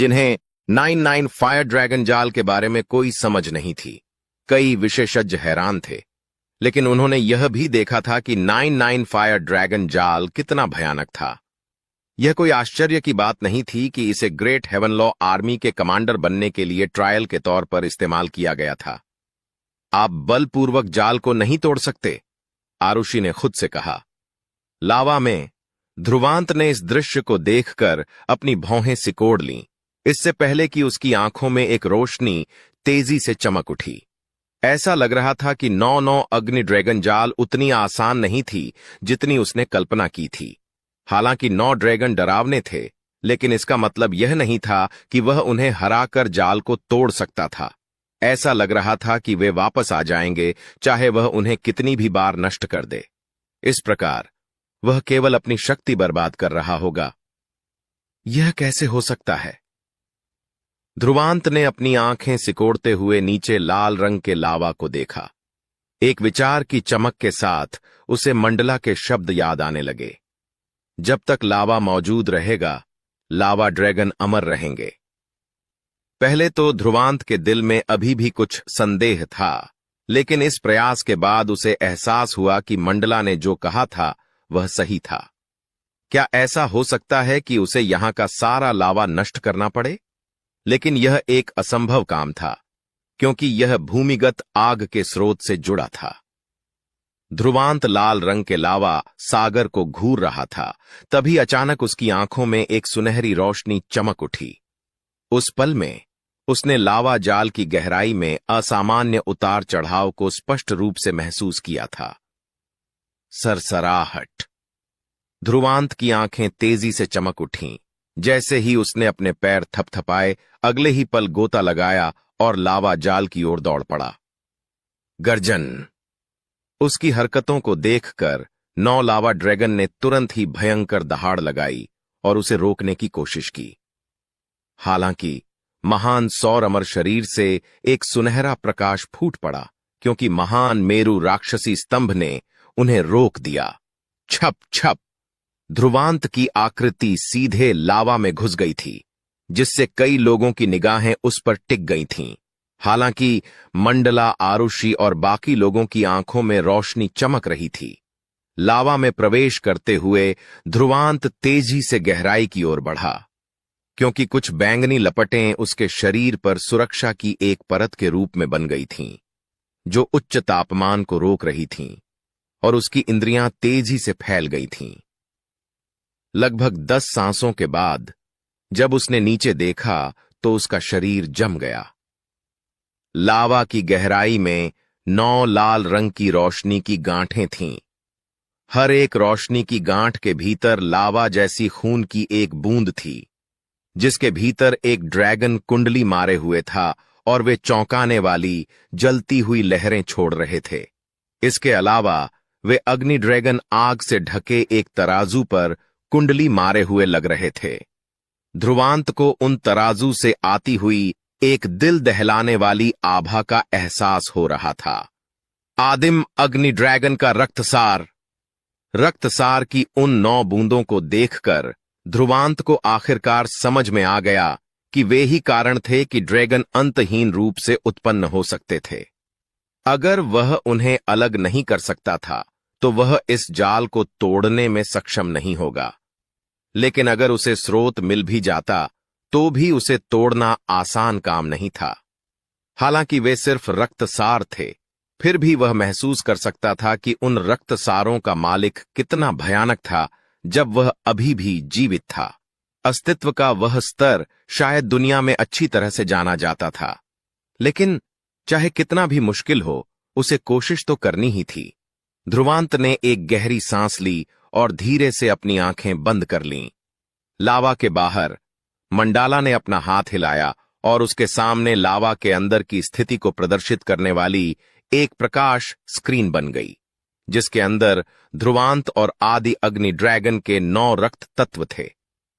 जिन्हें 99 fire dragon जाल के बारे में कोई समझ नहीं थी। कई विशेषज्ञ हैरान थे, लेकिन उन्होंने यह भी देखा था कि 99 फायर ड्रैगन जाल कितना भयानक था। यह कोई आश्चर्य की बात नहीं थी कि इसे ग्रेट हेवन लॉ आर्मी के कमांडर बनने के लिए ट्रायल के तौर पर इस्तेमाल किया गया था। आप बलपूर्वक जाल को नहीं तोड़ सकते, आरुषि ने खुद से कहा। लावा में ध्रुवांत ने इस दृश्य को देखकर अपनी भौहें सिकोड़ लीं, इससे पहले कि उसकी आंखों में एक रोशनी तेजी से चमक उठी। ऐसा लग रहा था कि 9 अग्नि ड्रैगन जाल उतनी आसान नहीं थी जितनी उसने कल्पना की थी। हालांकि 9 ड्रैगन डरावने थे, लेकिन इसका मतलब यह नहीं था कि वह उन्हें हराकर जाल को तोड़ सकता था। ऐसा लग रहा था कि वे वापस आ जाएंगे, चाहे वह उन्हें कितनी भी बार नष्ट कर दे। इस प्रकार वह केवल अपनी शक्ति बर्बाद कर रहा होगा। यह कैसे हो सकता है? ध्रुवांत ने अपनी आंखें सिकोड़ते हुए नीचे लाल रंग के लावा को देखा। एक विचार की चमक के साथ उसे मंडला के शब्द याद आने लगे। जब तक लावा मौजूद रहेगा, लावा ड्रैगन अमर रहेंगे। पहले तो ध्रुवांत के दिल में अभी भी कुछ संदेह था, लेकिन इस प्रयास के बाद उसे एहसास हुआ कि मंडला ने जो कहा था वह सही था। क्या ऐसा हो सकता है कि उसे यहां का सारा लावा नष्ट करना पड़े? लेकिन यह एक असंभव काम था, क्योंकि यह भूमिगत आग के स्रोत से जुड़ा था। ध्रुवांत लाल रंग के लावा सागर को घूर रहा था। तभी अचानक उसकी आंखों में एक सुनहरी रोशनी चमक उठी। उस पल में उसने लावा जाल की गहराई में असामान्य उतार चढ़ाव को स्पष्ट रूप से महसूस किया था। सरसराहट। ध्रुवांत की आंखें तेजी से चमक उठीं। जैसे ही उसने अपने पैर थपथपाए, अगले ही पल गोता लगाया और लावा जाल की ओर दौड़ पड़ा। गर्जन। उसकी हरकतों को देखकर 9 लावा ड्रैगन ने तुरंत ही भयंकर दहाड़ लगाई और उसे रोकने की कोशिश की। हालांकि महान सौर अमर शरीर से एक सुनहरा प्रकाश फूट पड़ा, क्योंकि महान मेरु राक्षसी स्तंभ ने उन्हें रोक दिया। छप छप। ध्रुवांत की आकृति सीधे लावा में घुस गई थी, जिससे कई लोगों की निगाहें उस पर टिक गई थीं। हालांकि मंडला, आरुषि और बाकी लोगों की आंखों में रोशनी चमक रही थी। लावा में प्रवेश करते हुए ध्रुवांत तेजी से गहराई की ओर बढ़ा, क्योंकि कुछ बैंगनी लपटें उसके शरीर पर सुरक्षा की एक परत के रूप में बन गई थीं, जो उच्च तापमान को रोक रही थीं, और उसकी इंद्रियां तेजी से फैल गई थीं। लगभग 10 सांसों के बाद जब उसने नीचे देखा तो उसका शरीर जम गया। लावा की गहराई में 9 लाल रंग की रोशनी की गांठें थीं। हर एक रोशनी की गांठ के भीतर लावा जैसी खून की एक बूंद थी, जिसके भीतर एक ड्रैगन कुंडली मारे हुए था और वे चौंकाने वाली जलती हुई लहरें छोड़ रहे थे। इसके अलावा वे अग्नि ड्रैगन आग से ढके एक तराजू पर कुंडली मारे हुए लग रहे थे। ध्रुवांत को उन तराजू से आती हुई एक दिल दहलाने वाली आभा का एहसास हो रहा था। आदिम अग्नि ड्रैगन का रक्तसार। रक्तसार की उन 9 बूंदों को देखकर ध्रुवांत को आखिरकार समझ में आ गया कि वे ही कारण थे कि ड्रैगन अंतहीन रूप से उत्पन्न हो सकते थे। अगर वह उन्हें अलग नहीं कर सकता था, तो वह इस जाल को तोड़ने में सक्षम नहीं होगा। लेकिन अगर उसे स्रोत मिल भी जाता, तो भी उसे तोड़ना आसान काम नहीं था। हालांकि वे सिर्फ रक्तसार थे, फिर भी वह महसूस कर सकता था कि उन रक्तसारों का मालिक कितना भयानक था जब वह अभी भी जीवित था। अस्तित्व का वह स्तर शायद दुनिया में अच्छी तरह से जाना जाता था, लेकिन चाहे कितना भी मुश्किल हो, उसे कोशिश तो करनी ही थी। ध्रुवांत ने एक गहरी सांस ली और धीरे से अपनी आंखें बंद कर लीं। लावा के बाहर मंडाला ने अपना हाथ हिलाया और उसके सामने लावा के अंदर की स्थिति को प्रदर्शित करने वाली एक प्रकाश स्क्रीन बन गई, जिसके अंदर ध्रुवांत और आदि अग्नि ड्रैगन के 9 रक्त तत्व थे।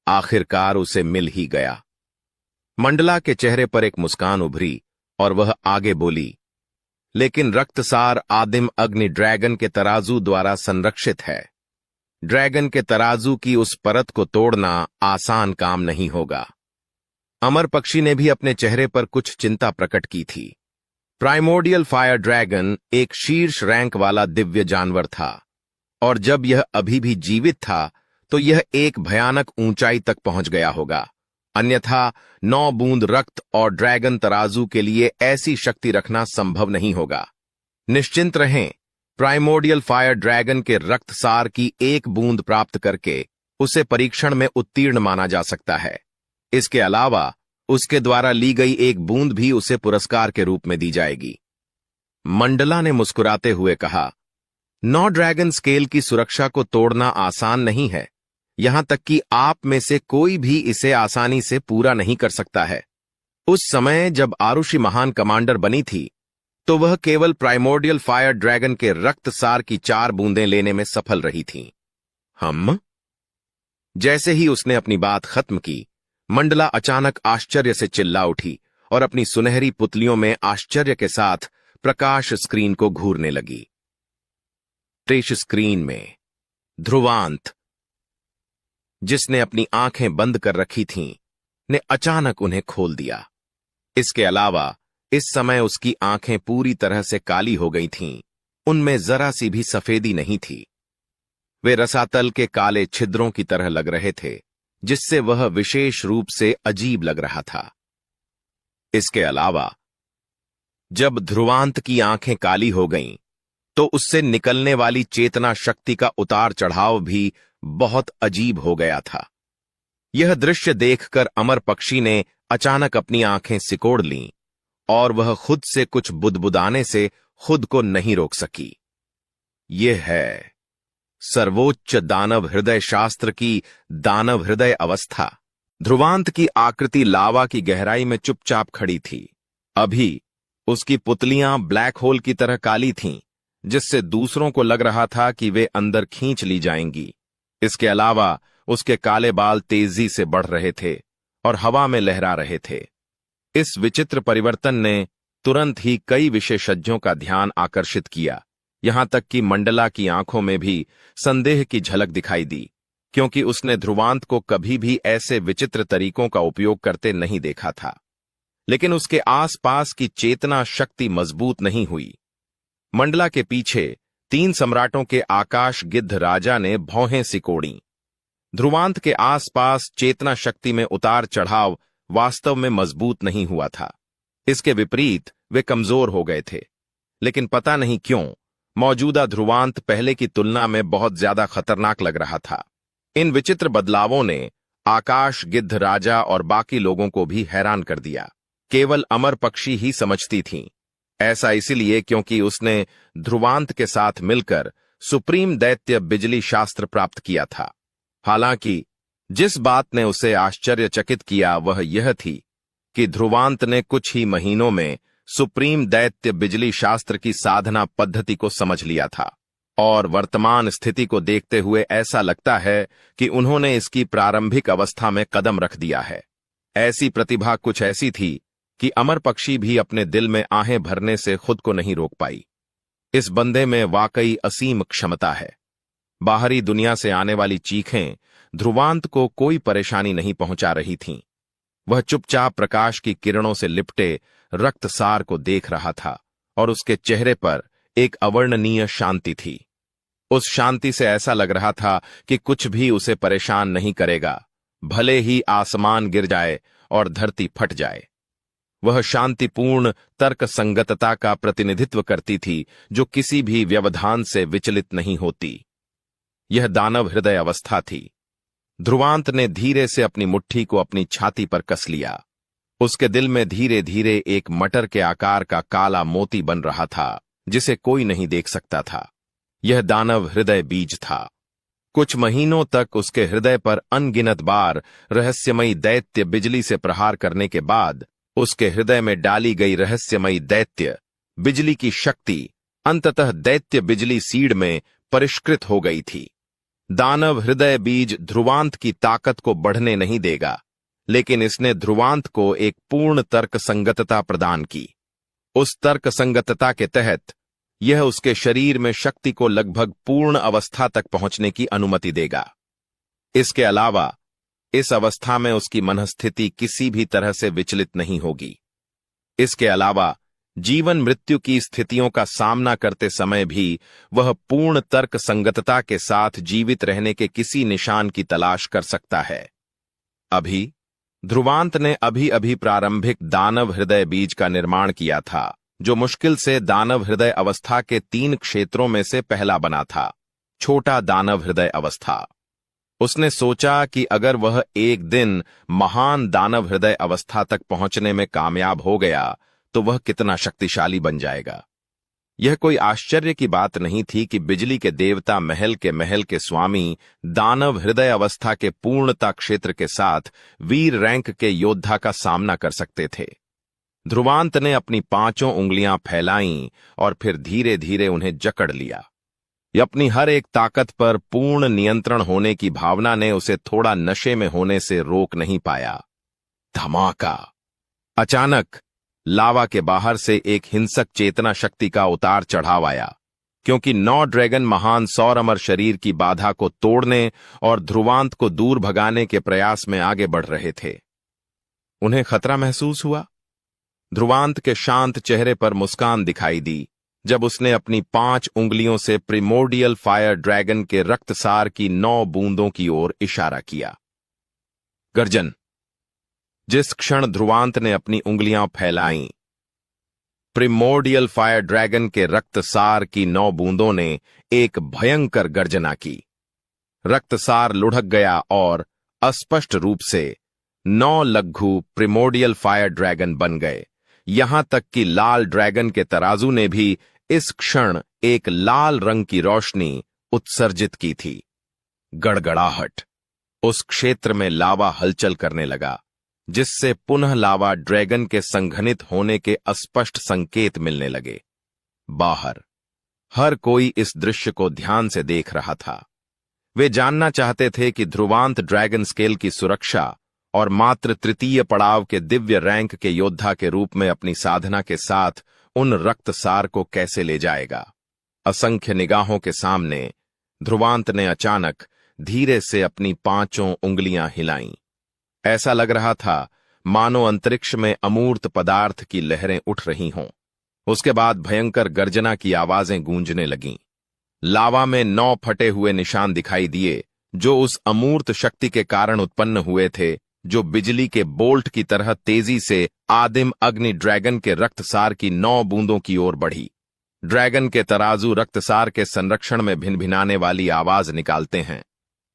आखिरकार उसे मिल ही गया। मंडला के चेहरे पर एक मुस्कान उभरी और वह आगे बोली, लेकिन रक्तसार आदिम अग्नि ड्रैगन के तराजू द्वारा संरक्षित है। ड्रैगन के तराजू की उस परत को तोड़ना आसान काम नहीं होगा। अमर पक्षी ने भी अपने चेहरे पर कुछ चिंता प्रकट की थी। प्राइमोर्डियल फायर ड्रैगन एक शीर्ष रैंक वाला दिव्य जानवर था, और जब यह अभी भी जीवित था तो यह एक भयानक ऊंचाई तक पहुंच गया होगा। अन्यथा 9 बूंद रक्त और ड्रैगन तराजू के लिए ऐसी शक्ति रखना संभव नहीं होगा। निश्चिंत रहें, प्राइमोर्डियल फायर ड्रैगन के रक्तसार की 1 बूंद प्राप्त करके उसे परीक्षण में उत्तीर्ण माना जा सकता है। इसके अलावा उसके द्वारा ली गई 1 बूंद भी उसे पुरस्कार के रूप में दी जाएगी। मंडला ने मुस्कुराते हुए कहा, 9 ड्रैगन स्केल की सुरक्षा को तोड़ना आसान नहीं है, यहां तक कि आप में से कोई भी इसे आसानी से पूरा नहीं कर सकता है। उस समय जब आरुषि महान कमांडर बनी थी तो वह केवल प्राइमोर्डियल फायर ड्रैगन के रक्तसार की 4 बूंदें लेने में सफल रही थीं। हम? जैसे ही उसने अपनी बात खत्म की, मंडला अचानक आश्चर्य से चिल्ला उठी और अपनी सुनहरी पुतलियों में आश्चर्य के साथ प्रकाश स्क्रीन को घूरने लगी। टच स्क्रीन में ध्रुवांत, जिसने अपनी आंखें बंद कर रखी थीं, ने अचानक उन्हें खोल दिया। इसके अलावा इस समय उसकी आंखें पूरी तरह से काली हो गई थीं, उनमें जरा सी भी सफेदी नहीं थी। वे रसातल के काले छिद्रों की तरह लग रहे थे, जिससे वह विशेष रूप से अजीब लग रहा था। इसके अलावा जब ध्रुवांत की आंखें काली हो गईं, तो उससे निकलने वाली चेतना शक्ति का उतार चढ़ाव भी बहुत अजीब हो गया था। यह दृश्य देखकर अमर पक्षी ने अचानक अपनी आंखें सिकोड़ लीं और वह खुद से कुछ बुदबुदाने से खुद को नहीं रोक सकी। यह है सर्वोच्च दानव हृदय शास्त्र की दानव हृदय अवस्था। ध्रुवांत की आकृति लावा की गहराई में चुपचाप खड़ी थी। अभी उसकी पुतलियां ब्लैक होल की तरह काली थीं, जिससे दूसरों को लग रहा था कि वे अंदर खींच ली जाएंगी। इसके अलावा उसके काले बाल तेजी से बढ़ रहे थे और हवा में लहरा रहे थे। इस विचित्र परिवर्तन ने तुरंत ही कई विशेषज्ञों का ध्यान आकर्षित किया, यहां तक कि मंडला की आंखों में भी संदेह की झलक दिखाई दी, क्योंकि उसने ध्रुवांत को कभी भी ऐसे विचित्र तरीकों का उपयोग करते नहीं देखा था। लेकिन उसके आसपास की चेतना शक्ति मजबूत नहीं हुई। मंडला के पीछे 3 सम्राटों के आकाश गिद्ध राजा ने भौहें सिकोड़ी। ध्रुवांत के आसपास चेतना शक्ति में उतार चढ़ाव वास्तव में मजबूत नहीं हुआ था। इसके विपरीत वे कमजोर हो गए थे। लेकिन पता नहीं क्यों मौजूदा ध्रुवांत पहले की तुलना में बहुत ज्यादा खतरनाक लग रहा था। इन विचित्र बदलावों ने आकाश गिद्ध राजा और बाकी लोगों को भी हैरान कर दिया। केवल अमर पक्षी ही समझती थीं। ऐसा इसलिए क्योंकि उसने ध्रुवांत के साथ मिलकर सुप्रीम दैत्य बिजली शास्त्र प्राप्त किया था। हालांकि जिस बात ने उसे आश्चर्यचकित किया वह यह थी कि ध्रुवांत ने कुछ ही महीनों में सुप्रीम दैत्य बिजली शास्त्र की साधना पद्धति को समझ लिया था, और वर्तमान स्थिति को देखते हुए ऐसा लगता है कि उन्होंने इसकी प्रारंभिक अवस्था में कदम रख दिया है। ऐसी प्रतिभा कुछ ऐसी थी कि अमर पक्षी भी अपने दिल में आहें भरने से खुद को नहीं रोक पाई। इस बंदे में वाकई असीम क्षमता है। बाहरी दुनिया से आने वाली चीखें ध्रुवांत को कोई परेशानी नहीं पहुंचा रही थीं। वह चुपचाप प्रकाश की किरणों से लिपटे रक्तसार को देख रहा था और उसके चेहरे पर एक अवर्णनीय शांति थी। उस शांति से ऐसा लग रहा था कि कुछ भी उसे परेशान नहीं करेगा, भले ही आसमान गिर जाए और धरती फट जाए। वह शांतिपूर्ण तर्क संगतता का प्रतिनिधित्व करती थी, जो किसी भी व्यवधान से विचलित नहीं होती। यह दानव हृदय अवस्था थी। ध्रुवांत ने धीरे से अपनी मुट्ठी को अपनी छाती पर कस लिया। उसके दिल में धीरे धीरे एक मटर के आकार का काला मोती बन रहा था, जिसे कोई नहीं देख सकता था। यह दानव हृदय बीज था। कुछ महीनों तक उसके हृदय पर अनगिनत बार रहस्यमयी दैत्य बिजली से प्रहार करने के बाद उसके हृदय में डाली गई रहस्यमयी दैत्य बिजली की शक्ति अंततः दैत्य बिजली सीड में परिष्कृत हो गई थी। दानव हृदय बीज ध्रुवांत की ताकत को बढ़ने नहीं देगा, लेकिन इसने ध्रुवांत को एक पूर्ण तर्क संगतता प्रदान की। उस तर्क संगतता के तहत यह उसके शरीर में शक्ति को लगभग पूर्ण अवस्था तक पहुंचने की अनुमति देगा। इसके अलावा इस अवस्था में उसकी मनस्थिति किसी भी तरह से विचलित नहीं होगी। इसके अलावा जीवन मृत्यु की स्थितियों का सामना करते समय भी वह पूर्ण तर्क संगतता के साथ जीवित रहने के किसी निशान की तलाश कर सकता है। अभी ध्रुवांत ने अभी अभी प्रारंभिक दानव हृदय बीज का निर्माण किया था, जो मुश्किल से दानव हृदय अवस्था के 3 क्षेत्रों में से पहला बना था, छोटा दानव हृदय अवस्था। उसने सोचा कि अगर वह एक दिन महान दानव हृदय अवस्था तक पहुंचने में कामयाब हो गया तो वह कितना शक्तिशाली बन जाएगा। यह कोई आश्चर्य की बात नहीं थी कि बिजली के देवता महल के स्वामी दानव हृदय अवस्था के पूर्णता क्षेत्र के साथ वीर रैंक के योद्धा का सामना कर सकते थे। ध्रुवांत ने अपनी 5 उंगलियां फैलाईं और फिर धीरे धीरे उन्हें जकड़ लिया। अपनी हर एक ताकत पर पूर्ण नियंत्रण होने की भावना ने उसे थोड़ा नशे में होने से रोक नहीं पाया। धमाका! अचानक लावा के बाहर से एक हिंसक चेतना शक्ति का उतार चढ़ाव आया, क्योंकि 9 ड्रैगन महान सौर अमर शरीर की बाधा को तोड़ने और ध्रुवांत को दूर भगाने के प्रयास में आगे बढ़ रहे थे। उन्हें खतरा महसूस हुआ। ध्रुवांत के शांत चेहरे पर मुस्कान दिखाई दी जब उसने अपनी 5 उंगलियों से प्रिमोर्डियल फायर ड्रैगन के रक्तसार की 9 बूंदों की ओर इशारा किया। गर्जन! जिस क्षण ध्रुवांत ने अपनी उंगलियां फैलाईं, प्रिमोर्डियल फायर ड्रैगन के रक्तसार की 9 बूंदों ने एक भयंकर गर्जना की। रक्तसार लुढ़क गया और अस्पष्ट रूप से 9 लघु प्रिमोर्डियल फायर ड्रैगन बन गए। यहां तक कि लाल ड्रैगन के तराजू ने भी इस क्षण एक लाल रंग की रोशनी उत्सर्जित की थी। गड़गड़ाहट! उस क्षेत्र में लावा हलचल करने लगा, जिससे पुनः लावा ड्रैगन के संघनित होने के अस्पष्ट संकेत मिलने लगे। बाहर हर कोई इस दृश्य को ध्यान से देख रहा था। वे जानना चाहते थे कि ध्रुवांत ड्रैगन स्केल की सुरक्षा और मात्र तृतीय पड़ाव के दिव्य रैंक के योद्धा के रूप में अपनी साधना के साथ उन रक्तसार को कैसे ले जाएगा। असंख्य निगाहों के सामने ध्रुवांत ने अचानक धीरे से अपनी 5 उंगलियां हिलाईं। ऐसा लग रहा था मानो अंतरिक्ष में अमूर्त पदार्थ की लहरें उठ रही हों। उसके बाद भयंकर गर्जना की आवाजें गूंजने लगीं। लावा में 9 फटे हुए निशान दिखाई दिए, जो उस अमूर्त शक्ति के कारण उत्पन्न हुए थे, जो बिजली के बोल्ट की तरह तेजी से आदिम अग्नि ड्रैगन के रक्तसार की 9 बूंदों की ओर बढ़ी। ड्रैगन के तराजू रक्तसार के संरक्षण में भिनभिनाने वाली आवाज निकालते हैं,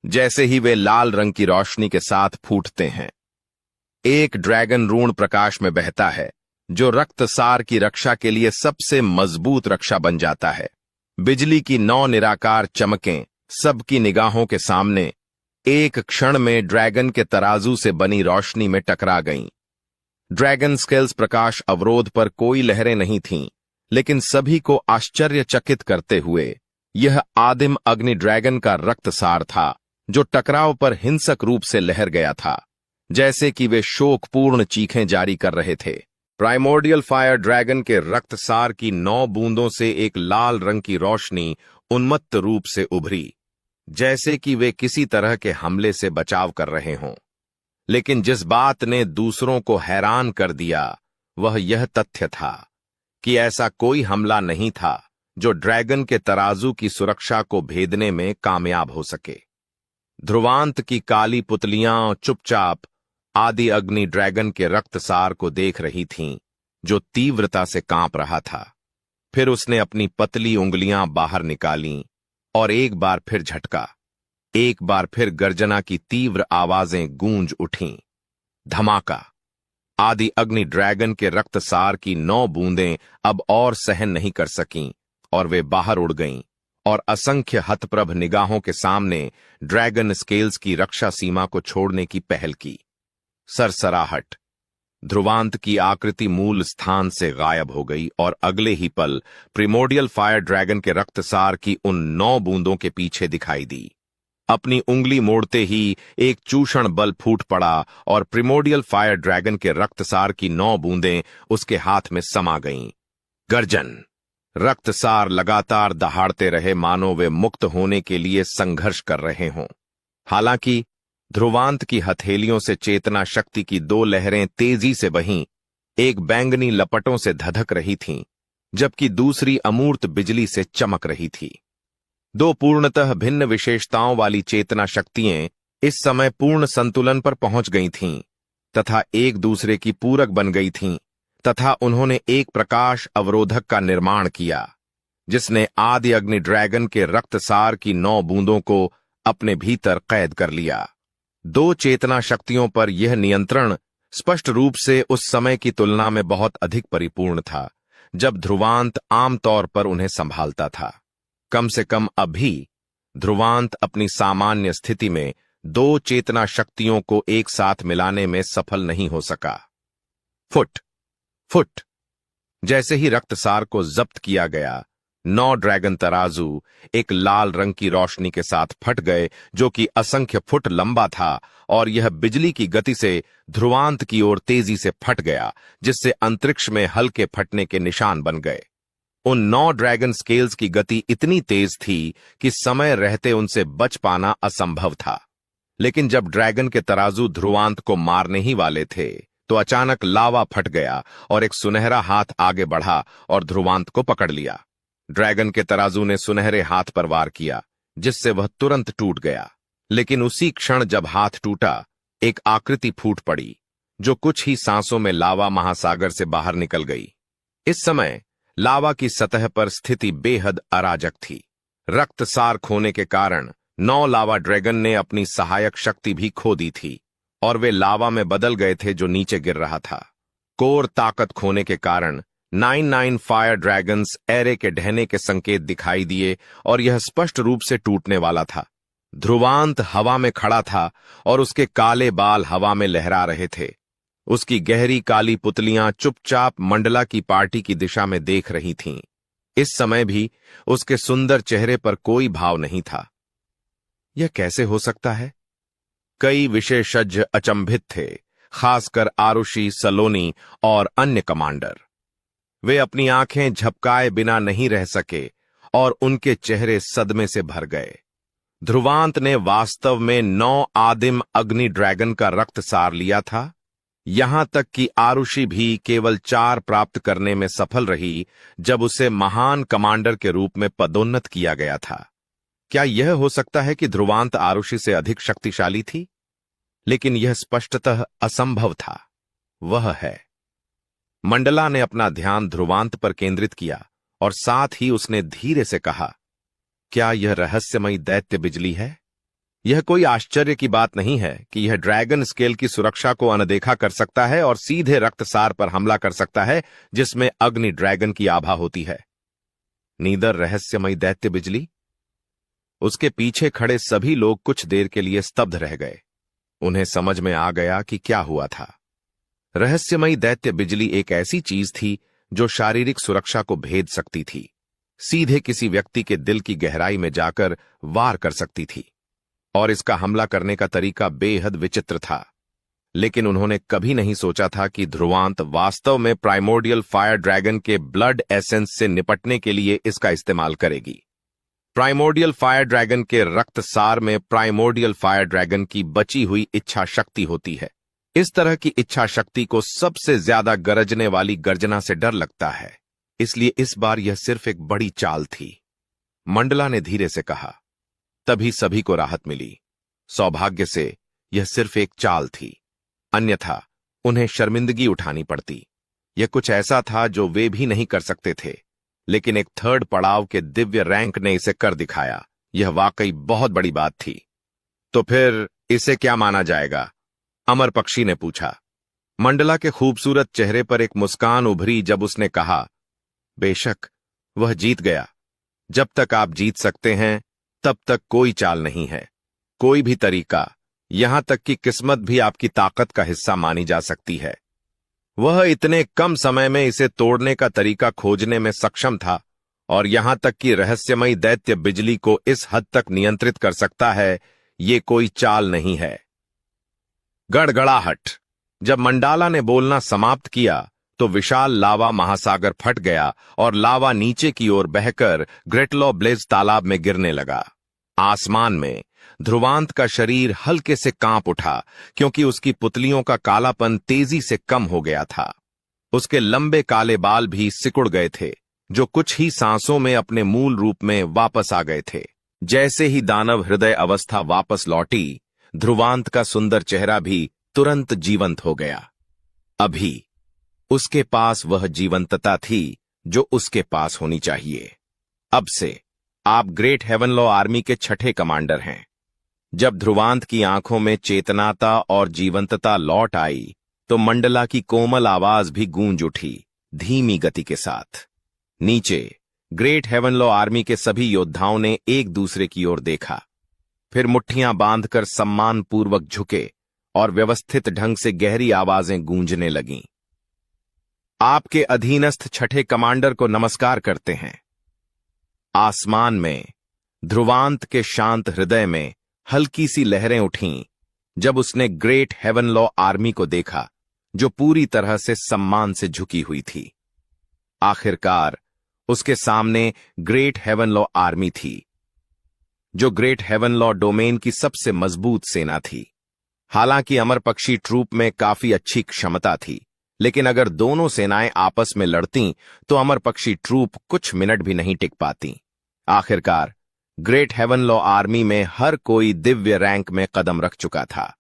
जैसे ही वे लाल रंग की रोशनी के साथ फूटते हैं। एक ड्रैगन ऋण प्रकाश में बहता है, जो रक्तसार की रक्षा के लिए सबसे मजबूत रक्षा बन जाता है। बिजली की 9 निराकार चमकें सबकी निगाहों के सामने एक क्षण में ड्रैगन के तराजू से बनी रोशनी में टकरा गईं। ड्रैगन स्केल्स प्रकाश अवरोध पर कोई लहरें नहीं थीं, लेकिन सभी को आश्चर्यचकित करते हुए यह आदिम अग्नि ड्रैगन का रक्तसार था, जो टकराव पर हिंसक रूप से लहर गया था, जैसे कि वे शोकपूर्ण चीखें जारी कर रहे थे। प्राइमोर्डियल फायर ड्रैगन के रक्तसार की 9 बूंदों से एक लाल रंग की रोशनी उन्मत्त रूप से उभरी, जैसे कि वे किसी तरह के हमले से बचाव कर रहे हों। लेकिन जिस बात ने दूसरों को हैरान कर दिया वह यह तथ्य था कि ऐसा कोई हमला नहीं था जो ड्रैगन के तराजू की सुरक्षा को भेदने में कामयाब हो सके। ध्रुवांत की काली पुतलियां चुपचाप आदि अग्नि ड्रैगन के रक्तसार को देख रही थीं, जो तीव्रता से कांप रहा था। फिर उसने अपनी पतली उंगलियां बाहर निकालीं और एक बार फिर झटका। एक बार फिर गर्जना की तीव्र आवाजें गूंज उठीं। धमाका! आदि अग्नि ड्रैगन के रक्तसार की 9 बूंदें अब और सहन नहीं कर सकीं और वे बाहर उड़ गईं और असंख्य हतप्रभ निगाहों के सामने ड्रैगन स्केल्स की रक्षा सीमा को छोड़ने की पहल की। सरसराहट! ध्रुवांत की आकृति मूल स्थान से गायब हो गई और अगले ही पल प्रिमोर्डियल फायर ड्रैगन के रक्तसार की उन 9 बूंदों के पीछे दिखाई दी। अपनी उंगली मोड़ते ही एक चूषण बल फूट पड़ा और प्रिमोर्डियल फायर ड्रैगन के रक्तसार की 9 बूंदें उसके हाथ में समा गईं। गर्जन! रक्तसार लगातार दहाड़ते रहे, मानो वे मुक्त होने के लिए संघर्ष कर रहे हों। हालांकि ध्रुवांत की हथेलियों से चेतना शक्ति की दो लहरें तेजी से बहीं, एक बैंगनी लपटों से धधक रही थीं, जबकि दूसरी अमूर्त बिजली से चमक रही थी। दो पूर्णतः भिन्न विशेषताओं वाली चेतना शक्तियां इस समय पूर्ण संतुलन पर पहुंच गई थीं तथा एक दूसरे की पूरक बन गई थीं, तथा उन्होंने एक प्रकाश अवरोधक का निर्माण किया जिसने आदि अग्नि ड्रैगन के रक्तसार की 9 बूंदों को अपने भीतर कैद कर लिया। दो चेतना शक्तियों पर यह नियंत्रण स्पष्ट रूप से उस समय की तुलना में बहुत अधिक परिपूर्ण था जब ध्रुवांत आमतौर पर उन्हें संभालता था। कम से कम अभी ध्रुवांत अपनी सामान्य स्थिति में दो चेतना शक्तियों को एक साथ मिलाने में सफल नहीं हो सका। फुट फुट जैसे ही रक्तसार को जब्त किया गया, 9 ड्रैगन तराजू एक लाल रंग की रोशनी के साथ फट गए जो कि असंख्य फुट लंबा था, और यह बिजली की गति से ध्रुवांत की ओर तेजी से फट गया जिससे अंतरिक्ष में हल्के फटने के निशान बन गए। उन 9 ड्रैगन स्केल्स की गति इतनी तेज थी कि समय रहते उनसे बच पाना असंभव था। लेकिन जब ड्रैगन के तराजू ध्रुवांत को मारने ही वाले थे तो अचानक लावा फट गया और एक सुनहरा हाथ आगे बढ़ा और ध्रुवांत को पकड़ लिया। ड्रैगन के तराजू ने सुनहरे हाथ पर वार किया जिससे वह तुरंत टूट गया, लेकिन उसी क्षण जब हाथ टूटा, एक आकृति फूट पड़ी जो कुछ ही सांसों में लावा महासागर से बाहर निकल गई। इस समय लावा की सतह पर स्थिति बेहद अराजक थी। रक्तसार खोने के कारण 9 लावा ड्रैगन ने अपनी सहायक शक्ति भी खो दी थी और वे लावा में बदल गए थे जो नीचे गिर रहा था। कोर ताकत खोने के कारण 99 फायर ड्रैगन्स एरे के ढहने के संकेत दिखाई दिए और यह स्पष्ट रूप से टूटने वाला था। ध्रुवांत हवा में खड़ा था और उसके काले बाल हवा में लहरा रहे थे। उसकी गहरी काली पुतलियां चुपचाप मंडला की पार्टी की दिशा में देख रही थीं। इस समय भी उसके सुंदर चेहरे पर कोई भाव नहीं था। यह कैसे हो सकता है? कई विशेषज्ञ अचंभित थे, खासकर आरुषि, सलोनी और अन्य कमांडर। वे अपनी आंखें झपकाए बिना नहीं रह सके और उनके चेहरे सदमे से भर गए। ध्रुवांत ने वास्तव में 9 आदिम अग्नि ड्रैगन का रक्त सार लिया था, यहां तक कि आरुषि भी केवल 4 प्राप्त करने में सफल रही जब उसे महान कमांडर के रूप में पदोन्नत किया गया था। क्या यह हो सकता है कि ध्रुवांत आरुषि से अधिक शक्तिशाली थी? लेकिन यह स्पष्टतः असंभव था। वह है। मंडला ने अपना ध्यान ध्रुवांत पर केंद्रित किया और साथ ही उसने धीरे से कहा, क्या यह रहस्यमयी दैत्य बिजली है? यह कोई आश्चर्य की बात नहीं है कि यह ड्रैगन स्केल की सुरक्षा को अनदेखा कर सकता है और सीधे रक्तसार पर हमला कर सकता है जिसमें अग्नि ड्रैगन की आभा होती है। नीदर रहस्यमयी दैत्य बिजली? उसके पीछे खड़े सभी लोग कुछ देर के लिए स्तब्ध रह गए। उन्हें समझ में आ गया कि क्या हुआ था। रहस्यमयी दैत्य बिजली एक ऐसी चीज थी जो शारीरिक सुरक्षा को भेद सकती थी, सीधे किसी व्यक्ति के दिल की गहराई में जाकर वार कर सकती थी, और इसका हमला करने का तरीका बेहद विचित्र था। लेकिन उन्होंने कभी नहीं सोचा था कि ध्रुवांत वास्तव में प्राइमोर्डियल फायर ड्रैगन के ब्लड एसेंस से निपटने के लिए इसका इस्तेमाल करेगी। प्राइमोर्डियल फायर ड्रैगन के रक्तसार में प्राइमोर्डियल फायर ड्रैगन की बची हुई इच्छा शक्ति होती है। इस तरह की इच्छा शक्ति को सबसे ज्यादा गरजने वाली गर्जना से डर लगता है, इसलिए इस बार यह सिर्फ एक बड़ी चाल थी। मंडला ने धीरे से कहा। तभी सभी को राहत मिली। सौभाग्य से यह सिर्फ एक चाल थी, अन्यथा उन्हें शर्मिंदगी उठानी पड़ती। यह कुछ ऐसा था जो वे भी नहीं कर सकते थे, लेकिन एक 3rd पड़ाव के दिव्य रैंक ने इसे कर दिखाया। यह वाकई बहुत बड़ी बात थी। तो फिर इसे क्या माना जाएगा? अमर पक्षी ने पूछा। मंडला के खूबसूरत चेहरे पर एक मुस्कान उभरी जब उसने कहा, बेशक वह जीत गया। जब तक आप जीत सकते हैं तब तक कोई चाल नहीं है, कोई भी तरीका, यहां तक कि किस्मत भी आपकी ताकत का हिस्सा मानी जा सकती है। वह इतने कम समय में इसे तोड़ने का तरीका खोजने में सक्षम था, और यहां तक कि रहस्यमयी दैत्य बिजली को इस हद तक नियंत्रित कर सकता है, ये कोई चाल नहीं है। गड़गड़ाहट। जब मंडाला ने बोलना समाप्त किया तो विशाल लावा महासागर फट गया और लावा नीचे की ओर बहकर ग्रेटलो ब्लेज तालाब में गिरने लगा। आसमान में ध्रुवांत का शरीर हल्के से कांप उठा क्योंकि उसकी पुतलियों का कालापन तेजी से कम हो गया था। उसके लंबे काले बाल भी सिकुड़ गए थे, जो कुछ ही सांसों में अपने मूल रूप में वापस आ गए थे। जैसे ही दानव हृदय अवस्था वापस लौटी, ध्रुवांत का सुंदर चेहरा भी तुरंत जीवंत हो गया। अभी उसके पास वह जीवंतता थी जो उसके पास होनी चाहिए। अब से आप ग्रेट हेवन लॉ आर्मी के छठे कमांडर हैं। जब ध्रुवांत की आंखों में चेतनाता और जीवंतता लौट आई तो मंडला की कोमल आवाज भी गूंज उठी, धीमी गति के साथ। नीचे ग्रेट हेवन लॉ आर्मी के सभी योद्धाओं ने एक दूसरे की ओर देखा, फिर मुट्ठियां बांधकर सम्मानपूर्वक झुके और व्यवस्थित ढंग से गहरी आवाजें गूंजने लगीं। आपके अधीनस्थ छठे कमांडर को नमस्कार करते हैं। आसमान में ध्रुवांत के शांत हृदय में हल्की सी लहरें उठीं जब उसने ग्रेट हेवन लॉ आर्मी को देखा, जो पूरी तरह से सम्मान से झुकी हुई थी। आखिरकार उसके सामने ग्रेट हेवन लॉ आर्मी थी, जो ग्रेट हेवन लॉ डोमेन की सबसे मजबूत सेना थी। हालांकि अमरपक्षी ट्रूप में काफी अच्छी क्षमता थी, लेकिन अगर दोनों सेनाएं आपस में लड़तीं तो अमरपक्षी ट्रूप कुछ मिनट भी नहीं टिक पाती। आखिरकार ग्रेट हेवन लॉ आर्मी में हर कोई दिव्य रैंक में कदम रख चुका था।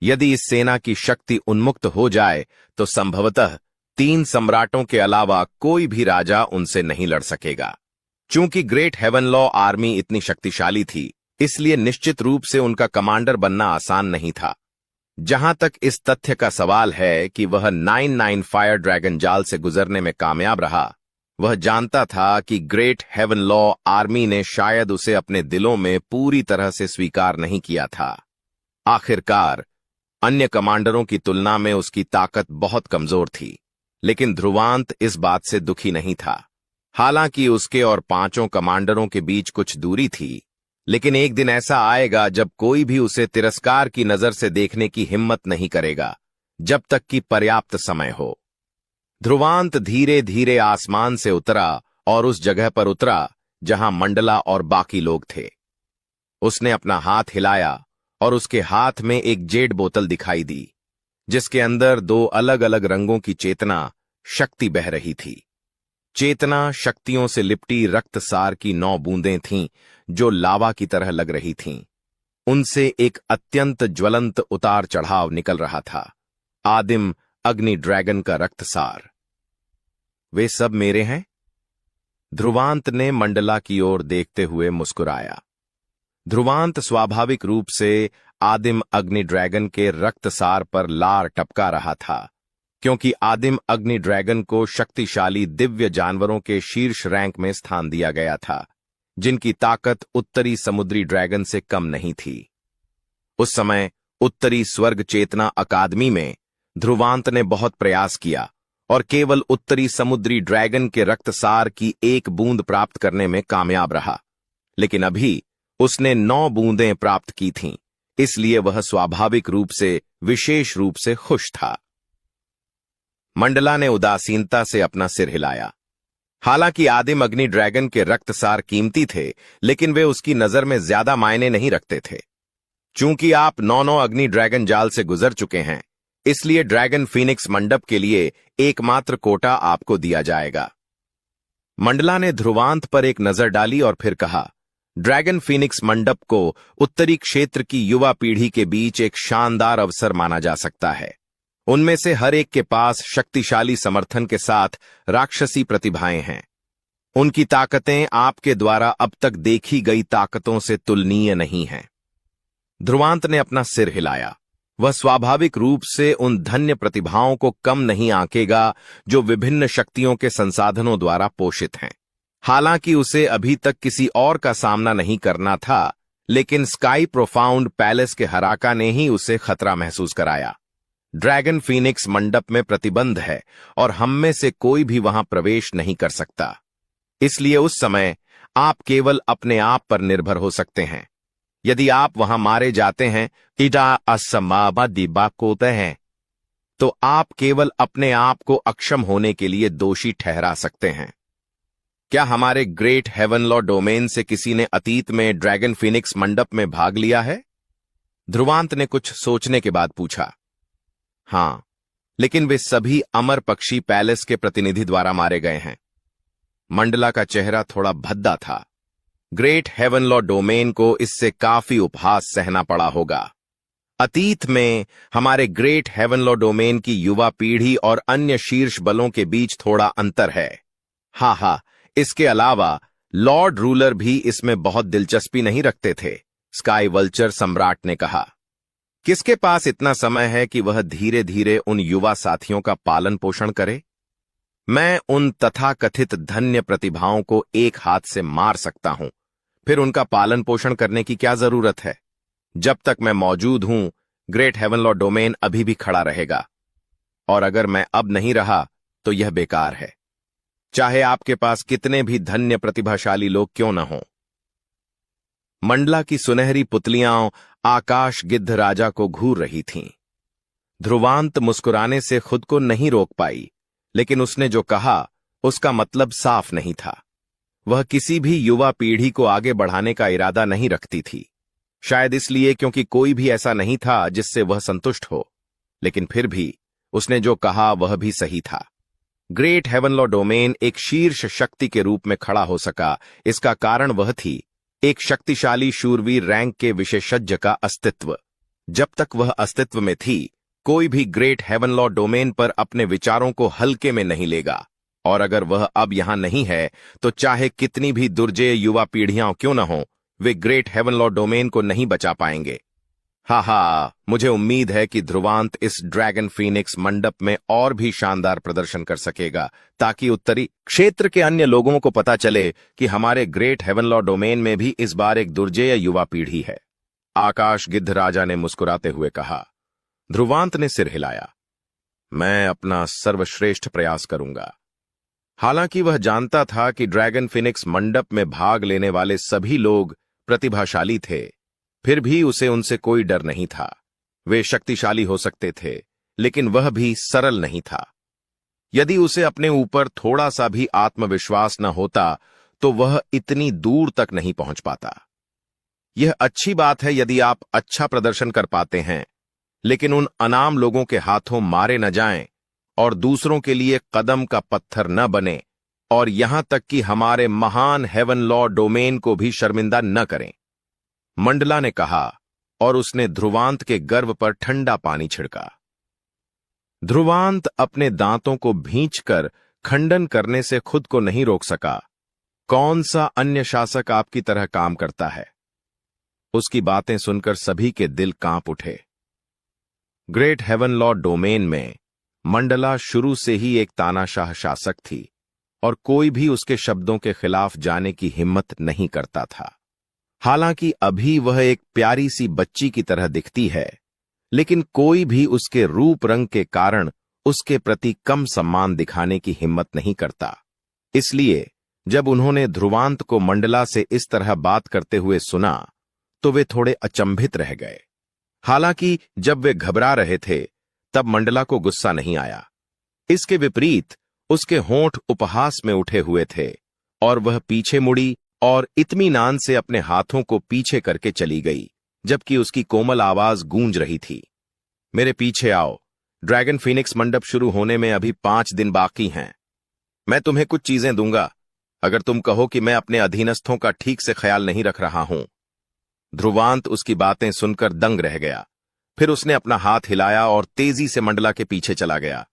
यदि इस सेना की शक्ति उन्मुक्त हो जाए तो संभवतः 3 सम्राटों के अलावा कोई भी राजा उनसे नहीं लड़ सकेगा। चूंकि ग्रेट हेवन लॉ आर्मी इतनी शक्तिशाली थी, इसलिए निश्चित रूप से उनका कमांडर बनना आसान नहीं था। जहां तक इस तथ्य का सवाल है कि वह 99 फायर ड्रैगन जाल से गुजरने में कामयाब रहा, वह जानता था कि ग्रेट हेवन लॉ आर्मी ने शायद उसे अपने दिलों में पूरी तरह से स्वीकार नहीं किया था। आखिरकार अन्य कमांडरों की तुलना में उसकी ताकत बहुत कमजोर थी, लेकिन ध्रुवांत इस बात से दुखी नहीं था। हालांकि उसके और 5 कमांडरों के बीच कुछ दूरी थी, लेकिन एक दिन ऐसा आएगा जब कोई भी उसे तिरस्कार की नजर से देखने की हिम्मत नहीं करेगा, जब तक कि पर्याप्त समय हो। ध्रुवांत धीरे धीरे आसमान से उतरा और उस जगह पर उतरा जहां मंडला और बाकी लोग थे। उसने अपना हाथ हिलाया और उसके हाथ में एक जेड बोतल दिखाई दी, जिसके अंदर 2 अलग अलग रंगों की चेतना शक्ति बह रही थी। चेतना शक्तियों से लिपटी रक्तसार की 9 बूंदें थीं, जो लावा की तरह लग रही थीं। उनसे एक अत्यंत ज्वलंत उतार चढ़ाव निकल रहा था, आदिम अग्नि ड्रैगन का रक्तसार। वे सब मेरे हैं? ध्रुवांत ने मंडला की ओर देखते हुए मुस्कुराया। ध्रुवांत स्वाभाविक रूप से आदिम अग्नि ड्रैगन के रक्तसार पर लार टपका रहा था, क्योंकि आदिम अग्नि ड्रैगन को शक्तिशाली दिव्य जानवरों के शीर्ष रैंक में स्थान दिया गया था, जिनकी ताकत उत्तरी समुद्री ड्रैगन से कम नहीं थी। उस समय उत्तरी स्वर्ग चेतना अकादमी में ध्रुवांत ने बहुत प्रयास किया और केवल उत्तरी समुद्री ड्रैगन के रक्तसार की 1 बूंद प्राप्त करने में कामयाब रहा, लेकिन अभी उसने 9 बूंदें प्राप्त की थीं, इसलिए वह स्वाभाविक रूप से विशेष रूप से खुश था। मंडला ने उदासीनता से अपना सिर हिलाया। हालांकि आदिम अग्नि ड्रैगन के रक्तसार कीमती थे, लेकिन वे उसकी नजर में ज्यादा मायने नहीं रखते थे। चूंकि आप 9 अग्नि ड्रैगन जाल से गुजर चुके हैं, इसलिए ड्रैगन फीनिक्स मंडप के लिए एकमात्र कोटा आपको दिया जाएगा। मंडला ने ध्रुवांत पर एक नजर डाली और फिर कहा, ड्रैगन फीनिक्स मंडप को उत्तरी क्षेत्र की युवा पीढ़ी के बीच एक शानदार अवसर माना जा सकता है। उनमें से हर एक के पास शक्तिशाली समर्थन के साथ राक्षसी प्रतिभाएं हैं। उनकी ताकतें आपके द्वारा अब तक देखी गई ताकतों से तुलनीय नहीं हैं। ध्रुवांत ने अपना सिर हिलाया। वह स्वाभाविक रूप से उन धन्य प्रतिभाओं को कम नहीं आंकेगा जो विभिन्न शक्तियों के संसाधनों द्वारा पोषित हैं। हालांकि उसे अभी तक किसी और का सामना नहीं करना था, लेकिन स्काई प्रोफाउंड पैलेस के हराका ने ही उसे खतरा महसूस कराया। ड्रैगन फीनिक्स मंडप में प्रतिबंध है और हम में से कोई भी वहां प्रवेश नहीं कर सकता। इसलिए उस समय आप केवल अपने आप पर निर्भर हो सकते हैं। यदि आप वहां मारे जाते हैं हैं तो आप केवल अपने आप को अक्षम होने के लिए दोषी ठहरा सकते हैं। क्या हमारे ग्रेट हेवन लॉ डोमेन से किसी ने अतीत में ड्रैगन फिनिक्स मंडप में भाग लिया है? ध्रुवांत ने कुछ सोचने के बाद पूछा। हां, लेकिन वे सभी अमर पक्षी पैलेस के प्रतिनिधि द्वारा मारे गए हैं। मंडला का चेहरा थोड़ा भद्दा था। ग्रेट हेवन लॉ डोमेन को इससे काफी उपहास सहना पड़ा होगा। अतीत में हमारे ग्रेट हेवन लॉ डोमेन की युवा पीढ़ी और अन्य शीर्ष बलों के बीच थोड़ा अंतर है। हा, इसके अलावा लॉर्ड रूलर भी इसमें बहुत दिलचस्पी नहीं रखते थे, स्काई वल्चर सम्राट ने कहा। किसके पास इतना समय है कि वह धीरे धीरे उन युवा साथियों का पालन पोषण करे? मैं उन तथाकथित धन्य प्रतिभाओं को एक हाथ से मार सकता हूं, फिर उनका पालन पोषण करने की क्या जरूरत है? जब तक मैं मौजूद हूं, ग्रेट हेवन लॉ डोमेन अभी भी खड़ा रहेगा, और अगर मैं अब नहीं रहा तो यह बेकार है, चाहे आपके पास कितने भी धन्य प्रतिभाशाली लोग क्यों न हों। मंडला की सुनहरी पुतलियां आकाश गिद्ध राजा को घूर रही थीं। ध्रुवांत मुस्कुराने से खुद को नहीं रोक पाई, लेकिन उसने जो कहा उसका मतलब साफ नहीं था। वह किसी भी युवा पीढ़ी को आगे बढ़ाने का इरादा नहीं रखती थी, शायद इसलिए क्योंकि कोई भी ऐसा नहीं था जिससे वह संतुष्ट हो, लेकिन फिर भी उसने जो कहा वह भी सही था। ग्रेट हेवन लॉ डोमेन एक शीर्ष शक्ति के रूप में खड़ा हो सका, इसका कारण वह थी एक शक्तिशाली शूरवीर रैंक के विशेषज्ञ का अस्तित्व। जब तक वह अस्तित्व में थी, कोई भी ग्रेट हेवन लॉ डोमेन पर अपने विचारों को हल्के में नहीं लेगा, और अगर वह अब यहां नहीं है तो चाहे कितनी भी दुर्जय युवा पीढ़ियां क्यों न हों, वे ग्रेट हेवन लॉ डोमेन को नहीं बचा पाएंगे। हा, मुझे उम्मीद है कि ध्रुवांत इस ड्रैगन फीनिक्स मंडप में और भी शानदार प्रदर्शन कर सकेगा, ताकि उत्तरी क्षेत्र के अन्य लोगों को पता चले कि हमारे ग्रेट हेवन लॉ डोमेन में भी इस बार एक दुर्जेय युवा पीढ़ी है। आकाश गिद्ध राजा ने मुस्कुराते हुए कहा। ध्रुवांत ने सिर हिलाया। मैं अपना सर्वश्रेष्ठ प्रयास करूंगा। हालांकि वह जानता था कि ड्रैगन फिनिक्स मंडप में भाग लेने वाले सभी लोग प्रतिभाशाली थे, फिर भी उसे उनसे कोई डर नहीं था। वे शक्तिशाली हो सकते थे, लेकिन वह भी सरल नहीं था। यदि उसे अपने ऊपर थोड़ा सा भी आत्मविश्वास न होता तो वह इतनी दूर तक नहीं पहुंच पाता। यह अच्छी बात है यदि आप अच्छा प्रदर्शन कर पाते हैं, लेकिन उन अनाम लोगों के हाथों मारे न जाएं और दूसरों के लिए कदम का पत्थर न बने, और यहां तक कि हमारे महान हेवन लॉ डोमेन को भी शर्मिंदा न करें, मंडला ने कहा, और उसने ध्रुवांत के गर्व पर ठंडा पानी छिड़का। ध्रुवांत अपने दांतों को भींचकर खंडन करने से खुद को नहीं रोक सका। कौन सा अन्य शासक आपकी तरह काम करता है? उसकी बातें सुनकर सभी के दिल कांप उठे। ग्रेट हेवन लॉ डोमेन में मंडला शुरू से ही एक तानाशाह शासक थी, और कोई भी उसके शब्दों के खिलाफ जाने की हिम्मत नहीं करता था। हालांकि अभी वह एक प्यारी सी बच्ची की तरह दिखती है, लेकिन कोई भी उसके रूप रंग के कारण उसके प्रति कम सम्मान दिखाने की हिम्मत नहीं करता। इसलिए जब उन्होंने ध्रुवांत को मंडला से इस तरह बात करते हुए सुना तो वे थोड़े अचंभित रह गए। हालांकि जब वे घबरा रहे थे तब मंडला को गुस्सा नहीं आया। इसके विपरीत उसके होंठ उपहास में उठे हुए थे, और वह पीछे मुड़ी और इत्मीनान से अपने हाथों को पीछे करके चली गई, जबकि उसकी कोमल आवाज गूंज रही थी। मेरे पीछे आओ, ड्रैगन फीनिक्स मंडप शुरू होने में अभी 5 दिन बाकी हैं। मैं तुम्हें कुछ चीजें दूंगा अगर तुम कहो कि मैं अपने अधीनस्थों का ठीक से ख्याल नहीं रख रहा हूं। ध्रुवांत उसकी बातें सुनकर दंग रह गया। फिर उसने अपना हाथ हिलाया और तेजी से मंडला के पीछे चला गया।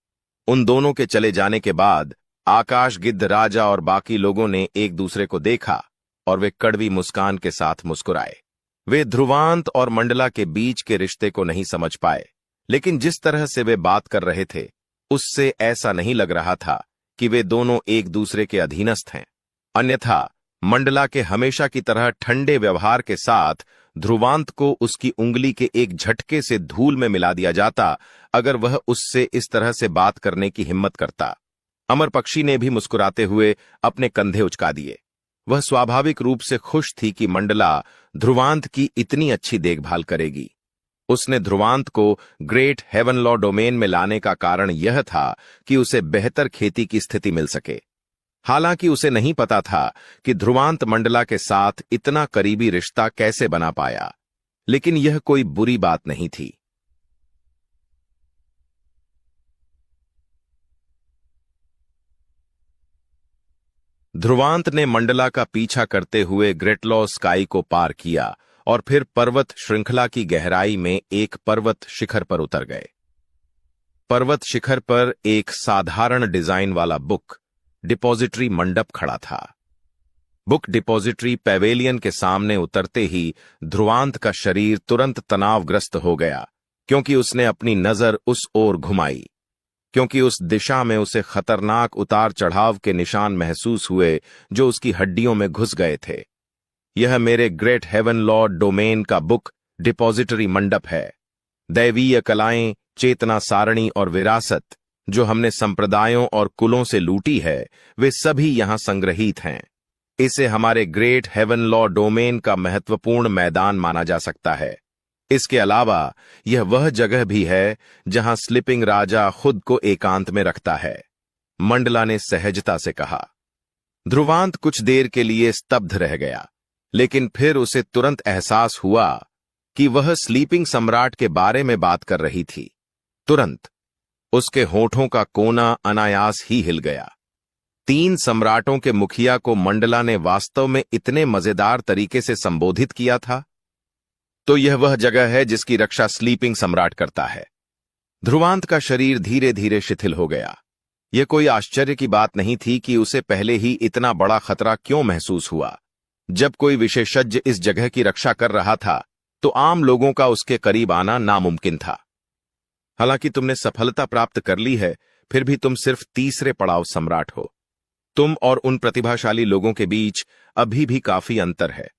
उन दोनों के चले जाने के बाद आकाश गिद्ध राजा और बाकी लोगों ने एक दूसरे को देखा और वे कड़वी मुस्कान के साथ मुस्कुराए। वे ध्रुवांत और मंडला के बीच के रिश्ते को नहीं समझ पाए, लेकिन जिस तरह से वे बात कर रहे थे उससे ऐसा नहीं लग रहा था कि वे दोनों एक दूसरे के अधीनस्थ हैं। अन्यथा मंडला के हमेशा की तरह ठंडे व्यवहार के साथ ध्रुवांत को उसकी उंगली के एक झटके से धूल में मिला दिया जाता अगर वह उससे इस तरह से बात करने की हिम्मत करता। अमर पक्षी ने भी मुस्कुराते हुए अपने कंधे उचका दिए। वह स्वाभाविक रूप से खुश थी कि मंडला ध्रुवांत की इतनी अच्छी देखभाल करेगी। उसने ध्रुवांत को ग्रेट हेवन लॉ डोमेन में लाने का कारण यह था कि उसे बेहतर खेती की स्थिति मिल सके। हालांकि उसे नहीं पता था कि ध्रुवांत मंडला के साथ इतना करीबी रिश्ता कैसे बना पाया, लेकिन यह कोई बुरी बात नहीं थी। ध्रुवांत ने मंडला का पीछा करते हुए ग्रेटलॉ स्काई को पार किया और फिर पर्वत श्रृंखला की गहराई में एक पर्वत शिखर पर उतर गए। पर्वत शिखर पर एक साधारण डिजाइन वाला बुक डिपॉजिटरी मंडप खड़ा था। बुक डिपॉजिटरी पैवेलियन के सामने उतरते ही ध्रुवांत का शरीर तुरंत तनावग्रस्त हो गया, क्योंकि उसने अपनी नजर उस ओर घुमाई, क्योंकि उस दिशा में उसे खतरनाक उतार चढ़ाव के निशान महसूस हुए जो उसकी हड्डियों में घुस गए थे। यह मेरे ग्रेट हेवन लॉ डोमेन का बुक डिपॉजिटरी मंडप है। दैवीय कलाएं, चेतना सारणी और विरासत जो हमने संप्रदायों और कुलों से लूटी है, वे सभी यहां संग्रहीत हैं। इसे हमारे ग्रेट हेवन लॉ डोमेन का महत्वपूर्ण मैदान माना जा सकता है। इसके अलावा यह वह जगह भी है जहां स्लीपिंग राजा खुद को एकांत में रखता है, मंडला ने सहजता से कहा। ध्रुवांत कुछ देर के लिए स्तब्ध रह गया, लेकिन फिर उसे तुरंत एहसास हुआ कि वह स्लीपिंग सम्राट के बारे में बात कर रही थी। तुरंत उसके होठों का कोना अनायास ही हिल गया। 3 सम्राटों के मुखिया को मंडला ने वास्तव में इतने मजेदार तरीके से संबोधित किया था। तो यह वह जगह है जिसकी रक्षा स्लीपिंग सम्राट करता है। ध्रुवांत का शरीर धीरे धीरे शिथिल हो गया। यह कोई आश्चर्य की बात नहीं थी कि उसे पहले ही इतना बड़ा खतरा क्यों महसूस हुआ। जब कोई विशेषज्ञ इस जगह की रक्षा कर रहा था, तो आम लोगों का उसके करीब आना नामुमकिन था। हालांकि तुमने सफलता प्राप्त कर ली है, फिर भी तुम सिर्फ तीसरे पड़ाव सम्राट हो। तुम और उन प्रतिभाशाली लोगों के बीच अभी भी काफी अंतर है।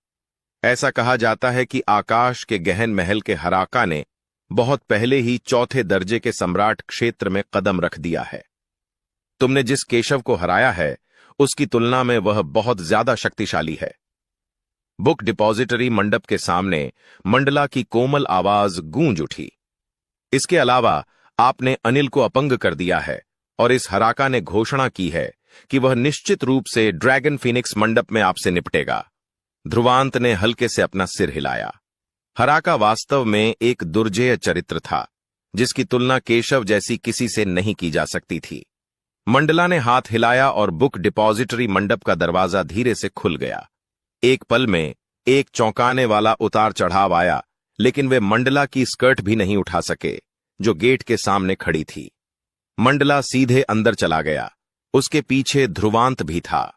ऐसा कहा जाता है कि आकाश के गहन महल के हराका ने बहुत पहले ही 4थे दर्जे के सम्राट क्षेत्र में कदम रख दिया है। तुमने जिस केशव को हराया है, उसकी तुलना में वह बहुत ज्यादा शक्तिशाली है। बुक डिपॉजिटरी मंडप के सामने मंडला की कोमल आवाज गूंज उठी। इसके अलावा आपने अनिल को अपंग कर दिया है और इस हराका ने घोषणा की है कि वह निश्चित रूप से ड्रैगन फीनिक्स मंडप में आपसे निपटेगा। ध्रुवांत ने हल्के से अपना सिर हिलाया। हराका वास्तव में एक दुर्जेय चरित्र था, जिसकी तुलना केशव जैसी किसी से नहीं की जा सकती थी। मंडला ने हाथ हिलाया और बुक डिपॉजिटरी मंडप का दरवाजा धीरे से खुल गया। एक पल में एक चौंकाने वाला उतार चढ़ाव आया, लेकिन वे मंडला की स्कर्ट भी नहीं उठा सके, जो गेट के सामने खड़ी थी। मंडला सीधे अंदर चला गया। उसके पीछे ध्रुवांत भी था।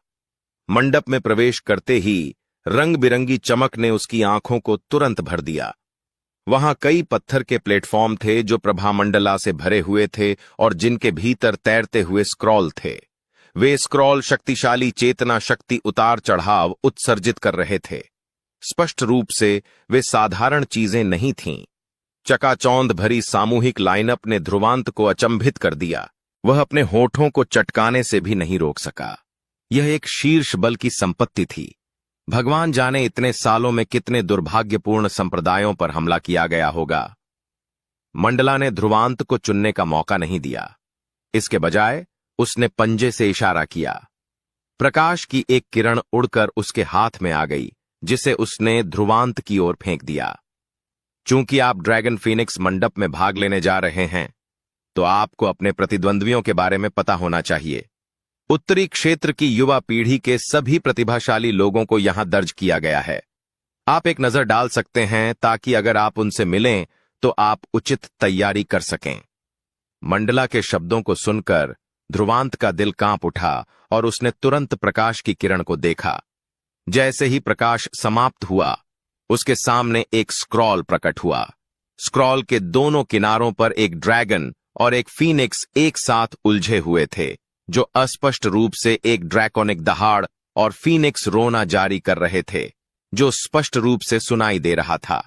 मंडप में प्रवेश करते ही रंग बिरंगी चमक ने उसकी आंखों को तुरंत भर दिया। वहां कई पत्थर के प्लेटफॉर्म थे जो प्रभामंडला से भरे हुए थे और जिनके भीतर तैरते हुए स्क्रॉल थे। वे स्क्रॉल शक्तिशाली चेतना शक्ति उतार चढ़ाव उत्सर्जित कर रहे थे। स्पष्ट रूप से वे साधारण चीजें नहीं थीं। चकाचौंध भरी सामूहिक लाइनअप ने ध्रुवांत को अचंभित कर दिया। वह अपने होठों को चटकाने से भी नहीं रोक सका। यह एक शीर्ष बल की संपत्ति थी। भगवान जाने इतने सालों में कितने दुर्भाग्यपूर्ण संप्रदायों पर हमला किया गया होगा। मंडला ने ध्रुवांत को चुनने का मौका नहीं दिया। इसके बजाय उसने पंजे से इशारा किया। प्रकाश की एक किरण उड़कर उसके हाथ में आ गई, जिसे उसने ध्रुवांत की ओर फेंक दिया। चूंकि आप ड्रैगन फीनिक्स मंडप में भाग लेने जा रहे हैं, तो आपको अपने प्रतिद्वंद्वियों के बारे में पता होना चाहिए। उत्तरी क्षेत्र की युवा पीढ़ी के सभी प्रतिभाशाली लोगों को यहां दर्ज किया गया है। आप एक नजर डाल सकते हैं ताकि अगर आप उनसे मिलें तो आप उचित तैयारी कर सकें। मंडला के शब्दों को सुनकर ध्रुवांत का दिल कांप उठा और उसने तुरंत प्रकाश की किरण को देखा। जैसे ही प्रकाश समाप्त हुआ, उसके सामने एक स्क्रॉल प्रकट हुआ। स्क्रॉल के दोनों किनारों पर एक ड्रैगन और एक फीनिक्स एक साथ उलझे हुए थे, जो अस्पष्ट रूप से एक ड्रैकोनिक दहाड़ और फीनिक्स रोना जारी कर रहे थे, जो स्पष्ट रूप से सुनाई दे रहा था।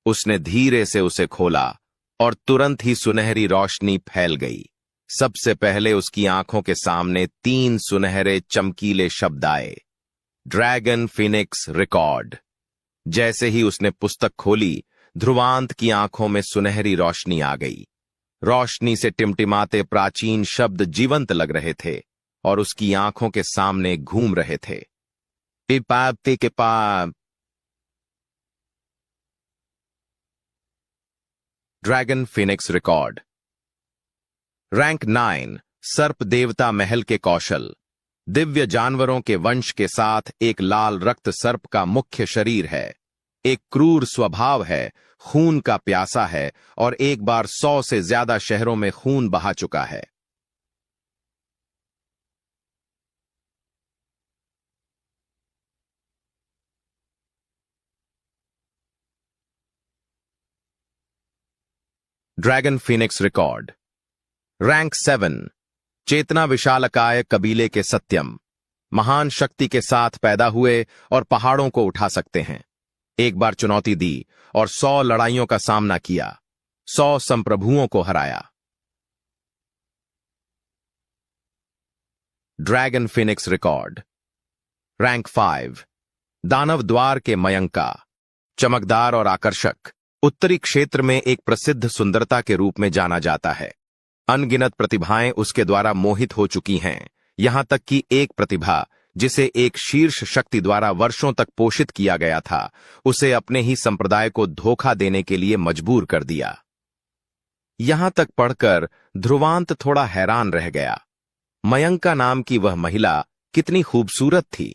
उसने धीरे से उसे खोला और तुरंत ही सुनहरी रोशनी फैल गई। सबसे पहले उसकी आंखों के सामने 3 सुनहरे चमकीले शब्द आए, ड्रैगन फीनिक्स रिकॉर्ड। जैसे ही उसने पुस्तक खोली, ध्रुवांत की आंखों में सुनहरी रोशनी आ गई। रोशनी से टिमटिमाते प्राचीन शब्द जीवंत लग रहे थे। और उसकी आंखों के सामने घूम रहे थे। पिपाप पिपाप। Dragon phoenix record. रैंक 9। सर्प देवता महल के कौशल। दिव्य जानवरों के वंश के साथ एक लाल रक्त सर्प का मुख्य शरीर है। एक क्रूर स्वभाव है, खून का प्यासा है और एक बार 100 से ज्यादा शहरों में खून बहा चुका है। Dragon phoenix record. रैंक 7। चेतना विशालकाय कबीले के सत्यम। महान शक्ति के साथ पैदा हुए और पहाड़ों को उठा सकते हैं। एक बार चुनौती दी और 100 लड़ाइयों का सामना किया, 100 संप्रभुओं को हराया। Dragon phoenix record. रैंक 5। दानव द्वार के मयंका। चमकदार और आकर्षक, उत्तरी क्षेत्र में एक प्रसिद्ध सुंदरता के रूप में जाना जाता है। अनगिनत प्रतिभाएं उसके द्वारा मोहित हो चुकी हैं, यहां तक कि एक प्रतिभा जिसे एक शीर्ष शक्ति द्वारा वर्षों तक पोषित किया गया था, उसे अपने ही संप्रदाय को धोखा देने के लिए मजबूर कर दिया। यहां तक पढ़कर ध्रुवांत थोड़ा हैरान रह गया। मयंका नाम की वह महिला कितनी खूबसूरत थी।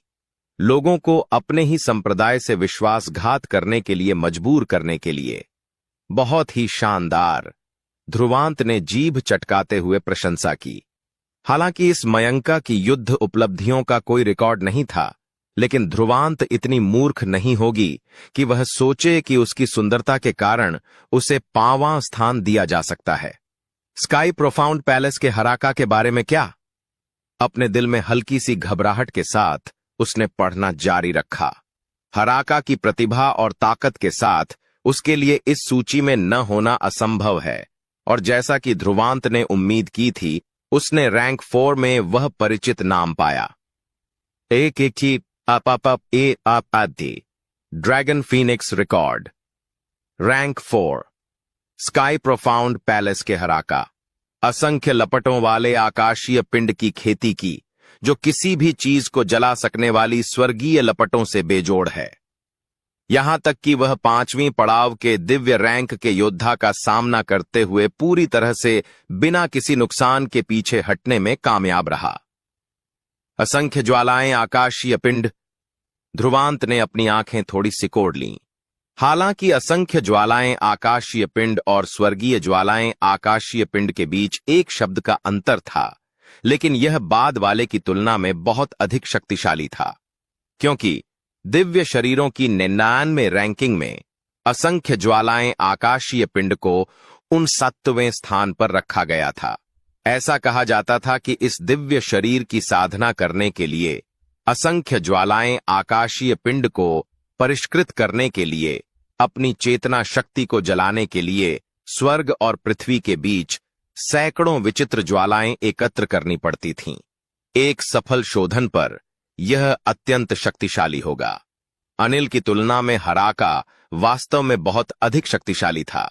लोगों को अपने ही संप्रदाय से विश्वासघात करने के लिए मजबूर करने के लिए। बहुत ही शानदार। ध्रुवांत ने जीभ चटकाते हुए प्रशंसा की। हालांकि इस मयंका की युद्ध उपलब्धियों का कोई रिकॉर्ड नहीं था, लेकिन ध्रुवांत इतनी मूर्ख नहीं होगी कि वह सोचे कि उसकी सुंदरता के कारण उसे 5वां स्थान दिया जा सकता है। स्काई प्रोफाउंड पैलेस के हराका के बारे में क्या? अपने दिल में हल्की सी घबराहट के साथ उसने पढ़ना जारी रखा। हराका की प्रतिभा और ताकत के साथ उसके लिए इस सूची में न होना असंभव है, और जैसा कि ध्रुवांत ने उम्मीद की थी, उसने रैंक 4 में वह परिचित नाम पाया। एक की dragon phoenix record. Rank 4। Sky profound palace के हराका। असंख्य लपटों वाले आकाशीय पिंड की खेती की, जो किसी भी चीज को जला सकने वाली स्वर्गीय लपटों से बेजोड़ है। यहां तक कि वह 5वीं पड़ाव के दिव्य रैंक के योद्धा का सामना करते हुए पूरी तरह से बिना किसी नुकसान के पीछे हटने में कामयाब रहा। असंख्य ज्वालाएं आकाशीय पिंड। ध्रुवांत ने अपनी आंखें थोड़ी सिकोड़ लीं। हालांकि असंख्य ज्वालाएं आकाशीय पिंड और स्वर्गीय ज्वालाएं आकाशीय पिंड के बीच एक शब्द का अंतर था, लेकिन यह बाद वाले की तुलना में बहुत अधिक शक्तिशाली था, क्योंकि दिव्य शरीरों की 99वें रैंकिंग में असंख्य ज्वालाएं आकाशीय पिंड को 69वें स्थान पर रखा गया था। ऐसा कहा जाता था कि इस दिव्य शरीर की साधना करने के लिए असंख्य ज्वालाएं आकाशीय पिंड को परिष्कृत करने के लिए, अपनी चेतना शक्ति को जलाने के लिए स्वर्ग और पृथ्वी के बीच सैकड़ों विचित्र ज्वालाएं एकत्र करनी पड़ती थीं। एक सफल शोधन पर यह अत्यंत शक्तिशाली होगा। अनिल की तुलना में हराका वास्तव में बहुत अधिक शक्तिशाली था,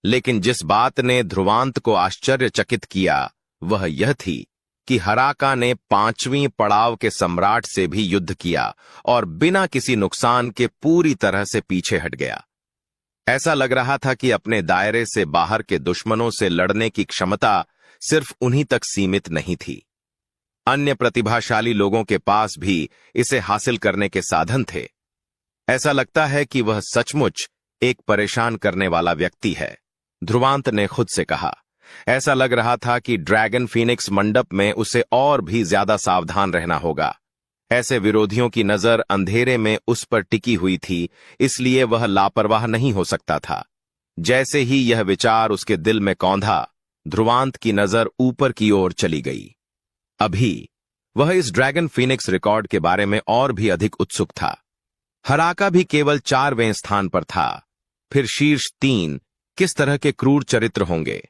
लेकिन जिस बात ने ध्रुवांत को आश्चर्यचकित किया वह यह थी कि हराका ने 5वीं पड़ाव के सम्राट से भी युद्ध किया और बिना किसी नुकसान के पूरी तरह से पीछे हट गया। ऐसा लग रहा था कि अपने दायरे से बाहर के दुश्मनों से लड़ने की क्षमता सिर्फ उन्हीं तक सीमित नहीं थी। अन्य प्रतिभाशाली लोगों के पास भी इसे हासिल करने के साधन थे। ऐसा लगता है कि वह सचमुच एक परेशान करने वाला व्यक्ति है, ध्रुवांत ने खुद से कहा। ऐसा लग रहा था कि ड्रैगन फिनिक्स मंडप में उसे और भी ज्यादा सावधान रहना होगा। ऐसे विरोधियों की नजर अंधेरे में उस पर टिकी हुई थी, इसलिए वह लापरवाह नहीं हो सकता था। जैसे ही यह विचार उसके दिल में कौंधा, ध्रुवांत की नजर ऊपर की ओर चली गई। अभी वह इस ड्रैगन फिनिक्स रिकॉर्ड के बारे में और भी अधिक उत्सुक था। हराका भी केवल 4वें स्थान पर था। फिर शीर्ष 3 किस तरह के क्रूर चरित्र होंगे?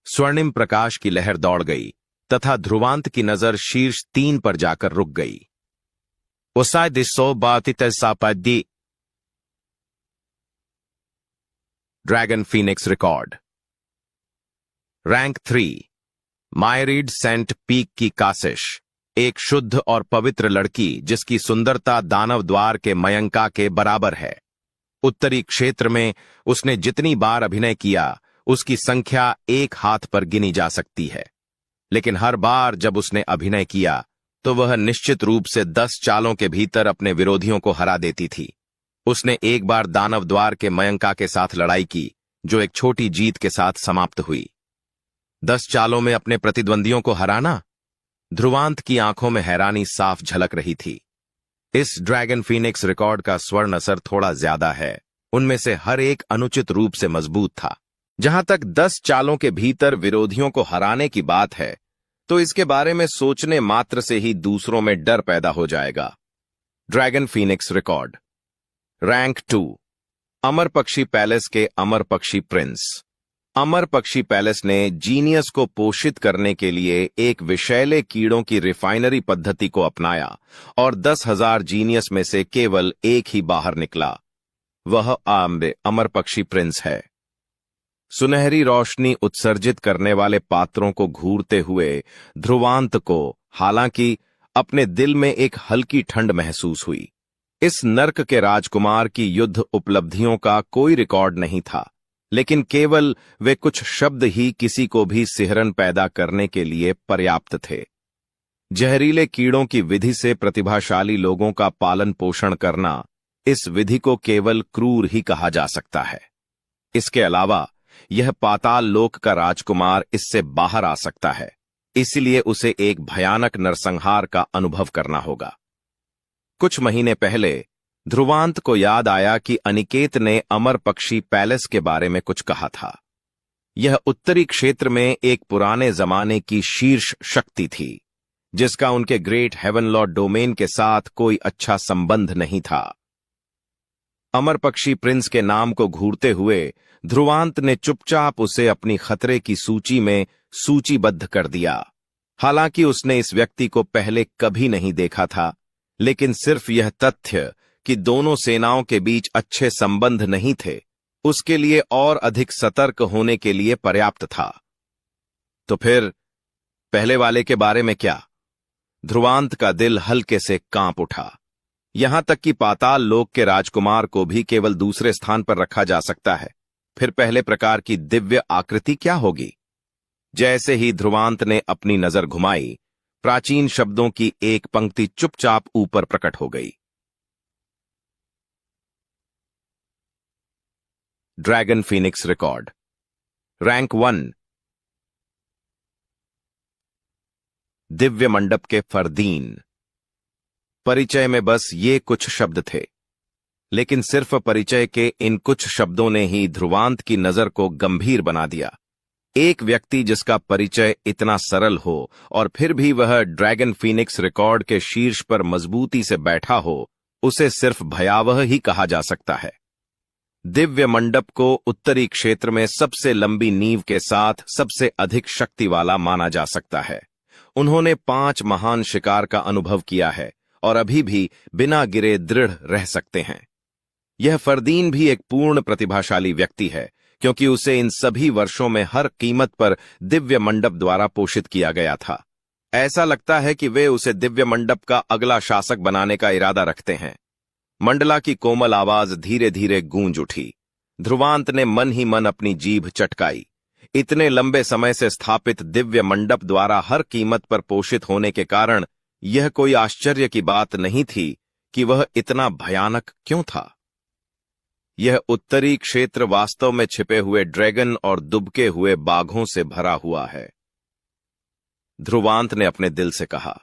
स्वर्णिम प्रकाश की लहर दौड़ गई तथा ध्रुवांत की नजर शीर्ष 3 पर जाकर रुक गई। Dragon phoenix record. Rank 3। Myriad saint peak की काशिश। एक शुद्ध और पवित्र लड़की जिसकी सुंदरता दानव द्वार के मयंका के बराबर है। उत्तरी क्षेत्र में उसने जितनी बार अभिनय किया उसकी संख्या एक हाथ पर गिनी जा सकती है, लेकिन हर बार जब उसने अभिनय किया तो वह निश्चित रूप से 10 चालों के भीतर अपने विरोधियों को हरा देती थी। उसने एक बार दानव द्वार के मयंका के साथ लड़ाई की, जो एक छोटी जीत के साथ समाप्त हुई। 10 चालों में अपने प्रतिद्वंदियों को हराना? ध्रुवांत की आंखों में हैरानी साफ झलक रही थी। इस ड्रैगन फीनिक्स रिकॉर्ड का स्वर्ण असर थोड़ा ज्यादा है। उनमें से हर एक अनुचित रूप से मजबूत था। जहां तक 10 चालों के भीतर विरोधियों को हराने की बात है, तो इसके बारे में सोचने मात्र से ही दूसरों में डर पैदा हो जाएगा। Dragon Phoenix record. रैंक 2, अमर पक्षी पैलेस के अमर पक्षी प्रिंस। अमर पक्षी पैलेस ने जीनियस को पोषित करने के लिए एक विषैले कीड़ों की रिफाइनरी पद्धति को अपनाया और 10,000 जीनियस में से केवल एक ही बाहर निकला। वह अमर पक्षी प्रिंस है। सुनहरी रोशनी उत्सर्जित करने वाले पात्रों को घूरते हुए ध्रुवांत को हालांकि अपने दिल में एक हल्की ठंड महसूस हुई। इस नर्क के राजकुमार की युद्ध उपलब्धियों का कोई रिकॉर्ड नहीं था, लेकिन केवल वे कुछ शब्द ही किसी को भी सिहरन पैदा करने के लिए पर्याप्त थे। जहरीले कीड़ों की विधि से प्रतिभाशाली लोगों का पालन पोषण करना, इस विधि को केवल क्रूर ही कहा जा सकता है। इसके अलावा यह पाताल लोक का राजकुमार इससे बाहर आ सकता है, इसलिए उसे एक भयानक नरसंहार का अनुभव करना होगा। कुछ महीने पहले ध्रुवांत को याद आया कि अनिकेत ने अमर पक्षी पैलेस के बारे में कुछ कहा था। यह उत्तरी क्षेत्र में एक पुराने जमाने की शीर्ष शक्ति थी, जिसका उनके ग्रेट हेवन डोमेन के साथ कोई अच्छा संबंध नहीं था। अमर पक्षी प्रिंस के नाम को घूरते हुए ध्रुवांत ने चुपचाप उसे अपनी खतरे की सूची में सूचीबद्ध कर दिया। हालांकि उसने इस व्यक्ति को पहले कभी नहीं देखा था, लेकिन सिर्फ यह तथ्य कि दोनों सेनाओं के बीच अच्छे संबंध नहीं थे, उसके लिए और अधिक सतर्क होने के लिए पर्याप्त था। तो फिर पहले वाले के बारे में क्या? ध्रुवांत का दिल हल्के से कांप उठा। यहां तक कि पाताल लोक के राजकुमार को भी केवल दूसरे स्थान पर रखा जा सकता है। फिर पहले प्रकार की दिव्य आकृति क्या होगी? जैसे ही ध्रुवांत ने अपनी नजर घुमाई, प्राचीन शब्दों की एक पंक्ति चुपचाप ऊपर प्रकट हो गई। Dragon Phoenix record. Rank 1, Divya मंडप के फरदीन। परिचय में बस ये कुछ शब्द थे, लेकिन सिर्फ परिचय के इन कुछ शब्दों ने ही ध्रुवांत की नजर को गंभीर बना दिया। एक व्यक्ति जिसका परिचय इतना सरल हो और फिर भी वह ड्रैगन फीनिक्स रिकॉर्ड के शीर्ष पर मजबूती से बैठा हो, उसे सिर्फ भयावह ही कहा जा सकता है। दिव्य मंडप को उत्तरी क्षेत्र में सबसे लंबी नींव के साथ सबसे अधिक शक्ति वाला माना जा सकता है। उन्होंने 5 महान शिकार का अनुभव किया है और अभी भी बिना गिरे दृढ़ रह सकते हैं। यह फरदीन भी एक पूर्ण प्रतिभाशाली व्यक्ति है, क्योंकि उसे इन सभी वर्षों में हर कीमत पर दिव्य मंडप द्वारा पोषित किया गया था। ऐसा लगता है कि वे उसे दिव्य मंडप का अगला शासक बनाने का इरादा रखते हैं। मंडला की कोमल आवाज धीरे धीरे गूंज उठी। ध्रुवांत ने मन ही मन अपनी जीभ चटकाई। इतने लंबे समय से स्थापित दिव्य मंडप द्वारा हर कीमत पर पोषित होने के कारण यह कोई आश्चर्य की बात नहीं थी कि वह इतना भयानक क्यों था। यह उत्तरी क्षेत्र वास्तव में छिपे हुए ड्रैगन और दुबके हुए बाघों से भरा हुआ है, ध्रुवांत ने अपने दिल से कहा।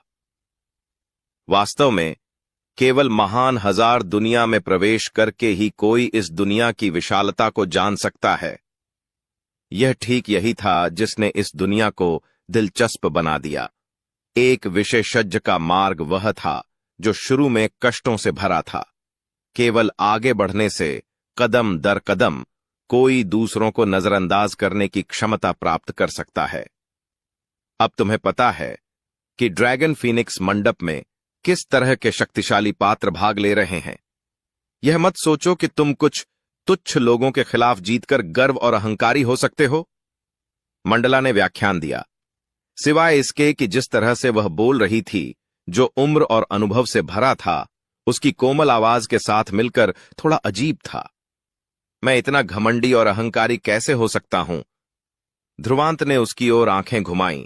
वास्तव में केवल महान हजार दुनिया में प्रवेश करके ही कोई इस दुनिया की विशालता को जान सकता है। यह ठीक यही था जिसने इस दुनिया को दिलचस्प बना दिया। एक विशेषज्ञ का मार्ग वह था जो शुरू में कष्टों से भरा था। केवल आगे बढ़ने से कदम दर कदम कोई दूसरों को नजरअंदाज करने की क्षमता प्राप्त कर सकता है। अब तुम्हें पता है कि ड्रैगन फीनिक्स मंडप में किस तरह के शक्तिशाली पात्र भाग ले रहे हैं। यह मत सोचो कि तुम कुछ तुच्छ लोगों के खिलाफ जीतकर गर्व और अहंकारी हो सकते हो। मंडला ने व्याख्यान दिया। सिवाय इसके कि जिस तरह से वह बोल रही थी, जो उम्र और अनुभव से भरा था, उसकी कोमल आवाज के साथ मिलकर थोड़ा अजीब था। मैं इतना घमंडी और अहंकारी कैसे हो सकता हूं? ध्रुवांत ने उसकी ओर आंखें घुमाईं।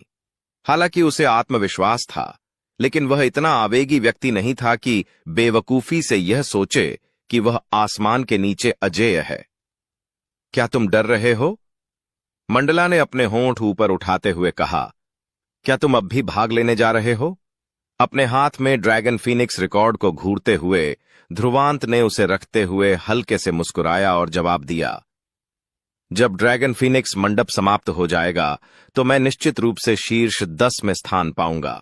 हालांकि उसे आत्मविश्वास था, लेकिन वह इतना आवेगी व्यक्ति नहीं था कि बेवकूफी से यह सोचे कि वह आसमान के नीचे अजेय है। क्या तुम डर रहे हो? मंडला ने अपने होंठ ऊपर उठाते हुए कहा। क्या तुम अब भी भाग लेने जा रहे हो? अपने हाथ में ड्रैगन फीनिक्स रिकॉर्ड को घूरते हुए ध्रुवांत ने उसे रखते हुए हल्के से मुस्कुराया और जवाब दिया, जब ड्रैगन फीनिक्स मंडप समाप्त हो जाएगा तो मैं निश्चित रूप से शीर्ष 10 में स्थान पाऊंगा।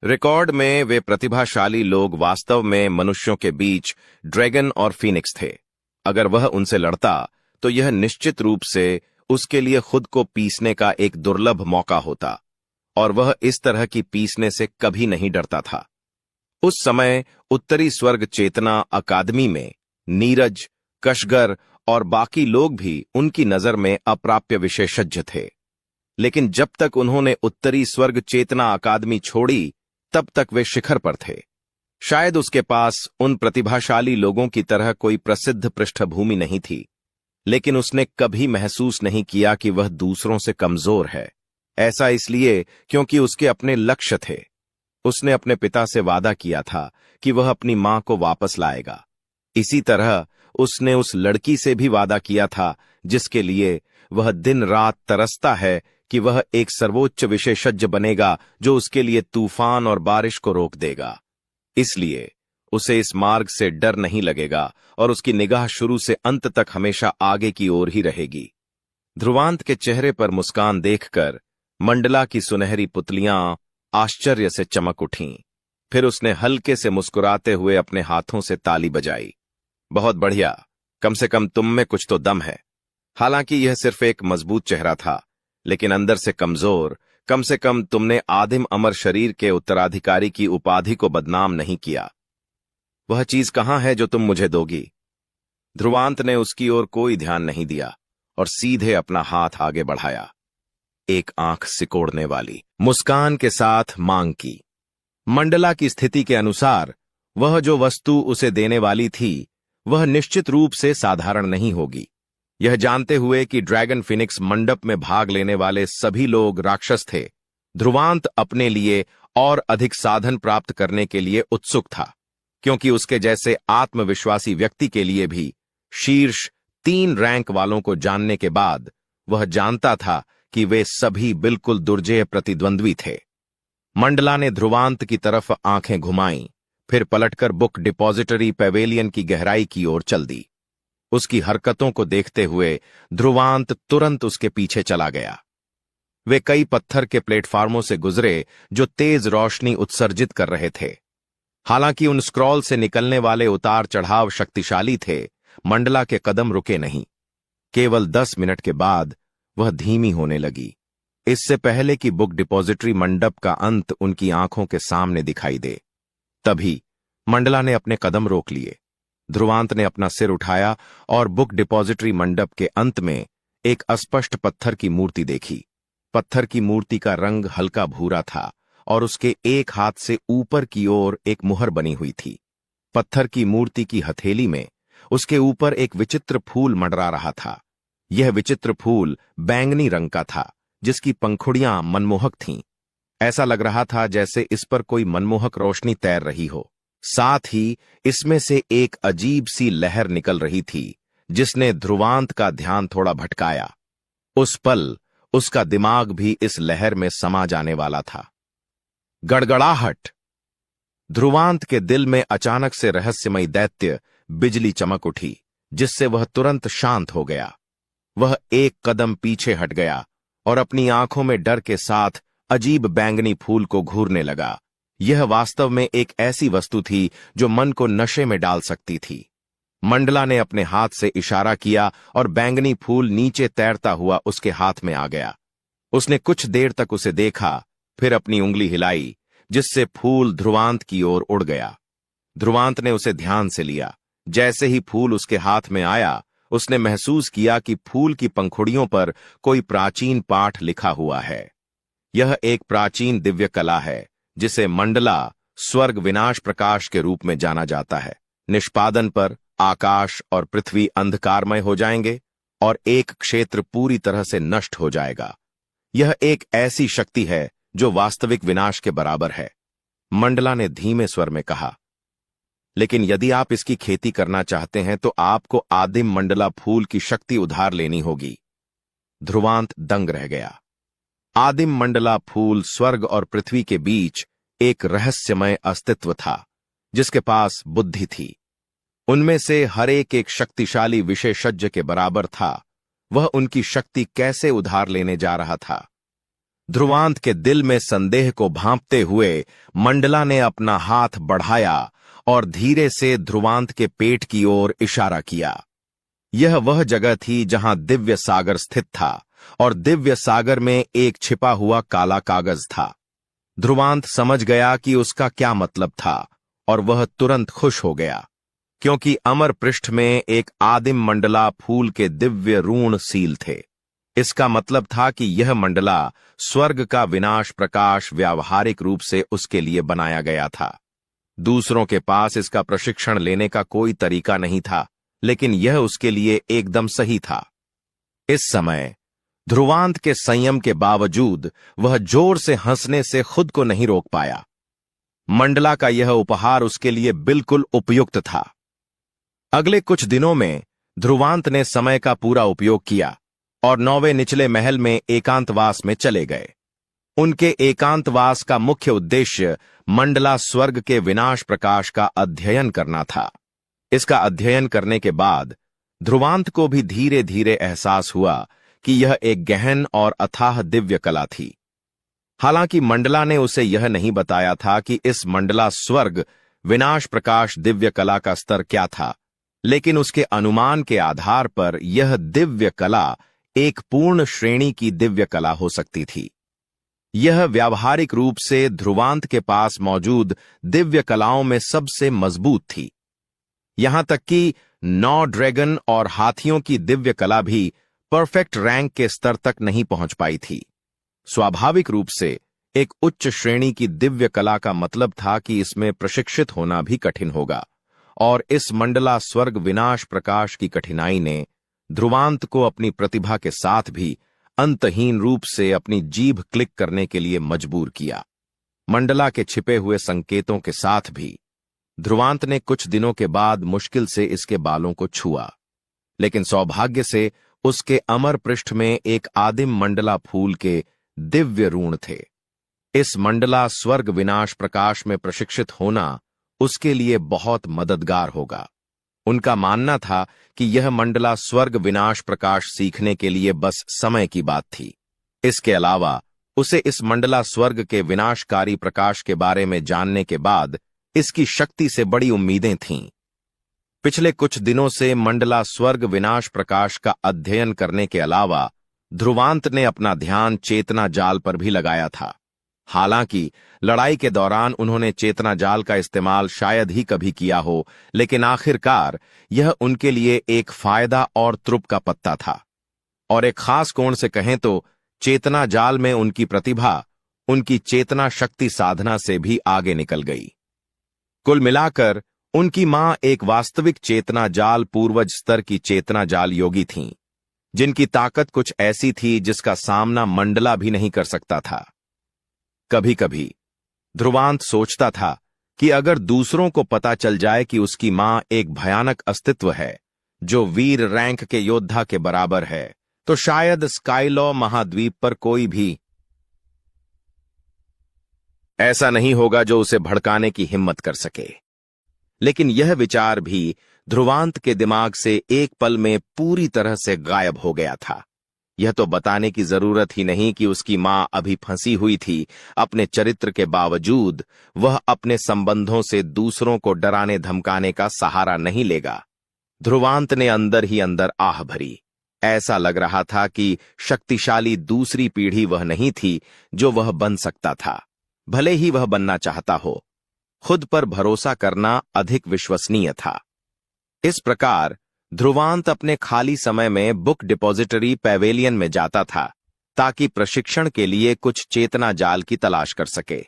रिकॉर्ड में वे प्रतिभाशाली लोग वास्तव में मनुष्यों के बीच ड्रैगन और फीनिक्स थे। अगर वह उनसे लड़ता तो यह निश्चित रूप से उसके लिए खुद को पीसने का एक दुर्लभ मौका होता, और वह इस तरह की पीसने से कभी नहीं डरता था। उस समय उत्तरी स्वर्ग चेतना अकादमी में नीरज, कशगर और बाकी लोग भी उनकी नजर में अप्राप्य विशेषज्ञ थे। लेकिन जब तक उन्होंने उत्तरी स्वर्ग चेतना अकादमी छोड़ी, तब तक वे शिखर पर थे। शायद उसके पास उन प्रतिभाशाली लोगों की तरह कोई प्रसिद्ध पृष्ठभूमि नहीं थी, लेकिन उसने कभी महसूस नहीं किया कि वह दूसरों से कमजोर है। ऐसा इसलिए क्योंकि उसके अपने लक्ष्य थे। उसने अपने पिता से वादा किया था कि वह अपनी मां को वापस लाएगा। इसी तरह उसने उस लड़की से भी वादा किया था जिसके लिए वह दिन रात तरसता है कि वह एक सर्वोच्च विशेषज्ञ बनेगा जो उसके लिए तूफान और बारिश को रोक देगा। इसलिए उसे इस मार्ग से डर नहीं लगेगा और उसकी निगाह शुरू से अंत तक हमेशा आगे की ओर ही रहेगी। ध्रुवांत के चेहरे पर मुस्कान देखकर मंडला की सुनहरी पुतलियां आश्चर्य से चमक उठीं। फिर उसने हल्के से मुस्कुराते हुए अपने हाथों से ताली बजाई। बहुत बढ़िया, कम से कम तुम में कुछ तो दम है। हालांकि यह सिर्फ एक मजबूत चेहरा था, लेकिन अंदर से कमजोर। कम से कम तुमने आदिम अमर शरीर के उत्तराधिकारी की उपाधि को बदनाम नहीं किया। वह चीज कहां है जो तुम मुझे दोगी? ध्रुवांत ने उसकी ओर कोई ध्यान नहीं दिया और सीधे अपना हाथ आगे बढ़ाया। एक आंख सिकोड़ने वाली मुस्कान के साथ मांग की। मंडला की स्थिति के अनुसार वह जो वस्तु उसे देने वाली थी, वह निश्चित रूप से साधारण नहीं होगी। यह जानते हुए कि ड्रैगन फिनिक्स मंडप में भाग लेने वाले सभी लोग राक्षस थे, ध्रुवांत अपने लिए और अधिक साधन प्राप्त करने के लिए उत्सुक था, क्योंकि उसके जैसे आत्मविश्वासी व्यक्ति के लिए भी शीर्ष 3 रैंक वालों को जानने के बाद वह जानता था कि वे सभी बिल्कुल दुर्जेय प्रतिद्वंद्वी थे। मंडला ने ध्रुवांत की तरफ आंखें घुमाईं, फिर पलटकर बुक डिपॉजिटरी पैवेलियन की गहराई की ओर चल दी। उसकी हरकतों को देखते हुए ध्रुवांत तुरंत उसके पीछे चला गया। वे कई पत्थर के प्लेटफार्मों से गुजरे जो तेज रोशनी उत्सर्जित कर रहे थे। हालांकि उन स्क्रॉल से निकलने वाले उतार चढ़ाव शक्तिशाली थे, मंडला के कदम रुके नहीं। केवल 10 मिनट के बाद वह धीमी होने लगी, इससे पहले कि बुक डिपॉजिटरी मंडप का अंत उनकी आंखों के सामने दिखाई दे। तभी मंडला ने अपने कदम रोक लिए। ध्रुवांत ने अपना सिर उठाया और बुक डिपॉजिटरी मंडप के अंत में एक अस्पष्ट पत्थर की मूर्ति देखी। पत्थर की मूर्ति का रंग हल्का भूरा था और उसके एक हाथ से ऊपर की ओर एक मुहर बनी हुई थी। पत्थर की मूर्ति की हथेली में उसके ऊपर एक विचित्र फूल मंडरा रहा था। यह विचित्र फूल बैंगनी रंग का था, जिसकी पंखुड़ियां मनमोहक थीं। ऐसा लग रहा था जैसे इस पर कोई मनमोहक रोशनी तैर रही हो। साथ ही इसमें से एक अजीब सी लहर निकल रही थी, जिसने ध्रुवांत का ध्यान थोड़ा भटकाया। उस पल उसका दिमाग भी इस लहर में समा जाने वाला था। गड़गड़ाहट। ध्रुवांत के दिल में अचानक से रहस्यमयी दैत्य बिजली चमक उठी, जिससे वह तुरंत शांत हो गया। वह एक कदम पीछे हट गया और अपनी आंखों में डर के साथ अजीब बैंगनी फूल को घूरने लगा। यह वास्तव में एक ऐसी वस्तु थी जो मन को नशे में डाल सकती थी। मंडला ने अपने हाथ से इशारा किया और बैंगनी फूल नीचे तैरता हुआ उसके हाथ में आ गया। उसने कुछ देर तक उसे देखा, फिर अपनी उंगली हिलाई, जिससे फूल ध्रुवांत की ओर उड़ गया। ध्रुवांत ने उसे ध्यान से लिया। जैसे ही फूल उसके हाथ में आया, उसने महसूस किया कि फूल की पंखुड़ियों पर कोई प्राचीन पाठ लिखा हुआ है। यह एक प्राचीन दिव्य कला है जिसे मंडला स्वर्ग विनाश प्रकाश के रूप में जाना जाता है। निष्पादन पर आकाश और पृथ्वी अंधकारमय हो जाएंगे और एक क्षेत्र पूरी तरह से नष्ट हो जाएगा। यह एक ऐसी शक्ति है जो वास्तविक विनाश के बराबर है, मंडला ने धीमे स्वर में कहा। लेकिन यदि आप इसकी खेती करना चाहते हैं तो आपको आदिम मंडला फूल की शक्ति उधार लेनी होगी। ध्रुवांत दंग रह गया। आदिम मंडला फूल स्वर्ग और पृथ्वी के बीच एक रहस्यमय अस्तित्व था, जिसके पास बुद्धि थी। उनमें से हर एक शक्तिशाली विशेषज्ञ के बराबर था। वह उनकी शक्ति कैसे उधार लेने जा रहा था? ध्रुवांत के दिल में संदेह को भांपते हुए मंडला ने अपना हाथ बढ़ाया और धीरे से ध्रुवांत के पेट की ओर इशारा किया। यह वह जगह थी जहां दिव्य सागर स्थित था और दिव्य सागर में एक छिपा हुआ काला कागज था। ध्रुवांत समझ गया कि उसका क्या मतलब था और वह तुरंत खुश हो गया, क्योंकि अमर पृष्ठ में एक आदिम मंडला फूल के दिव्य ऋण सील थे। इसका मतलब था कि यह मंडला स्वर्ग का विनाश प्रकाश व्यावहारिक रूप से उसके लिए बनाया गया था। दूसरों के पास इसका प्रशिक्षण लेने का कोई तरीका नहीं था, लेकिन यह उसके लिए एकदम सही था। इस समय ध्रुवांत के संयम के बावजूद वह जोर से हंसने से खुद को नहीं रोक पाया। मंडला का यह उपहार उसके लिए बिल्कुल उपयुक्त था। अगले कुछ दिनों में ध्रुवांत ने समय का पूरा उपयोग किया और 9वें निचले महल में एकांतवास में चले गए। उनके एकांतवास का मुख्य उद्देश्य मंडला स्वर्ग के विनाश प्रकाश का अध्ययन करना था। इसका अध्ययन करने के बाद ध्रुवांत को भी धीरे धीरे एहसास हुआ कि यह एक गहन और अथाह दिव्य कला थी। हालांकि मंडला ने उसे यह नहीं बताया था कि इस मंडला स्वर्ग विनाश प्रकाश दिव्य कला का स्तर क्या था, लेकिन उसके अनुमान के आधार पर यह दिव्य कला एक पूर्ण श्रेणी की दिव्य कला हो सकती थी। यह व्यावहारिक रूप से ध्रुवांत के पास मौजूद दिव्य कलाओं में सबसे मजबूत थी। यहां तक कि 9 ड्रैगन और हाथियों की दिव्य कला भी परफेक्ट रैंक के स्तर तक नहीं पहुंच पाई थी। स्वाभाविक रूप से एक उच्च श्रेणी की दिव्य कला का मतलब था कि इसमें प्रशिक्षित होना भी कठिन होगा, और इस मंडला स्वर्ग विनाश प्रकाश की कठिनाई ने ध्रुवांत को अपनी प्रतिभा के साथ भी अंतहीन रूप से अपनी जीभ क्लिक करने के लिए मजबूर किया। मंडला के छिपे हुए संकेतों के साथ भी ध्रुवांत ने कुछ दिनों के बाद मुश्किल से इसके बालों को छुआ, लेकिन सौभाग्य से उसके अमर पृष्ठ में एक आदिम मंडला फूल के दिव्य ऋण थे। इस मंडला स्वर्ग विनाश प्रकाश में प्रशिक्षित होना उसके लिए बहुत मददगार होगा। उनका मानना था कि यह मंडला स्वर्ग विनाश प्रकाश सीखने के लिए बस समय की बात थी। इसके अलावा उसे इस मंडला स्वर्ग के विनाशकारी प्रकाश के बारे में जानने के बाद इसकी शक्ति से बड़ी उम्मीदें थीं। पिछले कुछ दिनों से मंडला स्वर्ग विनाश प्रकाश का अध्ययन करने के अलावा ध्रुवांत ने अपना ध्यान चेतना जाल पर भी लगाया था। हालांकि लड़ाई के दौरान उन्होंने चेतना जाल का इस्तेमाल शायद ही कभी किया हो, लेकिन आखिरकार यह उनके लिए एक फायदा और त्रुप का पत्ता था। और एक खास कोण से कहें तो चेतना जाल में उनकी प्रतिभा उनकी चेतना शक्ति साधना से भी आगे निकल गई। कुल मिलाकर उनकी मां एक वास्तविक चेतना जाल पूर्वज स्तर की चेतना जाल योगी थीं, जिनकी ताकत कुछ ऐसी थी जिसका सामना मंडला भी नहीं कर सकता था। कभी कभी ध्रुवांत सोचता था कि अगर दूसरों को पता चल जाए कि उसकी मां एक भयानक अस्तित्व है जो वीर रैंक के योद्धा के बराबर है, तो शायद स्काईलॉ महाद्वीप पर कोई भी ऐसा नहीं होगा जो उसे भड़काने की हिम्मत कर सके। लेकिन यह विचार भी ध्रुवांत के दिमाग से एक पल में पूरी तरह से गायब हो गया था। यह तो बताने की जरूरत ही नहीं कि उसकी मां अभी फंसी हुई थी। अपने चरित्र के बावजूद वह अपने संबंधों से दूसरों को डराने धमकाने का सहारा नहीं लेगा। ध्रुवांत ने अंदर ही अंदर आह भरी। ऐसा लग रहा था कि शक्तिशाली दूसरी पीढ़ी वह नहीं थी जो वह बन सकता था, भले ही वह बनना चाहता हो। खुद पर भरोसा करना अधिक विश्वसनीय था। इस प्रकार ध्रुवांत अपने खाली समय में बुक डिपॉजिटरी पैवेलियन में जाता था ताकि प्रशिक्षण के लिए कुछ चेतना जाल की तलाश कर सके।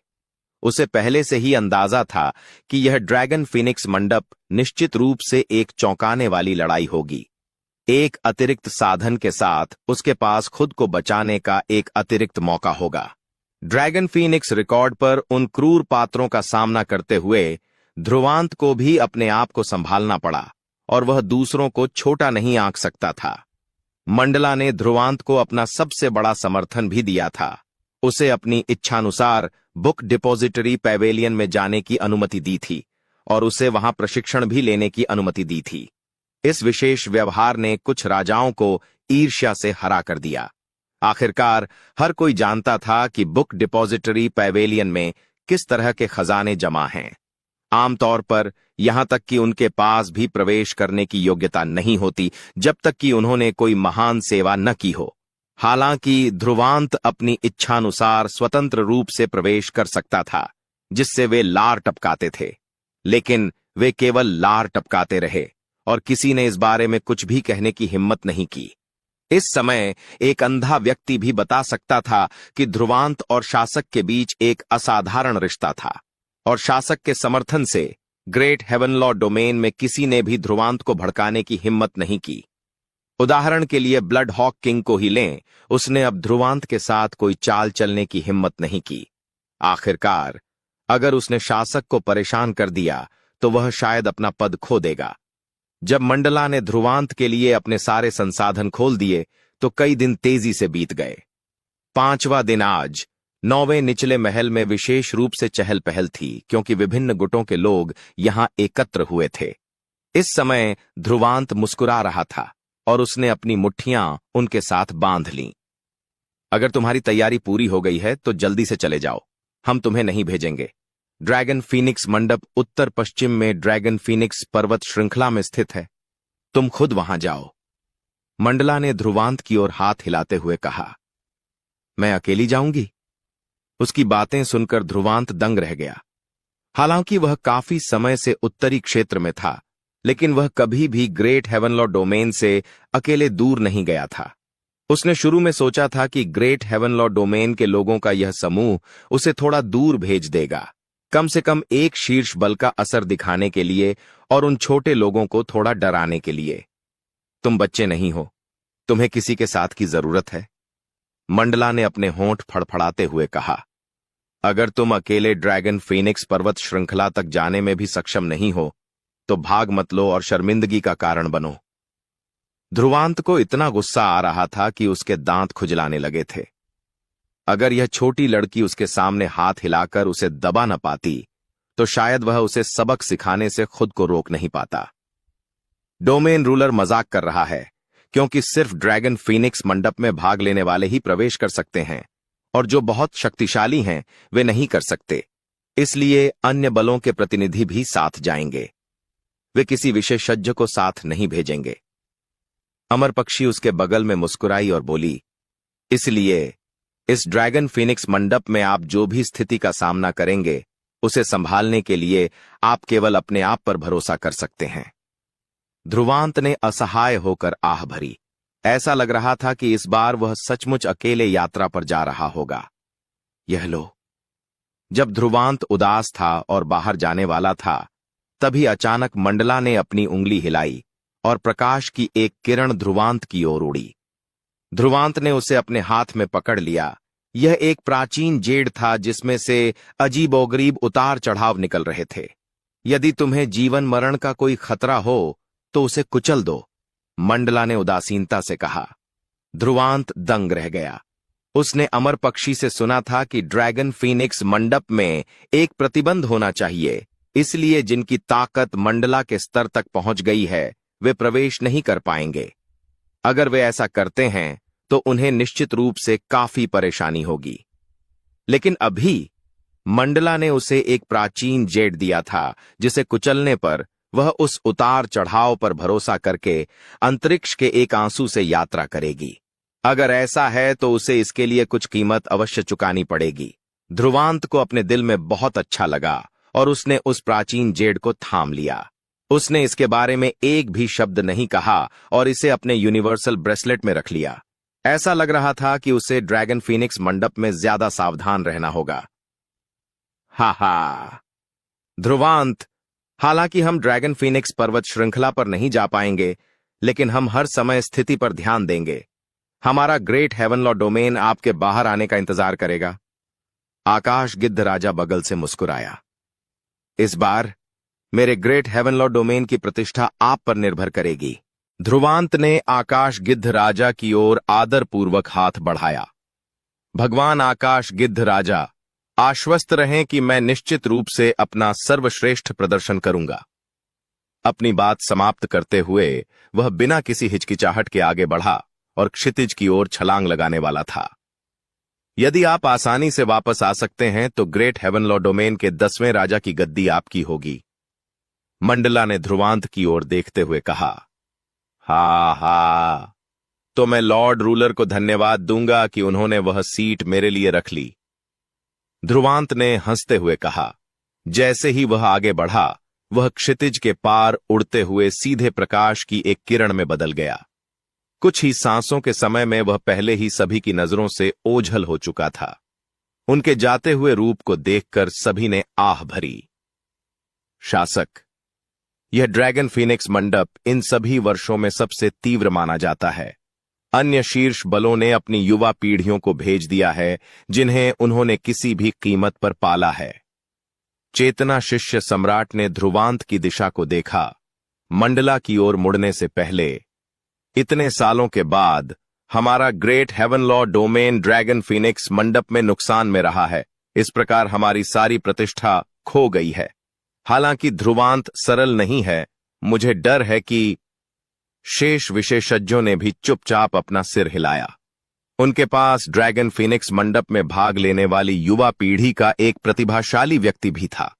उसे पहले से ही अंदाजा था कि यह ड्रैगन फीनिक्स मंडप निश्चित रूप से एक चौंकाने वाली लड़ाई होगी। एक अतिरिक्त साधन के साथ उसके पास खुद को बचाने का एक अतिरिक्त मौका होगा। ड्रैगन फीनिक्स रिकॉर्ड पर उन क्रूर पात्रों का सामना करते हुए ध्रुवांत को भी अपने आप को संभालना पड़ा और वह दूसरों को छोटा नहीं आंक सकता था। मंडला ने ध्रुवांत को अपना सबसे बड़ा समर्थन भी दिया था। उसे अपनी इच्छानुसार बुक डिपॉजिटरी पैवेलियन में जाने की अनुमति दी थी और उसे वहां प्रशिक्षण भी लेने की अनुमति दी थी। इस विशेष व्यवहार ने कुछ राजाओं को ईर्ष्या से हरा कर दिया। आखिरकार हर कोई जानता था कि बुक डिपॉजिटरी पैवेलियन में किस तरह के खजाने जमा हैं। आमतौर पर यहां तक कि उनके पास भी प्रवेश करने की योग्यता नहीं होती जब तक कि उन्होंने कोई महान सेवा न की हो। हालांकि ध्रुवांत अपनी इच्छानुसार स्वतंत्र रूप से प्रवेश कर सकता था, जिससे वे लार टपकाते थे, लेकिन वे केवल लार टपकाते रहे और किसी ने इस बारे में कुछ भी कहने की हिम्मत नहीं की। इस समय एक अंधा व्यक्ति भी बता सकता था कि ध्रुवांत और शासक के बीच एक असाधारण रिश्ता था और शासक के समर्थन से ग्रेट हेवनलॉ डोमेन में किसी ने भी ध्रुवांत को भड़काने की हिम्मत नहीं की। उदाहरण के लिए ब्लड हॉक किंग को ही लें, उसने अब ध्रुवांत के साथ कोई चाल चलने की हिम्मत नहीं की। आखिरकार अगर उसने शासक को परेशान कर दिया तो वह शायद अपना पद खो देगा। जब मंडला ने ध्रुवांत के लिए अपने सारे संसाधन खोल दिए तो कई दिन तेजी से बीत गए। 5वां दिन आज 9वें निचले महल में विशेष रूप से चहल पहल थी, क्योंकि विभिन्न गुटों के लोग यहां एकत्र हुए थे। इस समय ध्रुवांत मुस्कुरा रहा था और उसने अपनी मुट्ठियां उनके साथ बांध लीं। अगर तुम्हारी तैयारी पूरी हो गई है तो जल्दी से चले जाओ, हम तुम्हें नहीं भेजेंगे। ड्रैगन फीनिक्स मंडप उत्तर पश्चिम में ड्रैगन फीनिक्स पर्वत श्रृंखला में स्थित है, तुम खुद वहां जाओ। मंडला ने ध्रुवांत की ओर हाथ हिलाते हुए कहा। मैं अकेली जाऊंगी? उसकी बातें सुनकर ध्रुवांत दंग रह गया। हालांकि वह काफी समय से उत्तरी क्षेत्र में था, लेकिन वह कभी भी ग्रेट हेवनलॉ डोमेन से अकेले दूर नहीं गया था। उसने शुरू में सोचा था कि ग्रेट हेवनलॉ डोमेन के लोगों का यह समूह उसे थोड़ा दूर भेज देगा, कम से कम एक शीर्ष बल का असर दिखाने के लिए और उन छोटे लोगों को थोड़ा डराने के लिए। तुम बच्चे नहीं हो, तुम्हें किसी के साथ की जरूरत है, मंडला ने अपने होंठ फड़फड़ाते हुए कहा। अगर तुम अकेले ड्रैगन फीनिक्स पर्वत श्रृंखला तक जाने में भी सक्षम नहीं हो तो भाग मत लो और शर्मिंदगी का कारण बनो। ध्रुवांत को इतना गुस्सा आ रहा था कि उसके दांत खुजलाने लगे थे। अगर यह छोटी लड़की उसके सामने हाथ हिलाकर उसे दबा न पाती तो शायद वह उसे सबक सिखाने से खुद को रोक नहीं पाता। डोमेन रूलर मजाक कर रहा है, क्योंकि सिर्फ ड्रैगन फीनिक्स मंडप में भाग लेने वाले ही प्रवेश कर सकते हैं और जो बहुत शक्तिशाली हैं वे नहीं कर सकते। इसलिए अन्य बलों के प्रतिनिधि भी साथ जाएंगे, वे किसी विशेषज्ञ को साथ नहीं भेजेंगे। अमर पक्षी उसके बगल में मुस्कुराई और बोली, इसलिए इस ड्रैगन फीनिक्स मंडप में आप जो भी स्थिति का सामना करेंगे उसे संभालने के लिए आप केवल अपने आप पर भरोसा कर सकते हैं। ध्रुवांत ने असहाय होकर आह भरी। ऐसा लग रहा था कि इस बार वह सचमुच अकेले यात्रा पर जा रहा होगा। यह लो। जब ध्रुवांत उदास था और बाहर जाने वाला था, तभी अचानक मंडला ने अपनी उंगली हिलाई और प्रकाश की एक किरण ध्रुवांत की ओर उड़ी। ध्रुवांत ने उसे अपने हाथ में पकड़ लिया। यह एक प्राचीन जेड था जिसमें से अजीबोगरीब उतार चढ़ाव निकल रहे थे। यदि तुम्हें जीवन मरण का कोई खतरा हो तो उसे कुचल दो, मंडला ने उदासीनता से कहा। ध्रुवांत दंग रह गया। उसने अमर पक्षी से सुना था कि ड्रैगन फीनिक्स मंडप में एक प्रतिबंध होना चाहिए, इसलिए जिनकी ताकत मंडला के स्तर तक पहुंच गई है वे प्रवेश नहीं कर पाएंगे। अगर वे ऐसा करते हैं तो उन्हें निश्चित रूप से काफी परेशानी होगी। लेकिन अभी मंडला ने उसे एक प्राचीन जेड दिया था जिसे कुचलने पर वह उस उतार चढ़ाव पर भरोसा करके अंतरिक्ष के एक आंसू से यात्रा करेगी। अगर ऐसा है तो उसे इसके लिए कुछ कीमत अवश्य चुकानी पड़ेगी। ध्रुवांत को अपने दिल में बहुत अच्छा लगा और उसने उस प्राचीन जेड को थाम लिया। उसने इसके बारे में एक भी शब्द नहीं कहा और इसे अपने यूनिवर्सल ब्रेसलेट में रख लिया। ऐसा लग रहा था कि उसे ड्रैगन फीनिक्स मंडप में ज्यादा सावधान रहना होगा। हा हा। ध्रुवांत, हालांकि हम ड्रैगन फीनिक्स पर्वत श्रृंखला पर नहीं जा पाएंगे, लेकिन हम हर समय स्थिति पर ध्यान देंगे। हमारा ग्रेट हेवनलॉ डोमेन आपके बाहर आने का इंतजार करेगा। आकाश गिद्ध राजा बगल से मुस्कुराया। इस बार मेरे ग्रेट हेवनलॉ डोमेन की प्रतिष्ठा आप पर निर्भर करेगी। ध्रुवांत ने आकाश गिद्ध राजा की ओर आदरपूर्वक हाथ बढ़ाया। भगवान आकाश गिद्ध राजा, आश्वस्त रहें कि मैं निश्चित रूप से अपना सर्वश्रेष्ठ प्रदर्शन करूंगा। अपनी बात समाप्त करते हुए वह बिना किसी हिचकिचाहट के आगे बढ़ा और क्षितिज की ओर छलांग लगाने वाला था। यदि आप आसानी से वापस आ सकते हैं तो ग्रेट हेवनलॉ डोमेन के 10वें राजा की गद्दी आपकी होगी। मंडला ने ध्रुवांत की ओर देखते हुए कहा। हा हा, तो मैं लॉर्ड रूलर को धन्यवाद दूंगा कि उन्होंने वह सीट मेरे लिए रख ली। ध्रुवांत ने हंसते हुए कहा। जैसे ही वह आगे बढ़ा, वह क्षितिज के पार उड़ते हुए सीधे प्रकाश की एक किरण में बदल गया। कुछ ही सांसों के समय में वह पहले ही सभी की नजरों से ओझल हो चुका था। उनके जाते हुए रूप को देखकर सभी ने आह भरी। शासक, यह ड्रैगन फीनिक्स मंडप इन सभी वर्षों में सबसे तीव्र माना जाता है। अन्य शीर्ष बलों ने अपनी युवा पीढ़ियों को भेज दिया है, जिन्हें उन्होंने किसी भी कीमत पर पाला है। चेतना शिष्य सम्राट ने ध्रुवांत की दिशा को देखा। मंडला की ओर मुड़ने से पहले, इतने सालों के बाद हमारा ग्रेट हेवनलॉ डोमेन ड्रैगन फीनिक्स मंडप में नुकसान में रहा है। इस प्रकार हमारी सारी प्रतिष्ठा खो गई है। हालांकि ध्रुवांत सरल नहीं है, मुझे डर है कि। शेष विशेषज्ञों ने भी चुपचाप अपना सिर हिलाया। उनके पास ड्रैगन फीनिक्स मंडप में भाग लेने वाली युवा पीढ़ी का एक प्रतिभाशाली व्यक्ति भी था,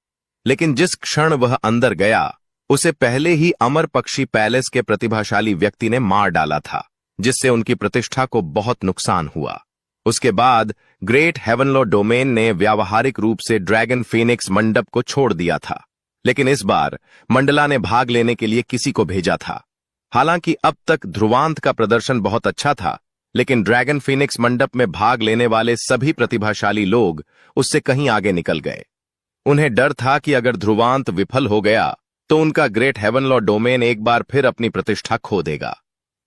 लेकिन जिस क्षण वह अंदर गया, उसे पहले ही अमर पक्षी पैलेस के प्रतिभाशाली व्यक्ति ने मार डाला था, जिससे उनकी प्रतिष्ठा को बहुत नुकसान हुआ। उसके बाद ग्रेट हेवनलॉ डोमेन ने व्यावहारिक रूप से ड्रैगन फीनिक्स मंडप को छोड़ दिया था, लेकिन इस बार मंडला ने भाग लेने के लिए किसी को भेजा था। हालांकि अब तक ध्रुवांत का प्रदर्शन बहुत अच्छा था, लेकिन ड्रैगन फीनिक्स मंडप में भाग लेने वाले सभी प्रतिभाशाली लोग उससे कहीं आगे निकल गए। उन्हें डर था कि अगर ध्रुवांत विफल हो गया तो उनका ग्रेट हेवनलॉ डोमेन एक बार फिर अपनी प्रतिष्ठा खो देगा।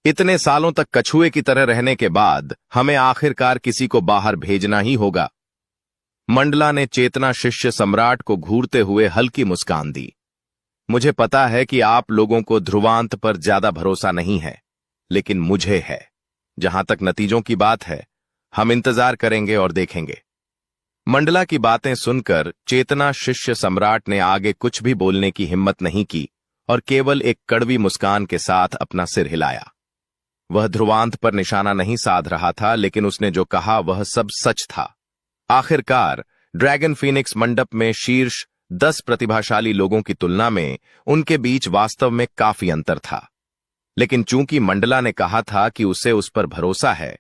इतने सालों तक कछुए की तरह रहने के बाद हमें आखिरकार किसी को बाहर भेजना ही होगा। मंडला ने चेतना शिष्य सम्राट को घूरते हुए हल्की मुस्कान दी। मुझे पता है कि आप लोगों को ध्रुवांत पर ज्यादा भरोसा नहीं है, लेकिन मुझे है। जहां तक नतीजों की बात है, हम इंतजार करेंगे और देखेंगे। मंडला की बातें सुनकर चेतना शिष्य सम्राट ने आगे कुछ भी बोलने की हिम्मत नहीं की और केवल एक कड़वी मुस्कान के साथ अपना सिर हिलाया। वह ध्रुवांत पर निशाना नहीं साध रहा था, लेकिन उसने जो कहा वह सब सच था। आखिरकार ड्रैगन फीनिक्स मंडप में शीर्ष 10 प्रतिभाशाली लोगों की तुलना में उनके बीच वास्तव में काफी अंतर था। लेकिन चूंकि मंडला ने कहा था कि उसे उस पर भरोसा है,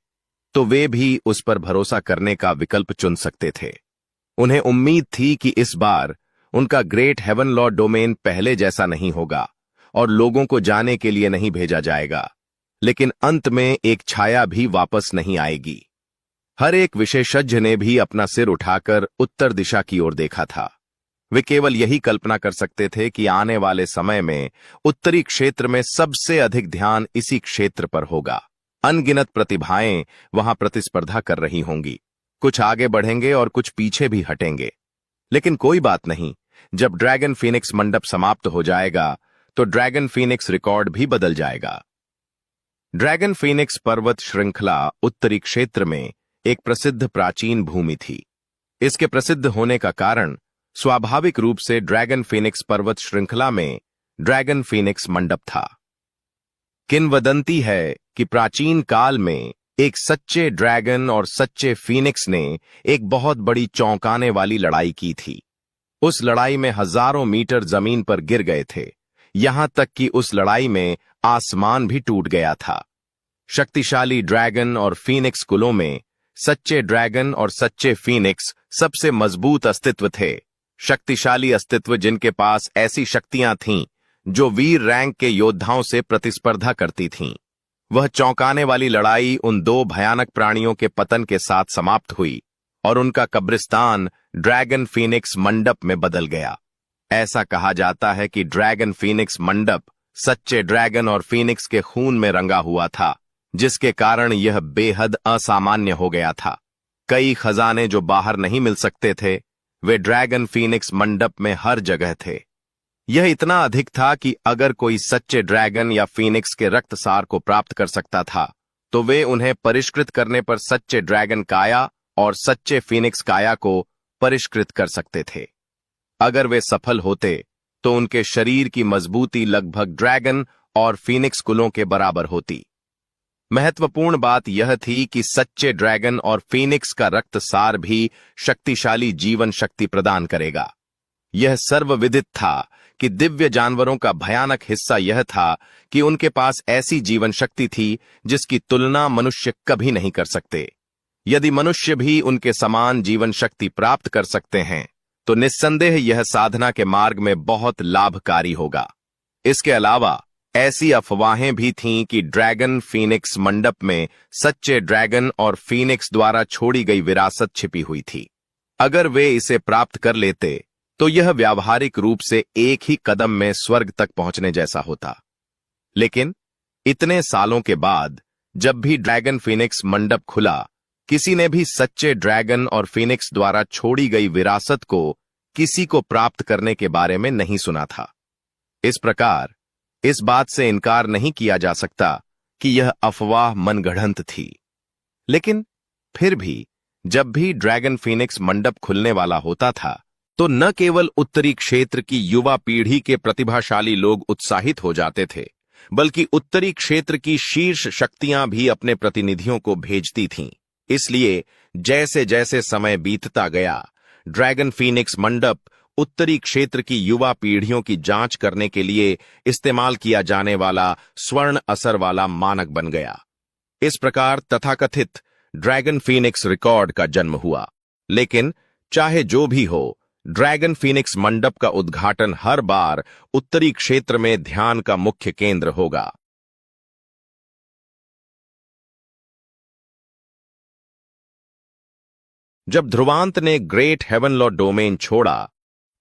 तो वे भी उस पर भरोसा करने का विकल्प चुन सकते थे। उन्हें उम्मीद थी कि इस बार उनका ग्रेट हेवनलॉ डोमेन पहले जैसा नहीं होगा और लोगों को जाने के लिए नहीं भेजा जाएगा, लेकिन अंत में एक छाया भी वापस नहीं आएगी। हर एक विशेषज्ञ ने भी अपना सिर उठाकर उत्तर दिशा की ओर देखा था। वे केवल यही कल्पना कर सकते थे कि आने वाले समय में उत्तरी क्षेत्र में सबसे अधिक ध्यान इसी क्षेत्र पर होगा। अनगिनत प्रतिभाएं वहां प्रतिस्पर्धा कर रही होंगी। कुछ आगे बढ़ेंगे और कुछ पीछे भी हटेंगे, लेकिन कोई बात नहीं। जब ड्रैगन फीनिक्स मंडप समाप्त हो जाएगा तो ड्रैगन फीनिक्स रिकॉर्ड भी बदल जाएगा। ड्रैगन फीनिक्स पर्वत श्रृंखला उत्तरी क्षेत्र में एक प्रसिद्ध प्राचीन भूमि थी। इसके प्रसिद्ध होने का कारण स्वाभाविक रूप से ड्रैगन फीनिक्स पर्वत श्रृंखला में ड्रैगन फीनिक्स मंडप था। किंवदंती है कि प्राचीन काल में एक सच्चे ड्रैगन और सच्चे फीनिक्स ने एक बहुत बड़ी चौंकाने वाली लड़ाई की थी। उस लड़ाई में हजारों मीटर जमीन पर गिर गए थे, यहां तक कि उस लड़ाई में आसमान भी टूट गया था। शक्तिशाली ड्रैगन और फीनिक्स कुलों में सच्चे ड्रैगन और सच्चे फीनिक्स सबसे मजबूत अस्तित्व थे। शक्तिशाली अस्तित्व जिनके पास ऐसी शक्तियां थीं जो वीर रैंक के योद्धाओं से प्रतिस्पर्धा करती थीं। वह चौंकाने वाली लड़ाई उन दो भयानक प्राणियों के पतन के साथ समाप्त हुई और उनका कब्रिस्तान ड्रैगन फीनिक्स मंडप में बदल गया। ऐसा कहा जाता है कि ड्रैगन फीनिक्स मंडप सच्चे ड्रैगन और फीनिक्स के खून में रंगा हुआ था, जिसके कारण यह बेहद असामान्य हो गया था। कई खजाने जो बाहर नहीं मिल सकते थे, वे ड्रैगन फीनिक्स मंडप में हर जगह थे। यह इतना अधिक था कि अगर कोई सच्चे ड्रैगन या फीनिक्स के रक्तसार को प्राप्त कर सकता था, तो वे उन्हें परिष्कृत करने पर सच्चे ड्रैगन काया और सच्चे फीनिक्स काया को परिष्कृत कर सकते थे। अगर वे सफल होते तो उनके शरीर की मजबूती लगभग ड्रैगन और फीनिक्स कुलों के बराबर होती। महत्वपूर्ण बात यह थी कि सच्चे ड्रैगन और फीनिक्स का रक्तसार भी शक्तिशाली जीवन शक्ति प्रदान करेगा। यह सर्वविदित था कि दिव्य जानवरों का भयानक हिस्सा यह था कि उनके पास ऐसी जीवन शक्ति थी जिसकी तुलना मनुष्य कभी नहीं कर सकते। यदि मनुष्य भी उनके समान जीवन शक्ति प्राप्त कर सकते हैं, तो निस्संदेह यह साधना के मार्ग में बहुत लाभकारी होगा। इसके अलावा ऐसी अफवाहें भी थीं कि ड्रैगन फीनिक्स मंडप में सच्चे ड्रैगन और फीनिक्स द्वारा छोड़ी गई विरासत छिपी हुई थी। अगर वे इसे प्राप्त कर लेते तो यह व्यावहारिक रूप से एक ही कदम में स्वर्ग तक पहुंचने जैसा होता। लेकिन इतने सालों के बाद जब भी ड्रैगन फीनिक्स मंडप खुला, किसी ने भी सच्चे ड्रैगन और फीनिक्स द्वारा छोड़ी गई विरासत को किसी को प्राप्त करने के बारे में नहीं सुना था। इस प्रकार इस बात से इनकार नहीं किया जा सकता कि यह अफवाह मनगढ़ंत थी। लेकिन फिर भी जब भी ड्रैगन फीनिक्स मंडप खुलने वाला होता था, तो न केवल उत्तरी क्षेत्र की युवा पीढ़ी के प्रतिभाशाली लोग उत्साहित हो जाते थे, बल्कि उत्तरी क्षेत्र की शीर्ष शक्तियां भी अपने प्रतिनिधियों को भेजती थीं। इसलिए जैसे जैसे समय बीतता गया, ड्रैगन फीनिक्स मंडप उत्तरी क्षेत्र की युवा पीढ़ियों की जांच करने के लिए इस्तेमाल किया जाने वाला स्वर्ण असर वाला मानक बन गया। इस प्रकार तथाकथित ड्रैगन फीनिक्स रिकॉर्ड का जन्म हुआ। लेकिन चाहे जो भी हो, ड्रैगन फीनिक्स मंडप का उद्घाटन हर बार उत्तरी क्षेत्र में ध्यान का मुख्य केंद्र होगा। जब ध्रुवांत ने ग्रेट हेवनलॉ डोमेन छोड़ा,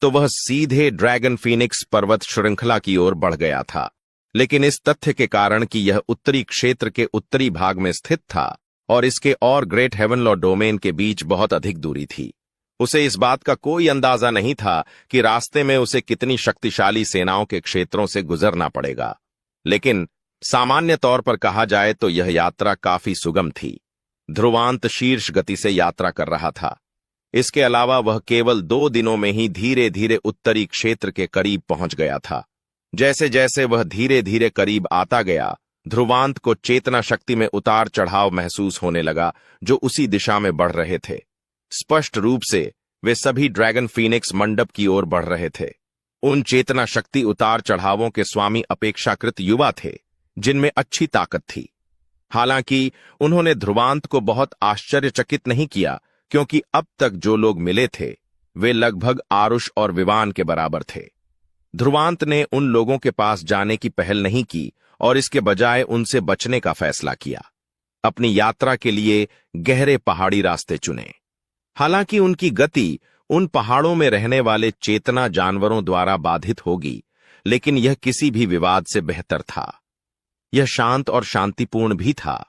तो वह सीधे ड्रैगन फीनिक्स पर्वत श्रृंखला की ओर बढ़ गया था। लेकिन इस तथ्य के कारण कि यह उत्तरी क्षेत्र के उत्तरी भाग में स्थित था और इसके और ग्रेट हेवनलॉ डोमेन के बीच बहुत अधिक दूरी थी, उसे इस बात का कोई अंदाजा नहीं था कि रास्ते में उसे कितनी शक्तिशाली सेनाओं के क्षेत्रों से गुजरना पड़ेगा। लेकिन सामान्य तौर पर कहा जाए तो यह यात्रा काफी सुगम थी। ध्रुवांत शीर्ष गति से यात्रा कर रहा था। इसके अलावा वह केवल 2 दिनों में ही धीरे धीरे उत्तरी क्षेत्र के करीब पहुंच गया था। जैसे जैसे वह धीरे धीरे करीब आता गया, ध्रुवांत को चेतना शक्ति में उतार चढ़ाव महसूस होने लगा, जो उसी दिशा में बढ़ रहे थे। स्पष्ट रूप से वे सभी ड्रैगन फीनिक्स मंडप की ओर बढ़ रहे थे। उन चेतना शक्ति उतार चढ़ावों के स्वामी अपेक्षाकृत युवा थे, जिनमें अच्छी ताकत थी। हालांकि उन्होंने ध्रुवांत को बहुत आश्चर्यचकित नहीं किया, क्योंकि अब तक जो लोग मिले थे वे लगभग आरुष और विवान के बराबर थे। ध्रुवांत ने उन लोगों के पास जाने की पहल नहीं की और इसके बजाय उनसे बचने का फैसला किया। अपनी यात्रा के लिए गहरे पहाड़ी रास्ते चुने। हालांकि उनकी गति उन पहाड़ों में रहने वाले चेतना जानवरों द्वारा बाधित होगी, लेकिन यह किसी भी विवाद से बेहतर था। यह शांत और शांतिपूर्ण भी था।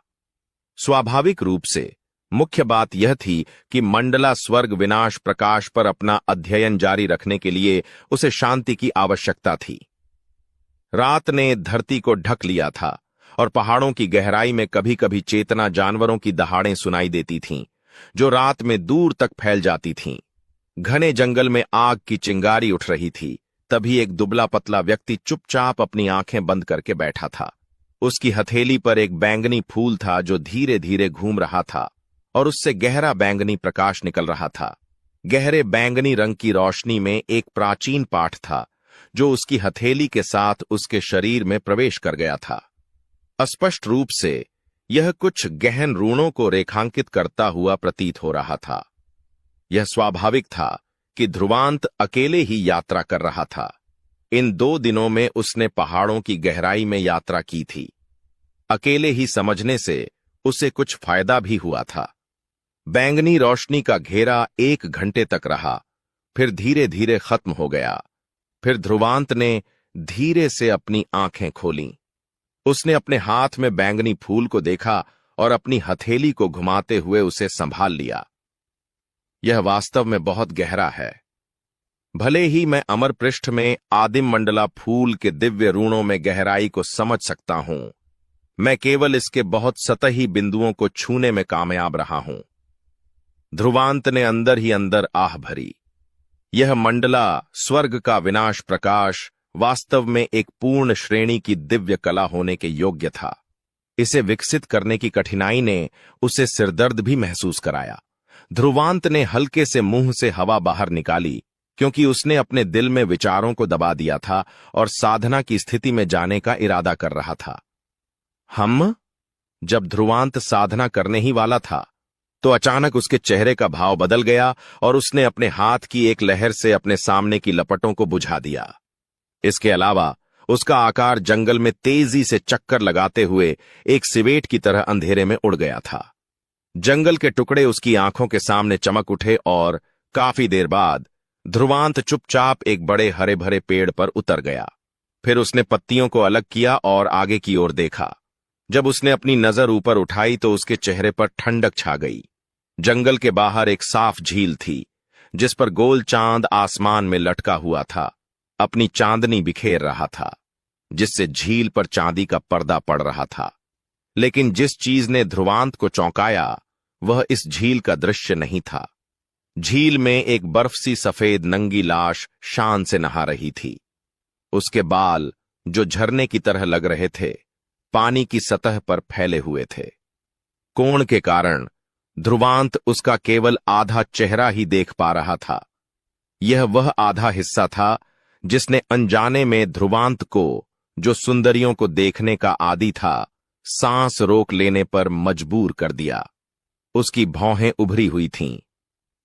स्वाभाविक रूप से मुख्य बात यह थी कि मंडला स्वर्ग विनाश प्रकाश पर अपना अध्ययन जारी रखने के लिए उसे शांति की आवश्यकता थी। रात ने धरती को ढक लिया था और पहाड़ों की गहराई में कभी कभी चेतना जानवरों की दहाड़ें सुनाई देती थीं, जो रात में दूर तक फैल जाती थीं। घने जंगल में आग की चिंगारी उठ रही थी। तभी एक दुबला पतला व्यक्ति चुपचाप अपनी आंखें बंद करके बैठा था। उसकी हथेली पर एक बैंगनी फूल था जो धीरे धीरे घूम रहा था और उससे गहरा बैंगनी प्रकाश निकल रहा था। गहरे बैंगनी रंग की रोशनी में एक प्राचीन पाठ था जो उसकी हथेली के साथ उसके शरीर में प्रवेश कर गया था। अस्पष्ट रूप से यह कुछ गहन रूणों को रेखांकित करता हुआ प्रतीत हो रहा था। यह स्वाभाविक था कि ध्रुवांत अकेले ही यात्रा कर रहा था। इन 2 दिनों में उसने पहाड़ों की गहराई में यात्रा की थी। अकेले ही समझने से उसे कुछ फायदा भी हुआ था। बैंगनी रोशनी का घेरा 1 घंटे तक रहा, फिर धीरे धीरे खत्म हो गया। फिर ध्रुवांत ने धीरे से अपनी आंखें खोलीं। उसने अपने हाथ में बैंगनी फूल को देखा और अपनी हथेली को घुमाते हुए उसे संभाल लिया। यह वास्तव में बहुत गहरा है। भले ही मैं अमर पृष्ठ में आदिम मंडला फूल के दिव्य रूणों में गहराई को समझ सकता हूं, मैं केवल इसके बहुत सतही बिंदुओं को छूने में कामयाब रहा हूं। ध्रुवांत ने अंदर ही अंदर आह भरी। यह मंडला स्वर्ग का विनाश प्रकाश वास्तव में एक पूर्ण श्रेणी की दिव्य कला होने के योग्य था। इसे विकसित करने की कठिनाई ने उसे सिरदर्द भी महसूस कराया। ध्रुवांत ने हल्के से मुंह से हवा बाहर निकाली, क्योंकि उसने अपने दिल में विचारों को दबा दिया था और साधना की स्थिति में जाने का इरादा कर रहा था। जब ध्रुवांत साधना करने ही वाला था, तो अचानक उसके चेहरे का भाव बदल गया और उसने अपने हाथ की एक लहर से अपने सामने की लपटों को बुझा दिया। इसके अलावा उसका आकार जंगल में तेजी से चक्कर लगाते हुए एक सिवेट की तरह अंधेरे में उड़ गया था। जंगल के टुकड़े उसकी आंखों के सामने चमक उठे और काफी देर बाद ध्रुवांत चुपचाप एक बड़े हरे भरे पेड़ पर उतर गया। फिर उसने पत्तियों को अलग किया और आगे की ओर देखा। जब उसने अपनी नजर ऊपर उठाई तो उसके चेहरे पर ठंडक छा गई। जंगल के बाहर एक साफ झील थी, जिस पर गोल चांद आसमान में लटका हुआ था, अपनी चांदनी बिखेर रहा था, जिससे झील पर चांदी का पर्दा पड़ रहा था। लेकिन जिस चीज ने ध्रुवांत को चौंकाया वह इस झील का दृश्य नहीं था। झील में एक बर्फ सी सफेद नंगी लाश शान से नहा रही थी। उसके बाल, जो झरने की तरह लग रहे थे, पानी की सतह पर फैले हुए थे। कोण के कारण ध्रुवांत उसका केवल आधा चेहरा ही देख पा रहा था। यह वह आधा हिस्सा था जिसने अनजाने में ध्रुवांत को, जो सुंदरियों को देखने का आदी था, सांस रोक लेने पर मजबूर कर दिया। उसकी भौहें उभरी हुई थीं,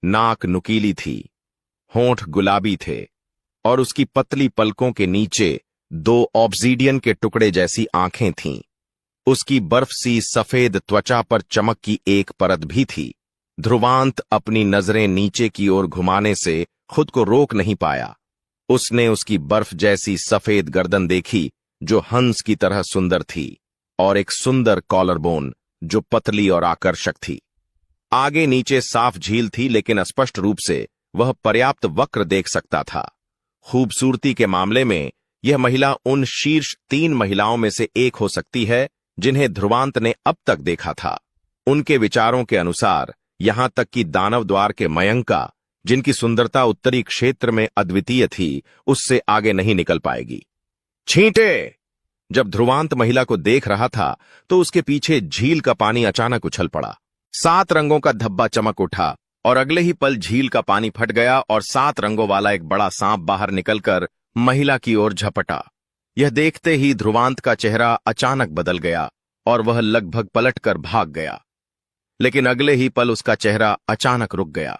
नाक नुकीली थी, होंठ गुलाबी थे और उसकी पतली पलकों के नीचे 2 ऑब्सीडियन के टुकड़े जैसी आंखें थीं। उसकी बर्फ सी सफेद त्वचा पर चमक की एक परत भी थी। ध्रुवांत अपनी नजरें नीचे की ओर घुमाने से खुद को रोक नहीं पाया। उसने उसकी बर्फ जैसी सफेद गर्दन देखी, जो हंस की तरह सुंदर थी, और एक सुंदर कॉलरबोन जो पतली और आकर्षक थी। आगे नीचे साफ झील थी, लेकिन स्पष्ट रूप से वह पर्याप्त वक्र देख सकता था। खूबसूरती के मामले में यह महिला उन शीर्ष 3 महिलाओं में से एक हो सकती है जिन्हें ध्रुवांत ने अब तक देखा था। उनके विचारों के अनुसार यहां तक कि दानव द्वार के मयंका, जिनकी सुंदरता उत्तरी क्षेत्र में अद्वितीय थी, उससे आगे नहीं निकल पाएगी। छींटे! जब ध्रुवांत महिला को देख रहा था तो उसके पीछे झील का पानी अचानक उछल पड़ा। 7 रंगों का धब्बा चमक उठा और अगले ही पल झील का पानी फट गया और 7 रंगों वाला एक बड़ा सांप बाहर निकलकर महिला की ओर झपटा। यह देखते ही ध्रुवांत का चेहरा अचानक बदल गया और वह लगभग पलटकर भाग गया। लेकिन अगले ही पल उसका चेहरा अचानक रुक गया,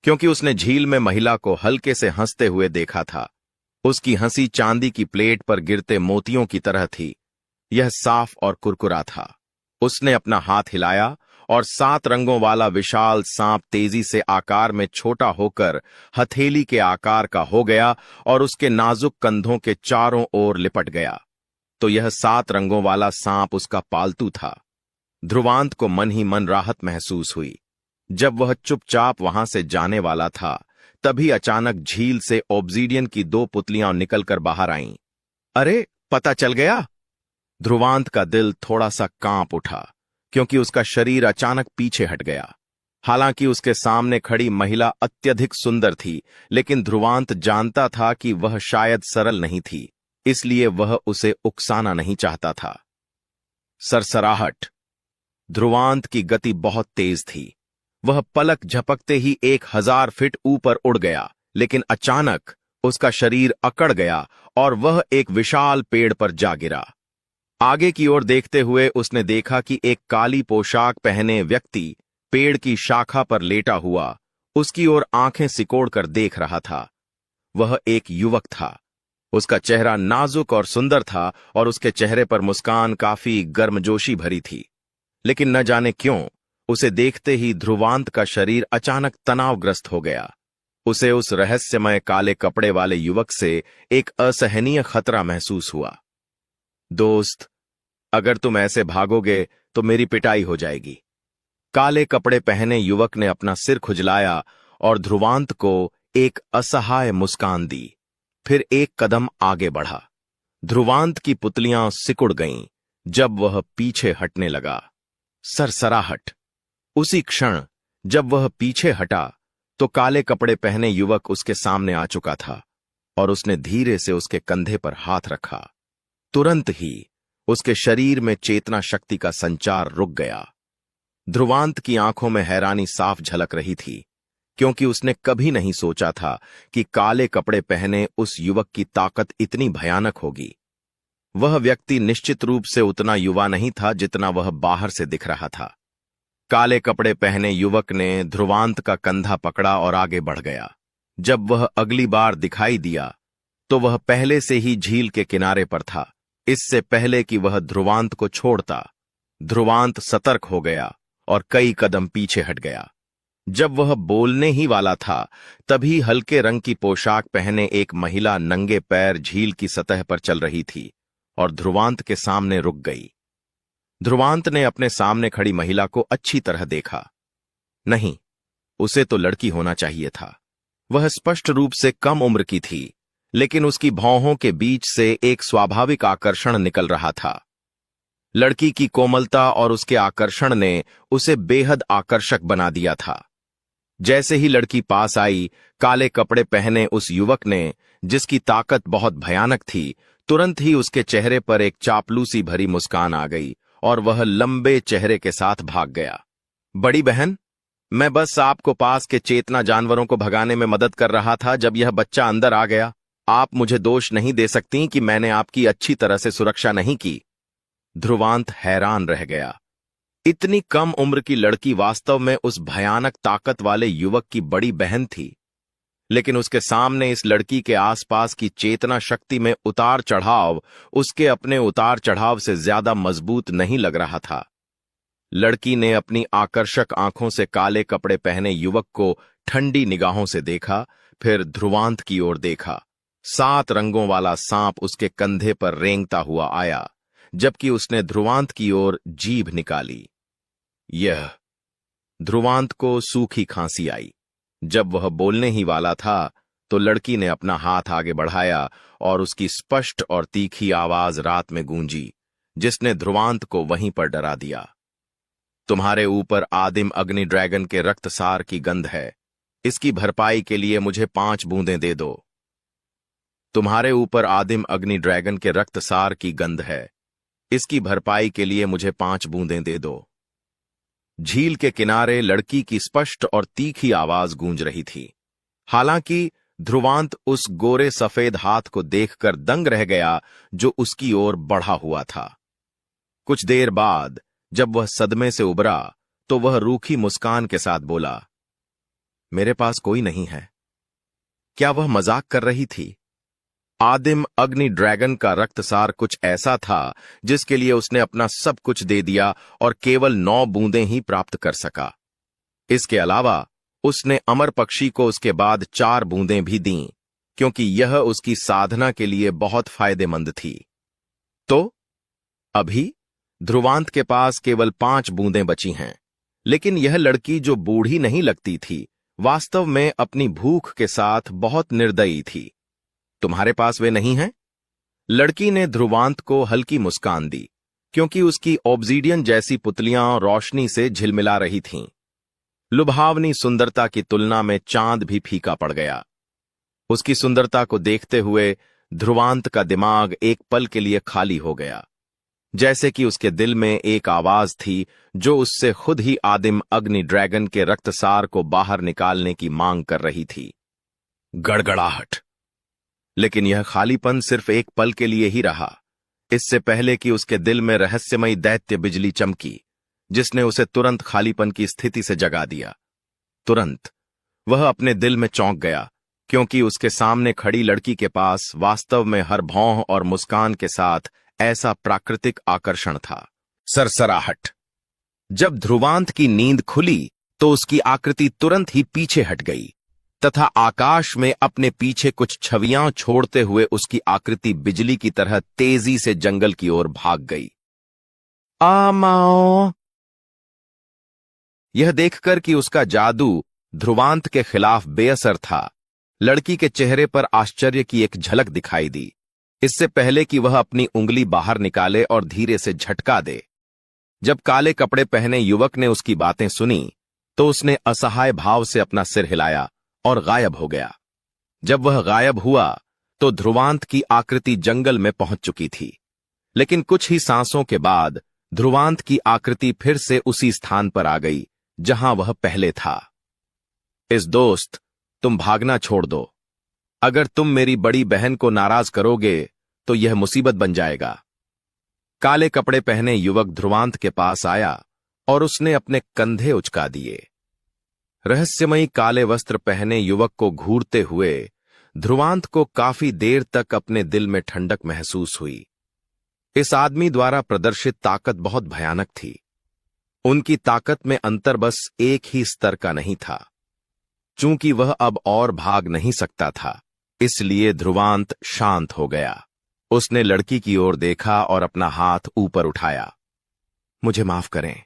क्योंकि उसने झील में महिला को हल्के से हंसते हुए देखा था। उसकी हंसी चांदी की प्लेट पर गिरते मोतियों की तरह थी। यह साफ और कुरकुरा था। उसने अपना हाथ हिलाया और 7 रंगों वाला विशाल सांप तेजी से आकार में छोटा होकर हथेली के आकार का हो गया और उसके नाजुक कंधों के चारों ओर लिपट गया। तो यह 7 रंगों वाला सांप उसका पालतू था। ध्रुवांत को मन ही मन राहत महसूस हुई। जब वह चुपचाप वहां से जाने वाला था, तभी अचानक झील से ऑब्सीडियन की 2 पुतलियां निकलकर बाहर आईं। अरे, पता चल गया? ध्रुवांत का दिल थोड़ा सा कांप उठा, क्योंकि उसका शरीर अचानक पीछे हट गया। हालांकि उसके सामने खड़ी महिला अत्यधिक सुंदर थी, लेकिन ध्रुवांत जानता था कि वह शायद सरल नहीं थी, इसलिए वह उसे उकसाना नहीं चाहता था। सरसराहट। ध्रुवांत की गति बहुत तेज थी। वह पलक झपकते ही 1000 फीट ऊपर उड़ गया, लेकिन अचानक उसका शरीर अकड़ गया और वह एक विशाल पेड़ पर जा गिरा। आगे की ओर देखते हुए उसने देखा कि एक काली पोशाक पहने व्यक्ति पेड़ की शाखा पर लेटा हुआ उसकी ओर आंखें सिकोड़कर देख रहा था। वह एक युवक था। उसका चेहरा नाजुक और सुंदर था और उसके चेहरे पर मुस्कान काफी गर्मजोशी भरी थी। लेकिन न जाने क्यों उसे देखते ही ध्रुवांत का शरीर अचानक तनावग्रस्त हो गया। उसे उस रहस्यमय काले कपड़े वाले युवक से एक असहनीय खतरा महसूस हुआ। दोस्त, अगर तुम ऐसे भागोगे तो मेरी पिटाई हो जाएगी। काले कपड़े पहने युवक ने अपना सिर खुजलाया और ध्रुवांत को एक असहाय मुस्कान दी। फिर एक कदम आगे बढ़ा। ध्रुवांत की पुतलियां सिकुड़ गईं जब वह पीछे हटने लगा। सरसराहट। उसी क्षण जब वह पीछे हटा तो काले कपड़े पहने युवक उसके सामने आ चुका था और उसने धीरे से उसके कंधे पर हाथ रखा। तुरंत ही उसके शरीर में चेतना शक्ति का संचार रुक गया। ध्रुवांत की आंखों में हैरानी साफ झलक रही थी, क्योंकि उसने कभी नहीं सोचा था कि काले कपड़े पहने उस युवक की ताकत इतनी भयानक होगी। वह व्यक्ति निश्चित रूप से उतना युवा नहीं था जितना वह बाहर से दिख रहा था। काले कपड़े पहने युवक ने ध्रुवांत का कंधा पकड़ा और आगे बढ़ गया। जब वह अगली बार दिखाई दिया तो वह पहले से ही झील के किनारे पर था, इससे पहले कि वह ध्रुवांत को छोड़ता। ध्रुवांत सतर्क हो गया और कई कदम पीछे हट गया। जब वह बोलने ही वाला था, तभी हल्के रंग की पोशाक पहने एक महिला नंगे पैर झील की सतह पर चल रही थी और ध्रुवांत के सामने रुक गई। ध्रुवांत ने अपने सामने खड़ी महिला को अच्छी तरह देखा। नहीं, उसे तो लड़की होना चाहिए था। वह स्पष्ट रूप से कम उम्र की थी, लेकिन उसकी भौहों के बीच से एक स्वाभाविक आकर्षण निकल रहा था। लड़की की कोमलता और उसके आकर्षण ने उसे बेहद आकर्षक बना दिया था। जैसे ही लड़की पास आई, काले कपड़े पहने उस युवक ने, जिसकी ताकत बहुत भयानक थी, तुरंत ही उसके चेहरे पर एक चापलूसी भरी मुस्कान आ गई और वह लंबे चेहरे के साथ भाग गया। बड़ी बहन, मैं बस आपको पास के चेतना जानवरों को भगाने में मदद कर रहा था जब यह बच्चा अंदर आ गया। आप मुझे दोष नहीं दे सकती कि मैंने आपकी अच्छी तरह से सुरक्षा नहीं की। ध्रुवांत हैरान रह गया। इतनी कम उम्र की लड़की वास्तव में उस भयानक ताकत वाले युवक की बड़ी बहन थी, लेकिन उसके सामने इस लड़की के आसपास की चेतना शक्ति में उतार चढ़ाव उसके अपने उतार चढ़ाव से ज्यादा मजबूत नहीं लग रहा था। लड़की ने अपनी आकर्षक आंखों से काले कपड़े पहने युवक को ठंडी निगाहों से देखा, फिर ध्रुवांत की ओर देखा। 7 रंगों वाला सांप उसके कंधे पर रेंगता हुआ आया, जबकि उसने ध्रुवांत की ओर जीभ निकाली। यह ध्रुवांत को सूखी खांसी आई। जब वह बोलने ही वाला था तो लड़की ने अपना हाथ आगे बढ़ाया और उसकी स्पष्ट और तीखी आवाज रात में गूंजी, जिसने ध्रुवांत को वहीं पर डरा दिया। तुम्हारे ऊपर आदिम अग्नि ड्रैगन के रक्तसार की गंध है। इसकी भरपाई के लिए मुझे 5 बूंदें दे दो। तुम्हारे ऊपर आदिम अग्नि ड्रैगन के रक्तसार की गंध है। इसकी भरपाई के लिए मुझे 5 बूंदें दे दो। झील के किनारे लड़की की स्पष्ट और तीखी आवाज गूंज रही थी। हालांकि ध्रुवांत उस गोरे सफेद हाथ को देखकर दंग रह गया जो उसकी ओर बढ़ा हुआ था। कुछ देर बाद जब वह सदमे से उबरा तो वह रूखी मुस्कान के साथ बोला, मेरे पास कोई नहीं है। क्या वह मजाक कर रही थी? आदिम अग्नि ड्रैगन का रक्तसार कुछ ऐसा था जिसके लिए उसने अपना सब कुछ दे दिया और केवल 9 बूंदें ही प्राप्त कर सका। इसके अलावा उसने अमर पक्षी को उसके बाद 4 बूंदें भी दीं, क्योंकि यह उसकी साधना के लिए बहुत फायदेमंद थी। तो अभी ध्रुवांत के पास केवल 5 बूंदें बची हैं, लेकिन यह लड़की जो बूढ़ी नहीं लगती थी, वास्तव में अपनी भूख के साथ बहुत निर्दयी थी। तुम्हारे पास वे नहीं हैं? लड़की ने ध्रुवांत को हल्की मुस्कान दी, क्योंकि उसकी ऑब्सीडियन जैसी पुतलियां रोशनी से झिलमिला रही थीं। लुभावनी सुंदरता की तुलना में चांद भी फीका पड़ गया। उसकी सुंदरता को देखते हुए ध्रुवांत का दिमाग एक पल के लिए खाली हो गया, जैसे कि उसके दिल में एक आवाज थी जो उससे खुद ही आदिम अग्नि ड्रैगन के रक्तसार को बाहर निकालने की मांग कर रही थी। गड़गड़ाहट। लेकिन यह खालीपन सिर्फ एक पल के लिए ही रहा, इससे पहले कि उसके दिल में रहस्यमयी दैत्य बिजली चमकी, जिसने उसे तुरंत खालीपन की स्थिति से जगा दिया। तुरंत वह अपने दिल में चौंक गया, क्योंकि उसके सामने खड़ी लड़की के पास वास्तव में हर भौं और मुस्कान के साथ ऐसा प्राकृतिक आकर्षण था। सरसराहट। जब ध्रुवांत की नींद खुली तो उसकी आकृति तुरंत ही पीछे हट गई तथा आकाश में अपने पीछे कुछ छवियां छोड़ते हुए उसकी आकृति बिजली की तरह तेजी से जंगल की ओर भाग गई। आमाओ! यह देखकर कि उसका जादू ध्रुवांत के खिलाफ बेअसर था, लड़की के चेहरे पर आश्चर्य की एक झलक दिखाई दी। इससे पहले कि वह अपनी उंगली बाहर निकाले और धीरे से झटका दे, जब काले कपड़े पहने युवक ने उसकी बातें सुनी तो उसने असहाय भाव से अपना सिर हिलाया और गायब हो गया। जब वह गायब हुआ तो ध्रुवांत की आकृति जंगल में पहुंच चुकी थी, लेकिन कुछ ही सांसों के बाद ध्रुवांत की आकृति फिर से उसी स्थान पर आ गई जहां वह पहले था। इस दोस्त, तुम भागना छोड़ दो। अगर तुम मेरी बड़ी बहन को नाराज करोगे तो यह मुसीबत बन जाएगा। काले कपड़े पहने युवक ध्रुवांत के पास आया और उसने अपने कंधे उचका दिए। रहस्यमयी काले वस्त्र पहने युवक को घूरते हुए ध्रुवांत को काफी देर तक अपने दिल में ठंडक महसूस हुई। इस आदमी द्वारा प्रदर्शित ताकत बहुत भयानक थी। उनकी ताकत में अंतर बस एक ही स्तर का नहीं था। चूंकि वह अब और भाग नहीं सकता था, इसलिए ध्रुवांत शांत हो गया। उसने लड़की की ओर देखा और अपना हाथ ऊपर उठाया। मुझे माफ करें,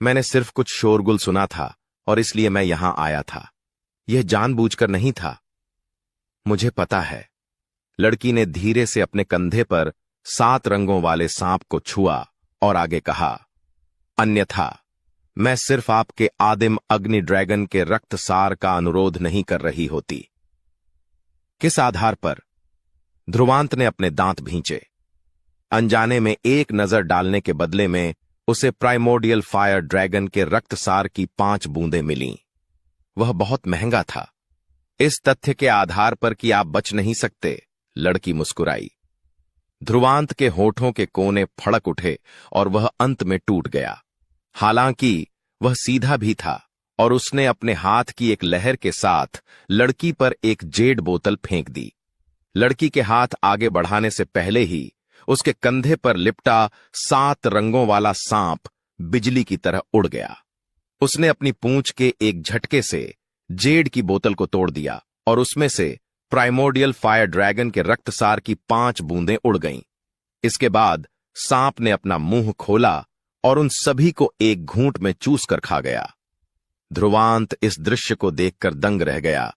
मैंने सिर्फ कुछ शोरगुल सुना था और इसलिए मैं यहां आया था। यह जानबूझकर नहीं था। मुझे पता है। लड़की ने धीरे से अपने कंधे पर 7 रंगों वाले सांप को छुआ और आगे कहा, अन्यथा मैं सिर्फ आपके आदिम अग्नि ड्रैगन के रक्तसार का अनुरोध नहीं कर रही होती। किस आधार पर? ध्रुवांत ने अपने दांत भींचे। अनजाने में एक नजर डालने के बदले में उसे प्राइमोर्डियल फायर ड्रैगन के रक्तसार की 5 बूंदें मिलीं। वह बहुत महंगा था। इस तथ्य के आधार पर कि आप बच नहीं सकते, लड़की मुस्कुराई। ध्रुवांत के होठों के कोने फड़क उठे और वह अंत में टूट गया। हालांकि वह सीधा भी था और उसने अपने हाथ की एक लहर के साथ लड़की पर एक जेड बोतल फेंक दी। लड़की के हाथ आगे बढ़ाने से पहले ही उसके कंधे पर लिपटा 7 रंगों वाला सांप बिजली की तरह उड़ गया। उसने अपनी पूंछ के एक झटके से जेड की बोतल को तोड़ दिया और उसमें से प्राइमोर्डियल फायर ड्रैगन के रक्तसार की 5 बूंदें उड़ गईं। इसके बाद सांप ने अपना मुंह खोला और उन सभी को एक घूंट में चूस कर खा गया। ध्रुवांत इस दृश्य को देखकर दंग रह गया,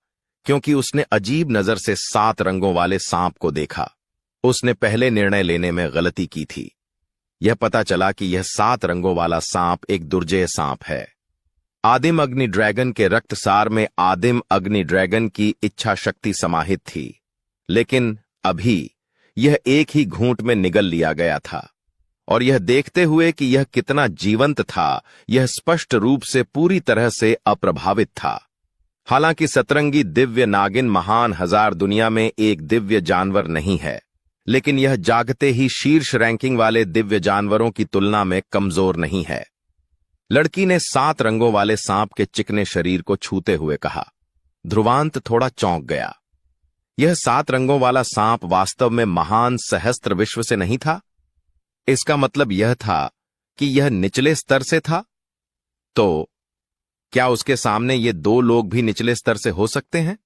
क्योंकि उसने अजीब नजर से 7 रंगों वाले सांप को देखा। उसने पहले निर्णय लेने में गलती की थी। यह पता चला कि यह 7 रंगों वाला सांप एक दुर्जेय सांप है। आदिम अग्नि ड्रैगन के रक्तसार में आदिम अग्नि ड्रैगन की इच्छा शक्ति समाहित थी, लेकिन अभी यह एक ही घूंट में निगल लिया गया था। और यह देखते हुए कि यह कितना जीवंत था, यह स्पष्ट रूप से पूरी तरह से अप्रभावित था। हालांकि सतरंगी दिव्य नागिन महान हजार दुनिया में एक दिव्य जानवर नहीं है, लेकिन यह जागते ही शीर्ष रैंकिंग वाले दिव्य जानवरों की तुलना में कमजोर नहीं है। लड़की ने 7 रंगों वाले सांप के चिकने शरीर को छूते हुए कहा। ध्रुवांत थोड़ा चौंक गया। यह 7 रंगों वाला सांप वास्तव में महान सहस्त्र विश्व से नहीं था। इसका मतलब यह था कि यह निचले स्तर से था। तो क्या उसके सामने ये 2 लोग भी निचले स्तर से हो सकते हैं?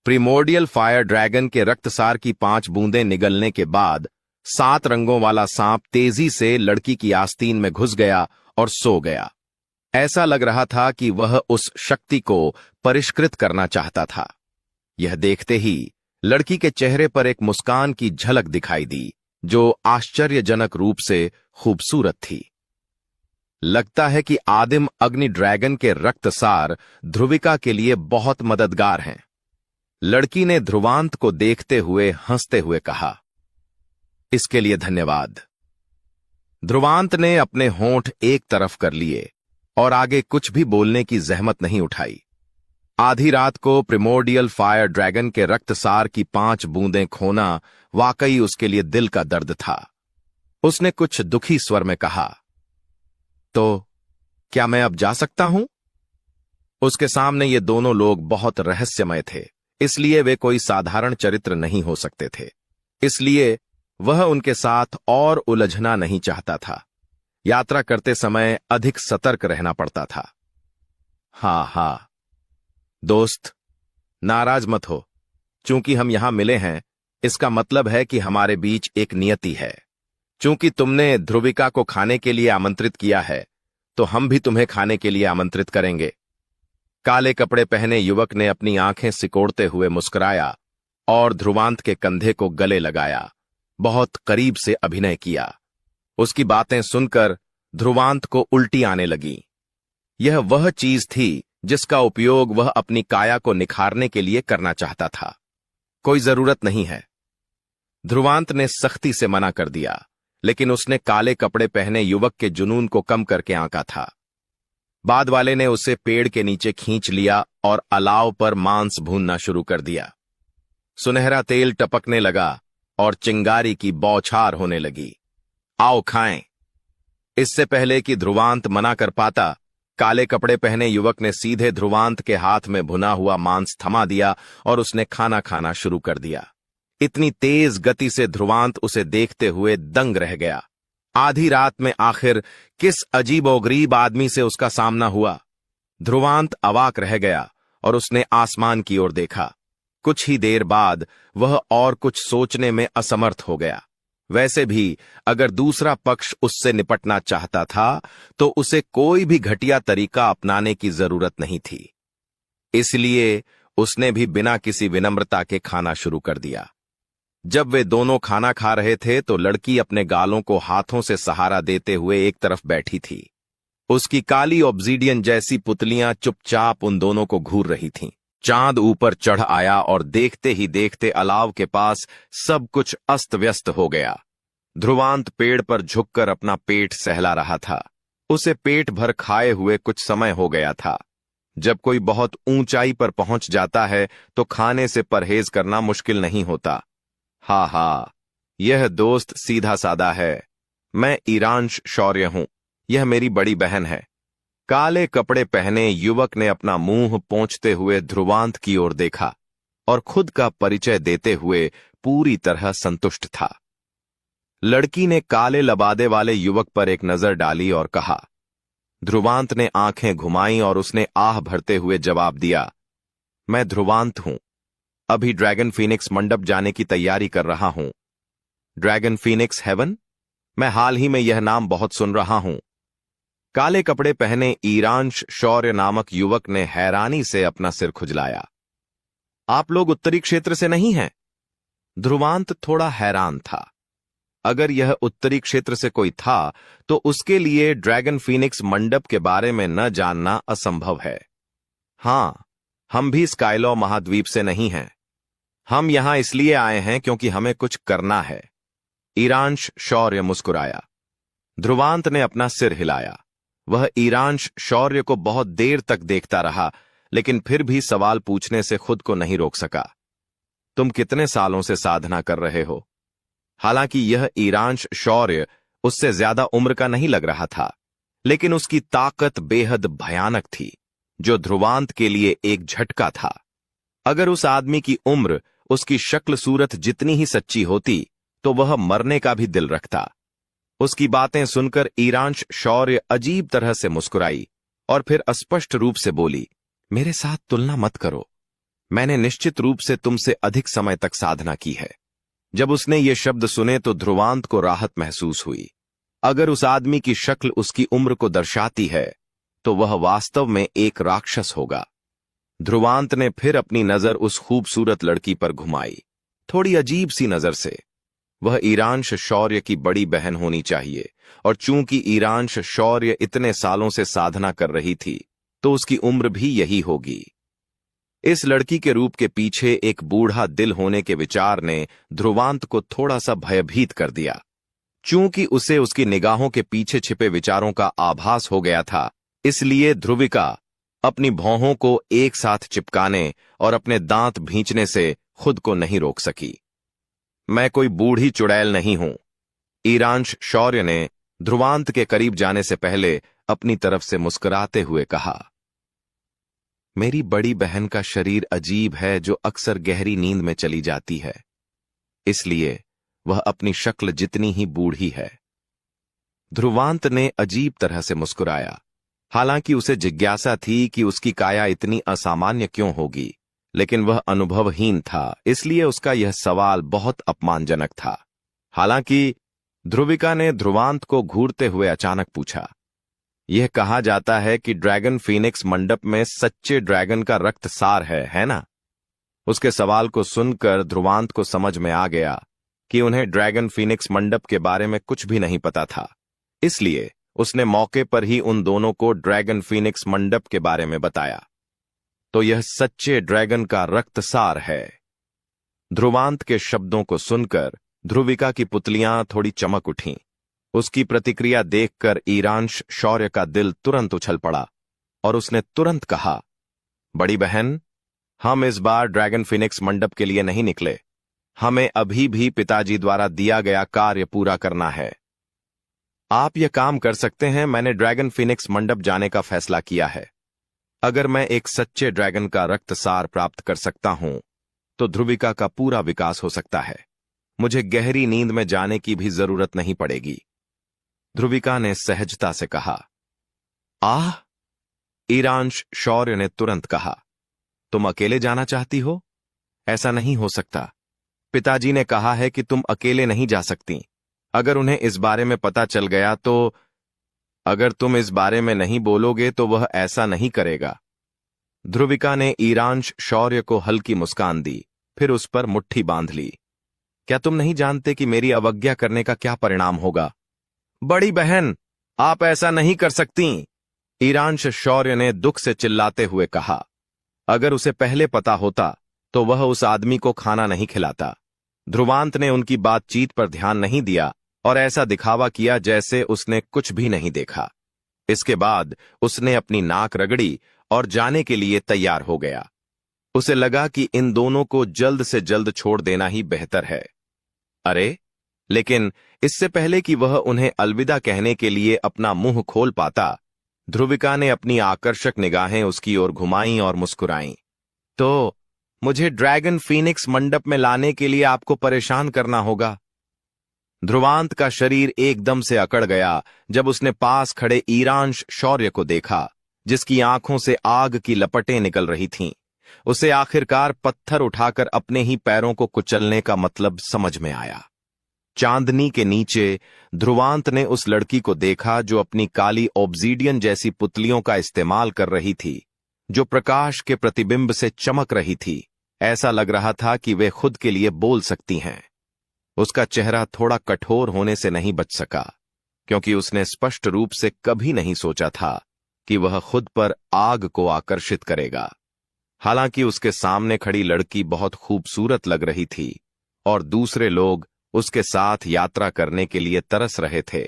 प्रीमोर्डियल फायर ड्रैगन के रक्तसार की 5 बूंदें निगलने के बाद 7 रंगों वाला सांप तेजी से लड़की की आस्तीन में घुस गया और सो गया। ऐसा लग रहा था कि वह उस शक्ति को परिष्कृत करना चाहता था। यह देखते ही लड़की के चेहरे पर एक मुस्कान की झलक दिखाई दी, जो आश्चर्यजनक रूप से खूबसूरत थी। लगता है कि आदिम अग्नि ड्रैगन के रक्तसार ध्रुविका के लिए बहुत मददगार हैं। लड़की ने ध्रुवांत को देखते हुए हंसते हुए कहा। इसके लिए धन्यवाद। ध्रुवांत ने अपने होंठ एक तरफ कर लिए और आगे कुछ भी बोलने की जहमत नहीं उठाई। आधी रात को प्रिमोर्डियल फायर ड्रैगन के रक्तसार की 5 बूंदें खोना वाकई उसके लिए दिल का दर्द था। उसने कुछ दुखी स्वर में कहा, तो क्या मैं अब जा सकता हूं? उसके सामने ये दोनों लोग बहुत रहस्यमय थे, इसलिए वे कोई साधारण चरित्र नहीं हो सकते थे। इसलिए वह उनके साथ और उलझना नहीं चाहता था। यात्रा करते समय अधिक सतर्क रहना पड़ता था। हाँ, दोस्त, नाराज मत हो। चूंकि हम यहां मिले हैं, इसका मतलब है कि हमारे बीच एक नियति है। चूंकि तुमने ध्रुविका को खाने के लिए आमंत्रित किया है, तो हम भी तुम्हें खाने के लिए आमंत्रित करेंगे। काले कपड़े पहने युवक ने अपनी आंखें सिकोड़ते हुए मुस्कुराया और ध्रुवांत के कंधे को गले लगाया, बहुत करीब से अभिनय किया। उसकी बातें सुनकर ध्रुवांत को उल्टी आने लगी। यह वह चीज थी जिसका उपयोग वह अपनी काया को निखारने के लिए करना चाहता था। कोई जरूरत नहीं है। ध्रुवांत ने सख्ती से मना कर दिया, लेकिन उसने काले कपड़े पहने युवक के जुनून को कम करके आंका था। बाद वाले ने उसे पेड़ के नीचे खींच लिया और अलाव पर मांस भूनना शुरू कर दिया। सुनहरा तेल टपकने लगा और चिंगारी की बौछार होने लगी। आओ खाएं। इससे पहले कि ध्रुवांत मना कर पाता, काले कपड़े पहने युवक ने सीधे ध्रुवांत के हाथ में भुना हुआ मांस थमा दिया और उसने खाना खाना शुरू कर दिया। इतनी तेज गति से ध्रुवांत उसे देखते हुए दंग रह गया। आधी रात में आखिर किस अजीबोगरीब आदमी से उसका सामना हुआ। ध्रुवांत अवाक रह गया और उसने आसमान की ओर देखा। कुछ ही देर बाद वह और कुछ सोचने में असमर्थ हो गया। वैसे भी अगर दूसरा पक्ष उससे निपटना चाहता था, तो उसे कोई भी घटिया तरीका अपनाने की जरूरत नहीं थी। इसलिए उसने भी बिना किसी विनम्रता के खाना शुरू कर दिया। जब वे दोनों खाना खा रहे थे, तो लड़की अपने गालों को हाथों से सहारा देते हुए एक तरफ बैठी थी। उसकी काली ऑब्सीडियन जैसी पुतलियां चुपचाप उन दोनों को घूर रही थीं। चांद ऊपर चढ़ आया और देखते ही देखते अलाव के पास सब कुछ अस्त व्यस्त हो गया। ध्रुवांत पेड़ पर झुककर अपना पेट सहला रहा था। उसे पेट भर खाए हुए कुछ समय हो गया था। जब कोई बहुत ऊंचाई पर पहुंच जाता है, तो खाने से परहेज करना मुश्किल नहीं होता। हा, यह दोस्त सीधा सादा है। मैं ईरांश शौर्य हूं। यह मेरी बड़ी बहन है। काले कपड़े पहने युवक ने अपना मुंह पोंछते हुए ध्रुवांत की ओर देखा और खुद का परिचय देते हुए पूरी तरह संतुष्ट था। लड़की ने काले लबादे वाले युवक पर एक नजर डाली और कहा। ध्रुवांत ने आंखें घुमाई और उसने आह भरते हुए जवाब दिया, मैं ध्रुवांत हूं। अभी ड्रैगन फीनिक्स मंडप जाने की तैयारी कर रहा हूं। Dragon phoenix heaven? मैं हाल ही में यह नाम बहुत सुन रहा हूं। काले कपड़े पहने ईरांश शौर्य नामक युवक ने हैरानी से अपना सिर खुजलाया। आप लोग उत्तरी क्षेत्र से नहीं हैं? ध्रुवांत थोड़ा हैरान था। अगर यह उत्तरी क्षेत्र से कोई था, तो उसके लिए ड्रैगन फीनिक्स मंडप के बारे में न जानना असंभव है। हां, हम भी स्काइलॉ महाद्वीप से नहीं हैं। हम यहां इसलिए आए हैं क्योंकि हमें कुछ करना है। ईरांश शौर्य मुस्कुराया। ध्रुवांत ने अपना सिर हिलाया। वह ईरांश शौर्य को बहुत देर तक देखता रहा, लेकिन फिर भी सवाल पूछने से खुद को नहीं रोक सका। तुम कितने सालों से साधना कर रहे हो? हालांकि यह ईरांश शौर्य उससे ज्यादा उम्र का नहीं लग रहा था, लेकिन उसकी ताकत बेहद भयानक थी, जो ध्रुवांत के लिए एक झटका था। अगर उस आदमी की उम्र उसकी शक्ल सूरत जितनी ही सच्ची होती, तो वह मरने का भी दिल रखता। उसकी बातें सुनकर ईरांश शौर्य अजीब तरह से मुस्कुराई और फिर अस्पष्ट रूप से बोली, मेरे साथ तुलना मत करो। मैंने निश्चित रूप से तुमसे अधिक समय तक साधना की है। जब उसने ये शब्द सुने तो ध्रुवांत को राहत महसूस हुई। अगर उस आदमी की शक्ल उसकी उम्र को दर्शाती है, तो वह वास्तव में एक राक्षस होगा। ध्रुवांत ने फिर अपनी नजर उस खूबसूरत लड़की पर घुमाई, थोड़ी अजीब सी नजर से। वह ईरांश शौर्य की बड़ी बहन होनी चाहिए, और चूंकि ईरांश शौर्य इतने सालों से साधना कर रही थी, तो उसकी उम्र भी यही होगी। इस लड़की के रूप के पीछे एक बूढ़ा दिल होने के विचार ने ध्रुवांत को थोड़ा सा भयभीत कर दिया। चूंकि उसे उसकी निगाहों के पीछे छिपे विचारों का आभास हो गया था, इसलिए ध्रुविका अपनी भौहों को एक साथ चिपकाने और अपने दांत भींचने से खुद को नहीं रोक सकी। मैं कोई बूढ़ी चुड़ैल नहीं हूं, ईरांश शौर्य ने ध्रुवांत के करीब जाने से पहले अपनी तरफ से मुस्कुराते हुए कहा। मेरी बड़ी बहन का शरीर अजीब है, जो अक्सर गहरी नींद में चली जाती है, इसलिए वह अपनी शक्ल जितनी ही बूढ़ी है। ध्रुवांत ने अजीब तरह से मुस्कुराया। हालांकि उसे जिज्ञासा थी कि उसकी काया इतनी असामान्य क्यों होगी, लेकिन वह अनुभवहीन था, इसलिए उसका यह सवाल बहुत अपमानजनक था। हालांकि ध्रुविका ने ध्रुवांत को घूरते हुए अचानक पूछा, यह कहा जाता है कि ड्रैगन फीनिक्स मंडप में सच्चे ड्रैगन का रक्त सार है ना? उसके सवाल को सुनकर ध्रुवांत को समझ में आ गया कि उन्हें ड्रैगन फीनिक्स मंडप के बारे में कुछ भी नहीं पता था। इसलिए उसने मौके पर ही उन दोनों को ड्रैगन फीनिक्स मंडप के बारे में बताया। तो यह सच्चे ड्रैगन का रक्तसार है। ध्रुवांत के शब्दों को सुनकर ध्रुविका की पुतलियां थोड़ी चमक उठीं। उसकी प्रतिक्रिया देखकर ईरांश शौर्य का दिल तुरंत उछल पड़ा और उसने तुरंत कहा, बड़ी बहन, हम इस बार ड्रैगन फीनिक्स मंडप के लिए नहीं निकले। हमें अभी भी पिताजी द्वारा दिया गया कार्य पूरा करना है। आप यह काम कर सकते हैं। मैंने ड्रैगन फीनिक्स मंडप जाने का फैसला किया है। अगर मैं एक सच्चे ड्रैगन का रक्तसार प्राप्त कर सकता हूं तो ध्रुविका का पूरा विकास हो सकता है। मुझे गहरी नींद में जाने की भी जरूरत नहीं पड़ेगी। ध्रुविका ने सहजता से कहा। आह! ईरांश शौर्य ने तुरंत कहा, तुम अकेले जाना चाहती हो? ऐसा नहीं हो सकता। पिताजी ने कहा है कि तुम अकेले नहीं जा सकती। अगर उन्हें इस बारे में पता चल गया तो अगर तुम इस बारे में नहीं बोलोगे तो वह ऐसा नहीं करेगा। ध्रुविका ने ईरांश शौर्य को हल्की मुस्कान दी, फिर उस पर मुट्ठी बांध ली। क्या तुम नहीं जानते कि मेरी अवज्ञा करने का क्या परिणाम होगा? बड़ी बहन, आप ऐसा नहीं कर सकती, ईरांश शौर्य ने दुख से चिल्लाते हुए कहा। अगर उसे पहले पता होता तो वह उस आदमी को खाना नहीं खिलाता। ध्रुवांत ने उनकी बातचीत पर ध्यान नहीं दिया और ऐसा दिखावा किया जैसे उसने कुछ भी नहीं देखा। इसके बाद उसने अपनी नाक रगड़ी और जाने के लिए तैयार हो गया। उसे लगा कि इन दोनों को जल्द से जल्द छोड़ देना ही बेहतर है। अरे, लेकिन इससे पहले कि वह उन्हें अलविदा कहने के लिए अपना मुंह खोल पाता, ध्रुविका ने अपनी आकर्षक निगाहें उसकी ओर घुमाईं और मुस्कुराईं। तो मुझे ड्रैगन फीनिक्स मंडप में लाने के लिए आपको परेशान करना होगा। ध्रुवांत का शरीर एकदम से अकड़ गया जब उसने पास खड़े ईरांश शौर्य को देखा, जिसकी आंखों से आग की लपटें निकल रही थीं। उसे आखिरकार पत्थर उठाकर अपने ही पैरों को कुचलने का मतलब समझ में आया। चांदनी के नीचे ध्रुवांत ने उस लड़की को देखा जो अपनी काली ऑब्सीडियन जैसी पुतलियों का इस्तेमाल कर रही थी, जो प्रकाश के प्रतिबिंब से चमक रही थी। ऐसा लग रहा था कि वे खुद के लिए बोल सकती हैं। उसका चेहरा थोड़ा कठोर होने से नहीं बच सका, क्योंकि उसने स्पष्ट रूप से कभी नहीं सोचा था कि वह खुद पर आग को आकर्षित करेगा। हालांकि उसके सामने खड़ी लड़की बहुत खूबसूरत लग रही थी और दूसरे लोग उसके साथ यात्रा करने के लिए तरस रहे थे,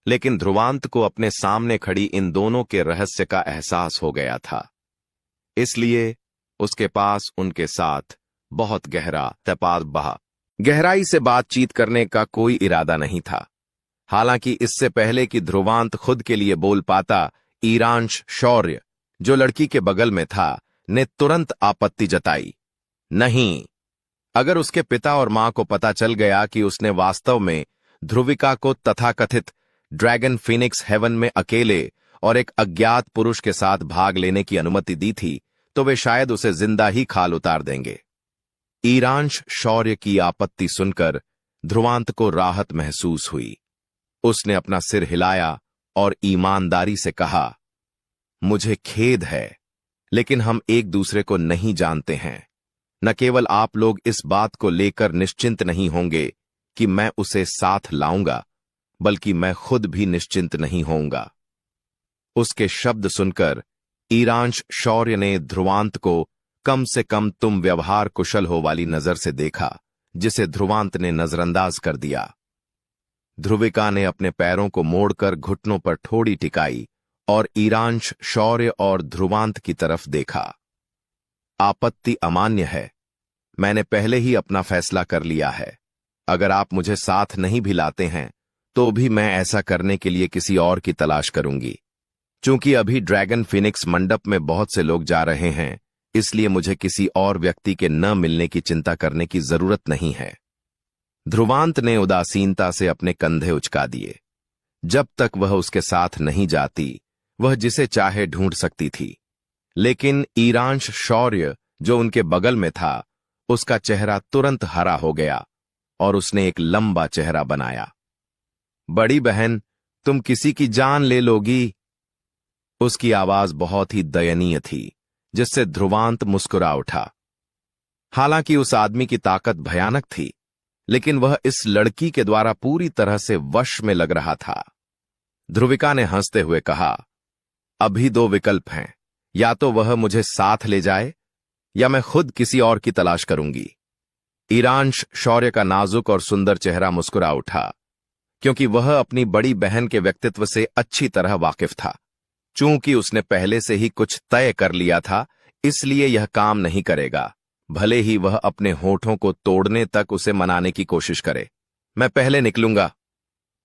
लेकिन ध्रुवांत को अपने सामने खड़ी इन दोनों के रहस्य का एहसास हो गया था। इसलिए उसके पास उनके साथ बहुत गहराई से बातचीत करने का कोई इरादा नहीं था। हालांकि इससे पहले कि ध्रुवांत खुद के लिए बोल पाता, ईरांश शौर्य, जो लड़की के बगल में था, ने तुरंत आपत्ति जताई। नहीं, अगर उसके पिता और मां को पता चल गया कि उसने वास्तव में ध्रुविका को तथाकथित ड्रैगन फीनिक्स हेवन में अकेले और एक अज्ञात पुरुष के साथ भाग लेने की अनुमति दी थी, तो वे शायद उसे जिंदा ही खाल उतार देंगे। ईरांश शौर्य की आपत्ति सुनकर ध्रुवांत को राहत महसूस हुई। उसने अपना सिर हिलाया और ईमानदारी से कहा, मुझे खेद है, लेकिन हम एक दूसरे को नहीं जानते हैं। न केवल आप लोग इस बात को लेकर निश्चिंत नहीं होंगे कि मैं उसे साथ लाऊंगा, बल्कि मैं खुद भी निश्चिंत नहीं होऊंगा। उसके शब्द सुनकर ईरांश शौर्य ने ध्रुवांत को कम से कम तुम व्यवहार कुशल हो वाली नजर से देखा, जिसे ध्रुवांत ने नजरअंदाज कर दिया। ध्रुविका ने अपने पैरों को मोड़कर घुटनों पर ठोड़ी टिकाई और ईरांश शौर्य और ध्रुवांत की तरफ देखा। आपत्ति अमान्य है। मैंने पहले ही अपना फैसला कर लिया है। अगर आप मुझे साथ नहीं भी लाते हैं तो भी मैं ऐसा करने के लिए किसी और की तलाश करूंगी। चूंकि अभी ड्रैगन फीनिक्स मंडप में बहुत से लोग जा रहे हैं, इसलिए मुझे किसी और व्यक्ति के न मिलने की चिंता करने की जरूरत नहीं है। ध्रुवांत ने उदासीनता से अपने कंधे उचका दिए। जब तक वह उसके साथ नहीं जाती, वह जिसे चाहे ढूंढ सकती थी। लेकिन ईरांश शौर्य, जो उनके बगल में था, उसका चेहरा तुरंत हरा हो गया और उसने एक लंबा चेहरा बनाया। बड़ी बहन, तुम किसी की जान ले लोगी। उसकी आवाज बहुत ही दयनीय थी, जिससे ध्रुवांत मुस्कुरा उठा। हालांकि उस आदमी की ताकत भयानक थी, लेकिन वह इस लड़की के द्वारा पूरी तरह से वश में लग रहा था। ध्रुविका ने हंसते हुए कहा, अभी दो विकल्प हैं, या तो वह मुझे साथ ले जाए या मैं खुद किसी और की तलाश करूंगी। ईरांश शौर्य का नाजुक और सुंदर चेहरा मुस्कुरा उठा, क्योंकि वह अपनी बड़ी बहन के व्यक्तित्व से अच्छी तरह वाकिफ था। चूंकि उसने पहले से ही कुछ तय कर लिया था, इसलिए यह काम नहीं करेगा, भले ही वह अपने होठों को तोड़ने तक उसे मनाने की कोशिश करे। मैं पहले निकलूंगा।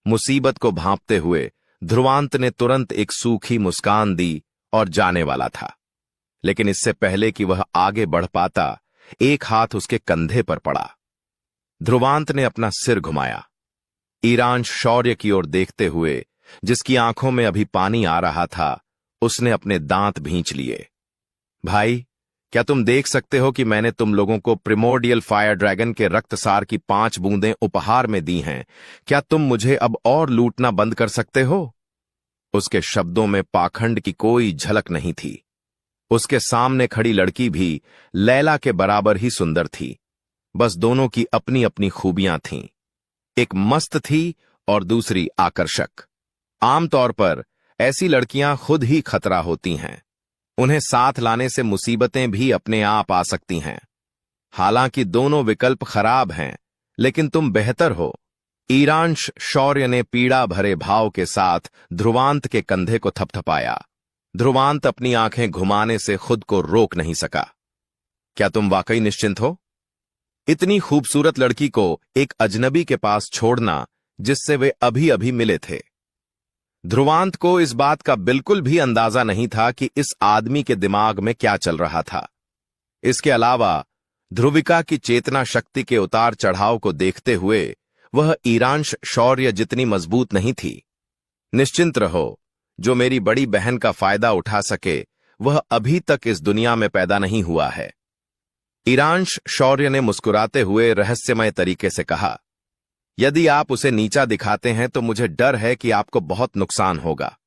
मुसीबत को भांपते हुए ध्रुवांत ने तुरंत एक सूखी मुस्कान दी और जाने वाला था। लेकिन इससे पहले कि वह आगे बढ़ पाता, एक हाथ उसके कंधे पर पड़ा। ध्रुवांत ने अपना सिर घुमाया। ईरांश शौर्य की ओर देखते हुए, जिसकी आंखों में अभी पानी आ रहा था, उसने अपने दांत भींच लिए। भाई, क्या तुम देख सकते हो कि मैंने तुम लोगों को प्रिमोर्डियल फायर ड्रैगन के रक्तसार की 5 बूंदें उपहार में दी हैं? क्या तुम मुझे अब और लूटना बंद कर सकते हो? उसके शब्दों में पाखंड की कोई झलक नहीं थी। उसके सामने खड़ी लड़की भी लैला के बराबर ही सुंदर थी। बस दोनों की अपनी अपनी खूबियां थीं। एक मस्त थी और दूसरी आकर्षक। आमतौर पर ऐसी लड़कियां खुद ही खतरा होती हैं। उन्हें साथ लाने से मुसीबतें भी अपने आप आ सकती हैं। हालांकि दोनों विकल्प खराब हैं, लेकिन तुम बेहतर हो। ईरांश शौर्य ने पीड़ा भरे भाव के साथ ध्रुवांत के कंधे को थपथपाया। ध्रुवांत अपनी आंखें घुमाने से खुद को रोक नहीं सका। क्या तुम वाकई निश्चिंत हो? इतनी खूबसूरत लड़की को एक अजनबी के पास छोड़ना, जिससे वे अभी अभी मिले थे। ध्रुवांत को इस बात का बिल्कुल भी अंदाजा नहीं था कि इस आदमी के दिमाग में क्या चल रहा था। इसके अलावा ध्रुविका की चेतना शक्ति के उतार चढ़ाव को देखते हुए वह ईरांश शौर्य जितनी मजबूत नहीं थी। निश्चिंत रहो, जो मेरी बड़ी बहन का फायदा उठा सके, वह अभी तक इस दुनिया में पैदा नहीं हुआ है। ईरांश शौर्य ने मुस्कुराते हुए रहस्यमय तरीके से कहा, यदि आप उसे नीचा दिखाते हैं तो मुझे डर है कि आपको बहुत नुकसान होगा।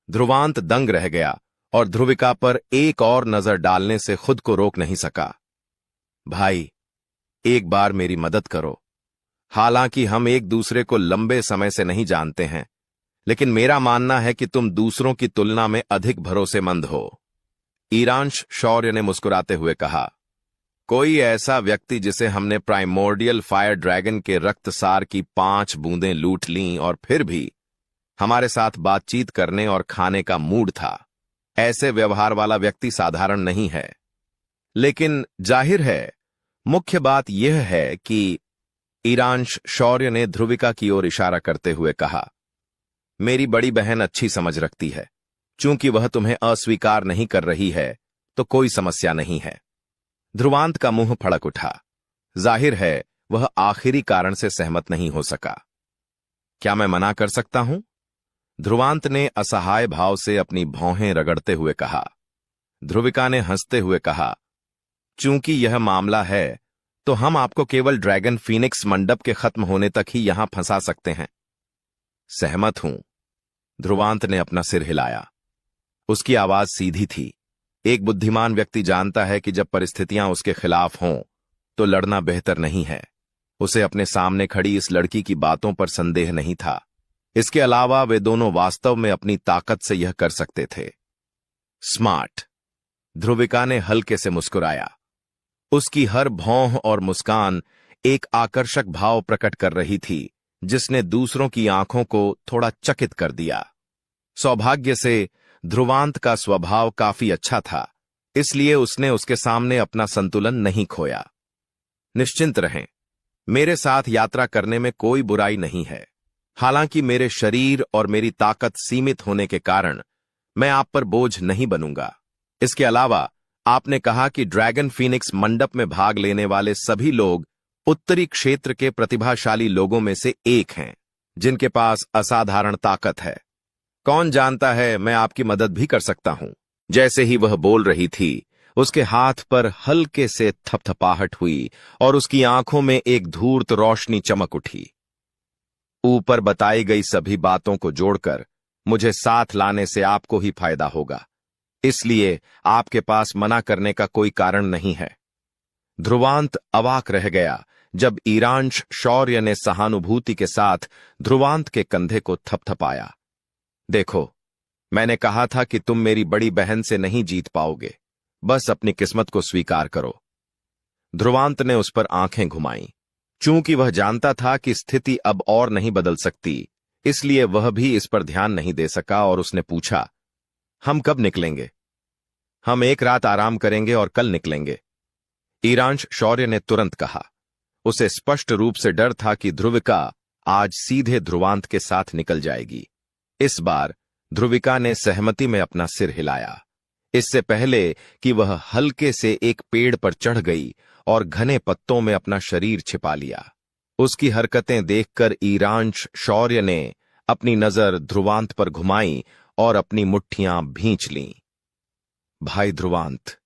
ध्रुवांत दंग रह गया और ध्रुविका पर एक और नजर डालने से खुद को रोक नहीं सका। भाई, एक बार मेरी मदद करो। हालांकि हम एक दूसरे को लंबे समय से नहीं जानते हैं, लेकिन मेरा मानना है कि तुम दूसरों की तुलना में अधिक भरोसेमंद हो। ईरांश शौर्य ने मुस्कुराते हुए कहा, कोई ऐसा व्यक्ति जिसे हमने प्राइमोर्डियल फायर ड्रैगन के रक्तसार की 5 बूंदें लूट लीं और फिर भी हमारे साथ बातचीत करने और खाने का मूड था, ऐसे व्यवहार वाला व्यक्ति साधारण नहीं है। लेकिन जाहिर है, मुख्य बात यह है कि ईरांश शौर्य ने ध्रुविका की ओर इशारा करते हुए कहा, मेरी बड़ी बहन अच्छी समझ रखती है। चूंकि वह तुम्हें अस्वीकार नहीं कर रही है, तो कोई समस्या नहीं है। ध्रुवांत का मुंह फड़क उठा। जाहिर है, वह आखिरी कारण से सहमत नहीं हो सका। क्या मैं मना कर सकता हूं? ध्रुवांत ने असहाय भाव से अपनी भौहें रगड़ते हुए कहा। ध्रुविका ने हंसते हुए कहा, चूंकि यह मामला है, तो हम आपको केवल ड्रैगन फीनिक्स मंडप के खत्म होने तक ही यहां फंसा सकते हैं। सहमत हूं। ध्रुवांत ने अपना सिर हिलाया। उसकी आवाज सीधी थी। एक बुद्धिमान व्यक्ति जानता है कि जब परिस्थितियां उसके खिलाफ हों, तो लड़ना बेहतर नहीं है। उसे अपने सामने खड़ी इस लड़की की बातों पर संदेह नहीं था। इसके अलावा वे दोनों वास्तव में अपनी ताकत से यह कर सकते थे। स्मार्ट। ध्रुविका ने हल्के से मुस्कुराया। उसकी हर भौं और मुस्कान एक आकर्षक भाव प्रकट कर रही थी, जिसने दूसरों की आंखों को थोड़ा चकित कर दिया। सौभाग्य से ध्रुवांत का स्वभाव काफी अच्छा था, इसलिए उसने उसके सामने अपना संतुलन नहीं खोया। निश्चिंत रहें, मेरे साथ यात्रा करने में कोई बुराई नहीं है। हालांकि मेरे शरीर और मेरी ताकत सीमित होने के कारण मैं आप पर बोझ नहीं बनूंगा। इसके अलावा आपने कहा कि ड्रैगन फीनिक्स मंडप में भाग लेने वाले सभी लोग उत्तरी क्षेत्र के प्रतिभाशाली लोगों में से एक हैं। जिनके पास असाधारण ताकत है। कौन जानता है, मैं आपकी मदद भी कर सकता हूं। जैसे ही वह बोल रही थी, उसके हाथ पर हल्के से थपथपाहट हुई और उसकी आंखों में एक धूर्त रोशनी चमक उठी। ऊपर बताई गई सभी बातों को जोड़कर मुझे साथ लाने से आपको ही फायदा होगा, इसलिए आपके पास मना करने का कोई कारण नहीं है। ध्रुवांत अवाक रह गया जब ईरांश शौर्य ने सहानुभूति के साथ ध्रुवांत के कंधे को थपथपाया। देखो, मैंने कहा था कि तुम मेरी बड़ी बहन से नहीं जीत पाओगे, बस अपनी किस्मत को स्वीकार करो। ध्रुवांत ने उस पर आंखें घुमाईं। चूंकि वह जानता था कि स्थिति अब और नहीं बदल सकती, इसलिए वह भी इस पर ध्यान नहीं दे सका और उसने पूछा, हम कब निकलेंगे? हम एक रात आराम करेंगे और कल निकलेंगे, ईरांश शौर्य ने तुरंत कहा। उसे स्पष्ट रूप से डर था कि ध्रुविका आज सीधे ध्रुवांत के साथ निकल जाएगी। इस बार ध्रुविका ने सहमति में अपना सिर हिलाया, इससे पहले कि वह हल्के से एक पेड़ पर चढ़ गई और घने पत्तों में अपना शरीर छिपा लिया। उसकी हरकतें देखकर ईरांश शौर्य ने अपनी नजर ध्रुवांत पर घुमाई और अपनी मुट्ठियां भींच लीं। भाई ध्रुवांत,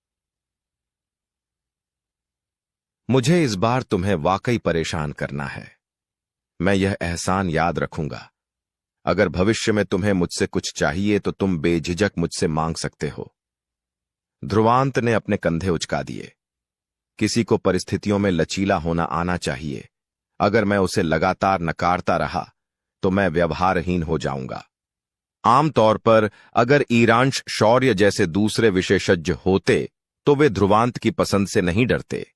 मुझे इस बार तुम्हें वाकई परेशान करना है। मैं यह एहसान याद रखूंगा। अगर भविष्य में तुम्हें मुझसे कुछ चाहिए तो तुम बेझिझक मुझसे मांग सकते हो। ध्रुवांत ने अपने कंधे उचका दिए। किसी को परिस्थितियों में लचीला होना आना चाहिए। अगर मैं उसे लगातार नकारता रहा तो मैं व्यवहारहीन हो जाऊंगा। आमतौर पर अगर ईरांश शौर्य जैसे दूसरे विशेषज्ञ होते तो वे ध्रुवांत की पसंद से नहीं डरते,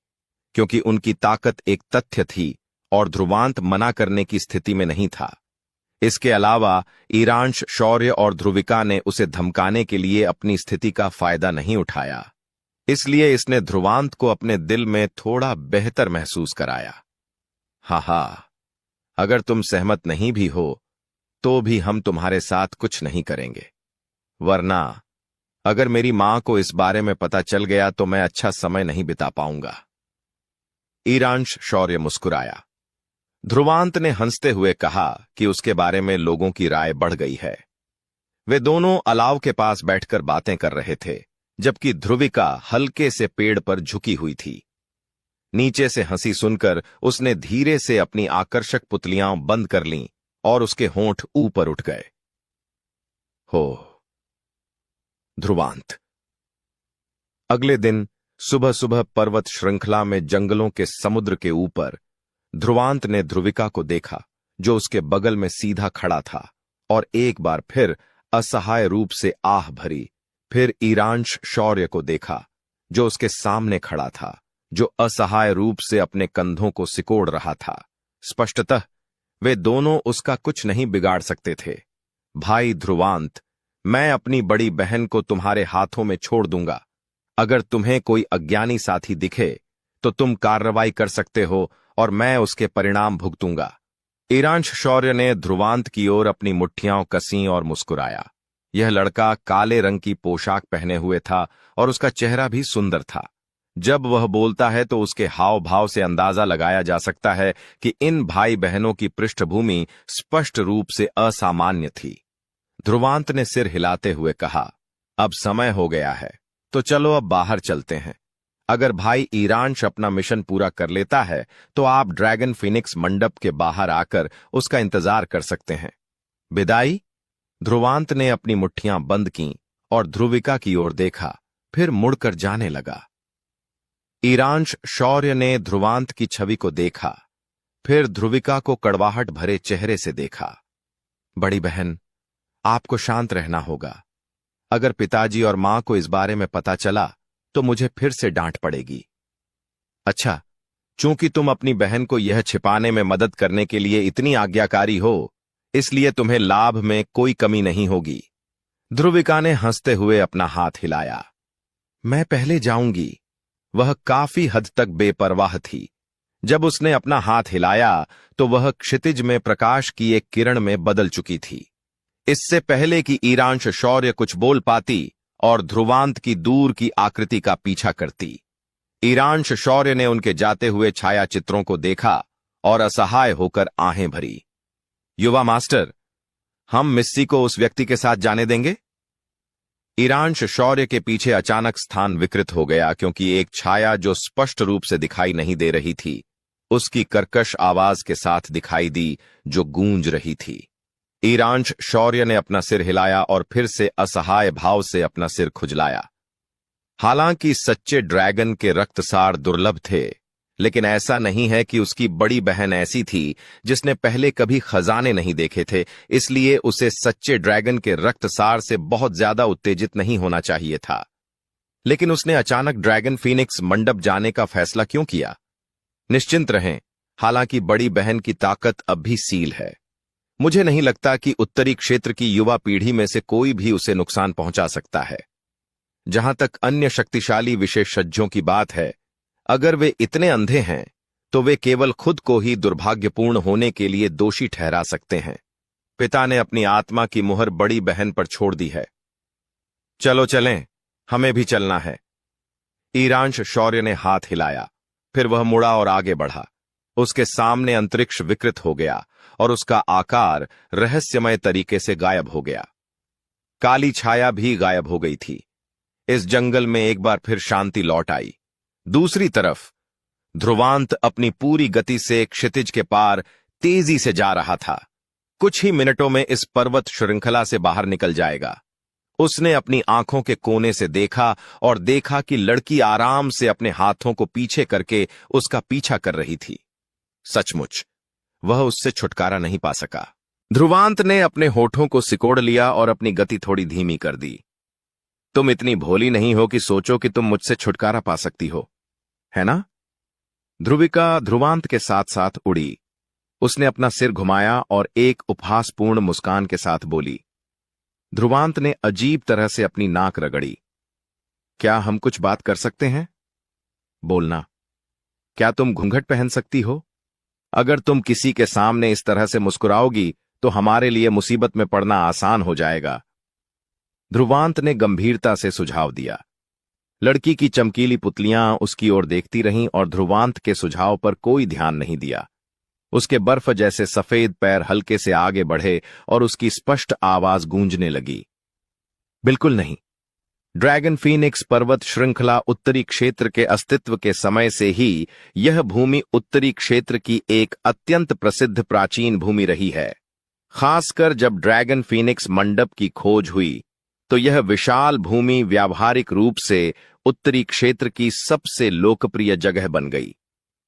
क्योंकि उनकी ताकत एक तथ्य थी और ध्रुवांत मना करने की स्थिति में नहीं था। इसके अलावा ईरांश शौर्य और ध्रुविका ने उसे धमकाने के लिए अपनी स्थिति का फायदा नहीं उठाया, इसलिए इसने ध्रुवांत को अपने दिल में थोड़ा बेहतर महसूस कराया। हा, अगर तुम सहमत नहीं भी हो तो भी हम तुम्हारे साथ कुछ नहीं करेंगे, वरना अगर मेरी मां को इस बारे में पता चल गया तो मैं अच्छा समय नहीं बिता पाऊंगा। ईरांश शौर्य मुस्कुराया। ध्रुवांत ने हंसते हुए कहा कि उसके बारे में लोगों की राय बढ़ गई है। वे दोनों अलाव के पास बैठकर बातें कर रहे थे, जबकि ध्रुविका हल्के से पेड़ पर झुकी हुई थी। नीचे से हंसी सुनकर उसने धीरे से अपनी आकर्षक पुतलियां बंद कर लीं और उसके होंठ ऊपर उठ गए। हो ध्रुवांत। अगले दिन सुबह सुबह पर्वत श्रृंखला में जंगलों के समुद्र के ऊपर ध्रुवांत ने ध्रुविका को देखा, जो उसके बगल में सीधा खड़ा था, और एक बार फिर असहाय रूप से आह भरी। फिर ईरांश शौर्य को देखा, जो उसके सामने खड़ा था, जो असहाय रूप से अपने कंधों को सिकोड़ रहा था। स्पष्टतः वे दोनों उसका कुछ नहीं बिगाड़ सकते थे। भाई ध्रुवांत, मैं अपनी बड़ी बहन को तुम्हारे हाथों में छोड़ दूंगा। अगर तुम्हें कोई अज्ञानी साथी दिखे तो तुम कार्रवाई कर सकते हो और मैं उसके परिणाम भुगतूंगा। ईरांश शौर्य ने ध्रुवांत की ओर अपनी मुट्ठियां कसीं और मुस्कुराया। यह लड़का काले रंग की पोशाक पहने हुए था और उसका चेहरा भी सुंदर था। जब वह बोलता है तो उसके हाव भाव से अंदाजा लगाया जा सकता है कि इन भाई बहनों की पृष्ठभूमि स्पष्ट रूप से असामान्य थी। ध्रुवांत ने सिर हिलाते हुए कहा, अब समय हो गया है, तो चलो अब बाहर चलते हैं। अगर भाई ईरांश अपना मिशन पूरा कर लेता है तो आप ड्रैगन फिनिक्स मंडप के बाहर आकर उसका इंतजार कर सकते हैं। विदाई। ध्रुवांत ने अपनी मुट्ठियां बंद कीं और ध्रुविका की ओर देखा, फिर मुड़कर जाने लगा। ईरांश शौर्य ने ध्रुवांत की छवि को देखा, फिर ध्रुविका को कड़वाहट भरे चेहरे से देखा। बड़ी बहन, आपको शांत रहना होगा। अगर पिताजी और मां को इस बारे में पता चला तो मुझे फिर से डांट पड़ेगी। अच्छा, चूंकि तुम अपनी बहन को यह छिपाने में मदद करने के लिए इतनी आज्ञाकारी हो, इसलिए तुम्हें लाभ में कोई कमी नहीं होगी। ध्रुविका ने हंसते हुए अपना हाथ हिलाया। मैं पहले जाऊंगी। वह काफी हद तक बेपरवाह थी। जब उसने अपना हाथ हिलाया तो वह क्षितिज में प्रकाश की एक किरण में बदल चुकी थी। इससे पहले कि ईरांश शौर्य कुछ बोल पाती और ध्रुवांत की दूर की आकृति का पीछा करती, ईरांश शौर्य ने उनके जाते हुए छाया चित्रों को देखा और असहाय होकर आहें भरी। युवा मास्टर, हम मिस्सी को उस व्यक्ति के साथ जाने देंगे? ईरांश शौर्य के पीछे अचानक स्थान विकृत हो गया, क्योंकि एक छाया जो स्पष्ट रूप से दिखाई नहीं दे रही थी उसकी कर्कश आवाज के साथ दिखाई दी, जो गूंज रही थी। ईरांश शौर्य ने अपना सिर हिलाया और फिर से असहाय भाव से अपना सिर खुजलाया। हालांकि सच्चे ड्रैगन के रक्तसार दुर्लभ थे, लेकिन ऐसा नहीं है कि उसकी बड़ी बहन ऐसी थी जिसने पहले कभी खजाने नहीं देखे थे, इसलिए उसे सच्चे ड्रैगन के रक्तसार से बहुत ज्यादा उत्तेजित नहीं होना चाहिए था। लेकिन उसने अचानक ड्रैगन फीनिक्स मंडप जाने का फैसला क्यों किया? निश्चिंत रहें, हालांकि बड़ी बहन की ताकत अब भी सील है। मुझे नहीं लगता कि उत्तरी क्षेत्र की युवा पीढ़ी में से कोई भी उसे नुकसान पहुंचा सकता है। जहां तक अन्य शक्तिशाली विशेषज्ञों की बात है, अगर वे इतने अंधे हैं तो वे केवल खुद को ही दुर्भाग्यपूर्ण होने के लिए दोषी ठहरा सकते हैं। पिता ने अपनी आत्मा की मुहर बड़ी बहन पर छोड़ दी है। चलो चलें, हमें भी चलना है। ईरांश शौर्य ने हाथ हिलाया, फिर वह मुड़ा और आगे बढ़ा। उसके सामने अंतरिक्ष विकृत हो गया और उसका आकार रहस्यमय तरीके से गायब हो गया। काली छाया भी गायब हो गई थी। इस जंगल में एक बार फिर शांति लौट आई। दूसरी तरफ ध्रुवांत अपनी पूरी गति से क्षितिज के पार तेजी से जा रहा था। कुछ ही मिनटों में इस पर्वत श्रृंखला से बाहर निकल जाएगा। उसने अपनी आंखों के कोने से देखा और देखा कि लड़की आराम से अपने हाथों को पीछे करके उसका पीछा कर रही थी। सचमुच वह उससे छुटकारा नहीं पा सका। ध्रुवांत ने अपने होठों को सिकोड़ लिया और अपनी गति थोड़ी धीमी कर दी। तुम इतनी भोली नहीं हो कि सोचो कि तुम मुझसे छुटकारा पा सकती हो, है ना? ध्रुविका ध्रुवांत के साथ साथ उड़ी। उसने अपना सिर घुमाया और एक उपहासपूर्ण मुस्कान के साथ बोली। ध्रुवांत ने अजीब तरह से अपनी नाक रगड़ी। क्या हम कुछ बात कर सकते हैं? बोलना। क्या तुम घूंघट पहन सकती हो? अगर तुम किसी के सामने इस तरह से मुस्कुराओगी तो हमारे लिए मुसीबत में पड़ना आसान हो जाएगा। ध्रुवांत ने गंभीरता से सुझाव दिया। लड़की की चमकीली पुतलियां उसकी ओर देखती रहीं और ध्रुवांत के सुझाव पर कोई ध्यान नहीं दिया। उसके बर्फ जैसे सफेद पैर हल्के से आगे बढ़े और उसकी स्पष्ट आवाज गूंजने लगी। बिल्कुल नहीं। ड्रैगन फीनिक्स पर्वत श्रृंखला उत्तरी क्षेत्र के अस्तित्व के समय से ही यह भूमि उत्तरी क्षेत्र की एक अत्यंत प्रसिद्ध प्राचीन भूमि रही है। खासकर जब ड्रैगन फीनिक्स मंडप की खोज हुई तो यह विशाल भूमि व्यावहारिक रूप से उत्तरी क्षेत्र की सबसे लोकप्रिय जगह बन गई।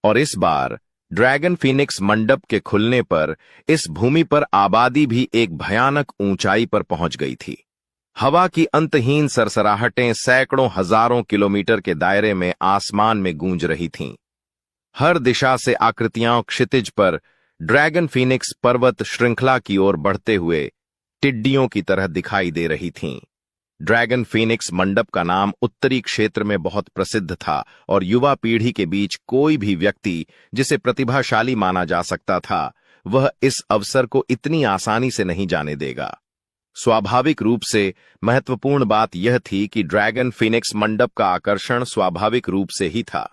और इस बार ड्रैगन फीनिक्स मंडप के खुलने पर इस भूमि पर आबादी भी एक भयानक ऊंचाई पर पहुंच गई थी। हवा की अंतहीन सरसराहटें सैकड़ों हजारों किलोमीटर के दायरे में आसमान में गूंज रही थीं। हर दिशा से आकृतियां क्षितिज पर ड्रैगन फीनिक्स पर्वत श्रृंखला की ओर बढ़ते हुए टिड्डियों की तरह दिखाई दे रही थीं। ड्रैगन फीनिक्स मंडप का नाम उत्तरी क्षेत्र में बहुत प्रसिद्ध था और युवा पीढ़ी के बीच कोई भी व्यक्ति जिसे प्रतिभाशाली माना जा सकता था, वह इस अवसर को इतनी आसानी से नहीं जाने देगा। स्वाभाविक रूप से महत्वपूर्ण बात यह थी कि ड्रैगन फीनिक्स मंडप का आकर्षण स्वाभाविक रूप से ही था।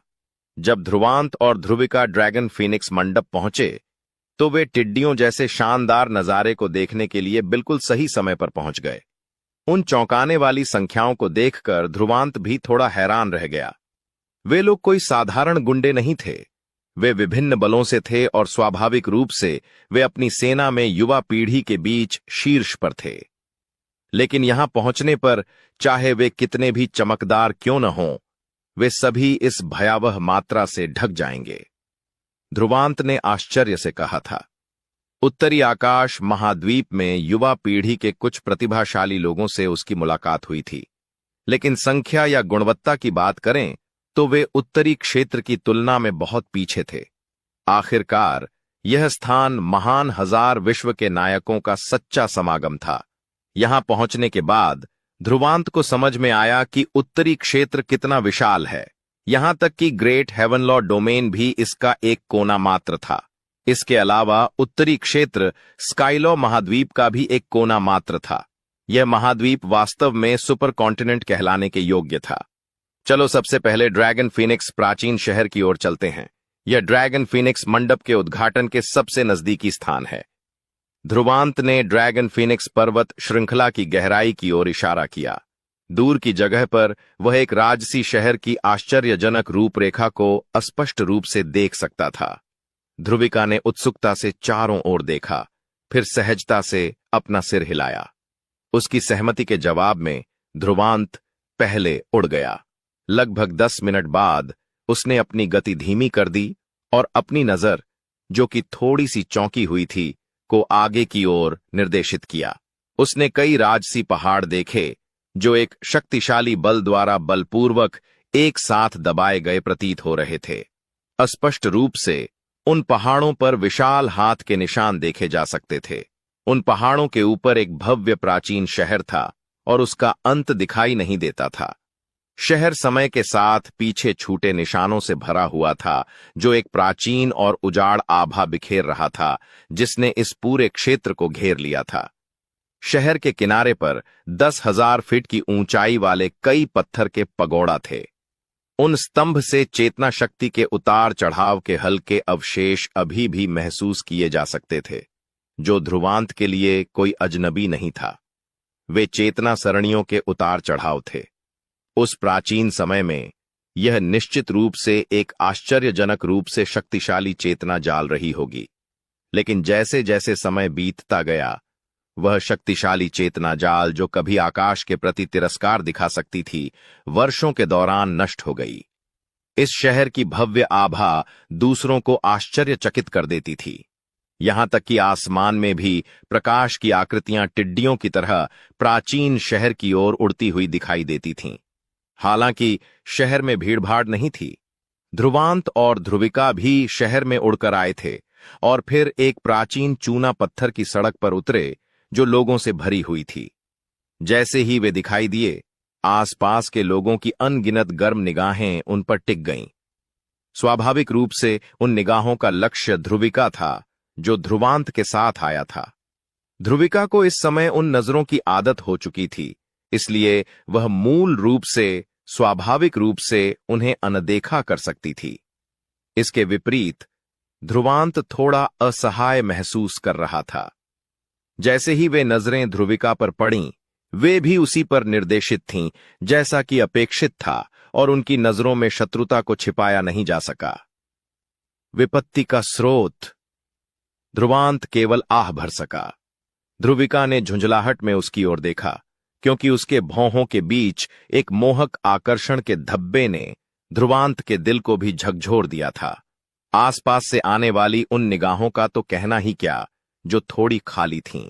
जब ध्रुवांत और ध्रुविका ड्रैगन फीनिक्स मंडप पहुंचे तो वे टिड्डियों जैसे शानदार नजारे को देखने के लिए बिल्कुल सही समय पर पहुंच गए। उन चौंकाने वाली संख्याओं को देखकर ध्रुवांत भी थोड़ा हैरान रह गया। वे लोग कोई साधारण गुंडे नहीं थे। वे विभिन्न बलों से थे और स्वाभाविक रूप से वे अपनी सेना में युवा पीढ़ी के बीच शीर्ष पर थे। लेकिन यहां पहुंचने पर चाहे वे कितने भी चमकदार क्यों न हों, वे सभी इस भयावह मात्रा से ढक जाएंगे। ध्रुवांत ने आश्चर्य से कहा था। उत्तरी आकाश महाद्वीप में युवा पीढ़ी के कुछ प्रतिभाशाली लोगों से उसकी मुलाकात हुई थी, लेकिन संख्या या गुणवत्ता की बात करें तो वे उत्तरी क्षेत्र की तुलना में बहुत पीछे थे। आखिरकार यह स्थान महान हजार विश्व के नायकों का सच्चा समागम था। यहां पहुंचने के बाद ध्रुवांत को समझ में आया कि उत्तरी क्षेत्र कितना विशाल है। यहां तक कि ग्रेट हेवनलॉ डोमेन भी इसका एक कोना मात्र था। इसके अलावा उत्तरी क्षेत्र स्काइलॉ महाद्वीप का भी एक कोना मात्र था। यह महाद्वीप वास्तव में सुपर कॉन्टिनेंट कहलाने के योग्य था। चलो सबसे पहले ड्रैगन फीनिक्स प्राचीन शहर की ओर चलते हैं। यह ड्रैगन फीनिक्स मंडप के उद्घाटन के सबसे नजदीकी स्थान है। ध्रुवांत ने ड्रैगन फीनिक्स पर्वत श्रृंखला की गहराई की ओर इशारा किया। दूर की जगह पर वह एक राजसी शहर की आश्चर्यजनक रूपरेखा को स्पष्ट रूप से देख सकता था। ध्रुविका ने उत्सुकता से चारों ओर देखा, फिर सहजता से अपना सिर हिलाया। उसकी सहमति के जवाब में ध्रुवांत पहले उड़ गया। लगभग 10 मिनट बाद उसने अपनी गति धीमी कर दी और अपनी नजर, जो कि थोड़ी सी चौंकी हुई थी, को आगे की ओर निर्देशित किया। उसने कई राजसी पहाड़ देखे जो एक शक्तिशाली बल द्वारा बलपूर्वक एक साथ दबाए गए प्रतीत हो रहे थे। स्पष्ट रूप से उन पहाड़ों पर विशाल हाथ के निशान देखे जा सकते थे। उन पहाड़ों के ऊपर एक भव्य प्राचीन शहर था और उसका अंत दिखाई नहीं देता था। शहर समय के साथ पीछे छूटे निशानों से भरा हुआ था, जो एक प्राचीन और उजाड़ आभा बिखेर रहा था जिसने इस पूरे क्षेत्र को घेर लिया था। शहर के किनारे पर 10,000 फीट की ऊंचाई वाले कई पत्थर के पगोड़ा थे। उन स्तंभ से चेतना शक्ति के उतार चढ़ाव के हल्के अवशेष अभी भी महसूस किए जा सकते थे, जो ध्रुवांत के लिए कोई अजनबी नहीं था। वे चेतना सरणियों के उतार चढ़ाव थे। उस प्राचीन समय में यह निश्चित रूप से एक आश्चर्यजनक रूप से शक्तिशाली चेतना जाल रही होगी, लेकिन जैसे जैसे समय बीतता गया, वह शक्तिशाली चेतना जाल, जो कभी आकाश के प्रति तिरस्कार दिखा सकती थी, वर्षों के दौरान नष्ट हो गई। इस शहर की भव्य आभा दूसरों को आश्चर्यचकित कर देती थी। यहां तक कि आसमान में भी प्रकाश की आकृतियां टिड्डियों की तरह प्राचीन शहर की ओर उड़ती हुई दिखाई देती थीं। हालांकि शहर में भीड़भाड़ नहीं थी। ध्रुवांत और ध्रुविका भी शहर में उड़कर आए थे और फिर एक प्राचीन चूना पत्थर की सड़क पर उतरे जो लोगों से भरी हुई थी। जैसे ही वे दिखाई दिए, आसपास के लोगों की अनगिनत गर्म निगाहें उन पर टिक गईं। स्वाभाविक रूप से उन निगाहों का लक्ष्य ध्रुविका था, जो ध्रुवांत के साथ आया था। ध्रुविका को इस समय उन नजरों की आदत हो चुकी थी, इसलिए वह मूल रूप से स्वाभाविक रूप से उन्हें अनदेखा कर सकती थी। इसके विपरीत ध्रुवांत थोड़ा असहाय महसूस कर रहा था। जैसे ही वे नजरें ध्रुविका पर पड़ीं, वे भी उसी पर निर्देशित थीं, जैसा कि अपेक्षित था, और उनकी नजरों में शत्रुता को छिपाया नहीं जा सका। विपत्ति का स्रोत, ध्रुवांत केवल आह भर सका। ध्रुविका ने झुंझलाहट में उसकी ओर देखा, क्योंकि उसके भौहों के बीच एक मोहक आकर्षण के धब्बे ने ध्रुवांत के दिल को भी झकझोर दिया था। आसपास से आने वाली उन निगाहों का तो कहना ही क्या, जो थोड़ी खाली थीं।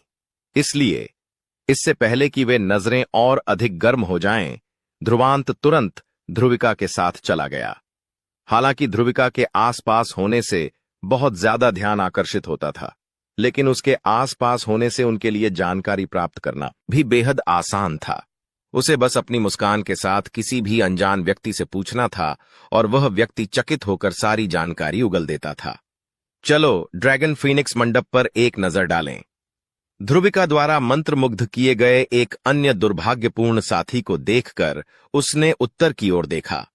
इसलिए इससे पहले कि वे नजरें और अधिक गर्म हो जाएं, ध्रुवांत तुरंत ध्रुविका के साथ चला गया। हालांकि ध्रुविका के आसपास होने से बहुत ज्यादा ध्यान आकर्षित होता था, लेकिन उसके आसपास होने से उनके लिए जानकारी प्राप्त करना भी बेहद आसान था। उसे बस अपनी मुस्कान के साथ किसी भी अनजान व्यक्ति से पूछना था और वह व्यक्ति चकित होकर सारी जानकारी उगल देता था। चलो ड्रैगन फीनिक्स मंडप पर एक नजर डालें। ध्रुविका द्वारा मंत्रमुग्ध किए गए एक अन्य दुर्भाग्यपूर्ण साथी को देखकर उसने उत्तर की ओर देखा।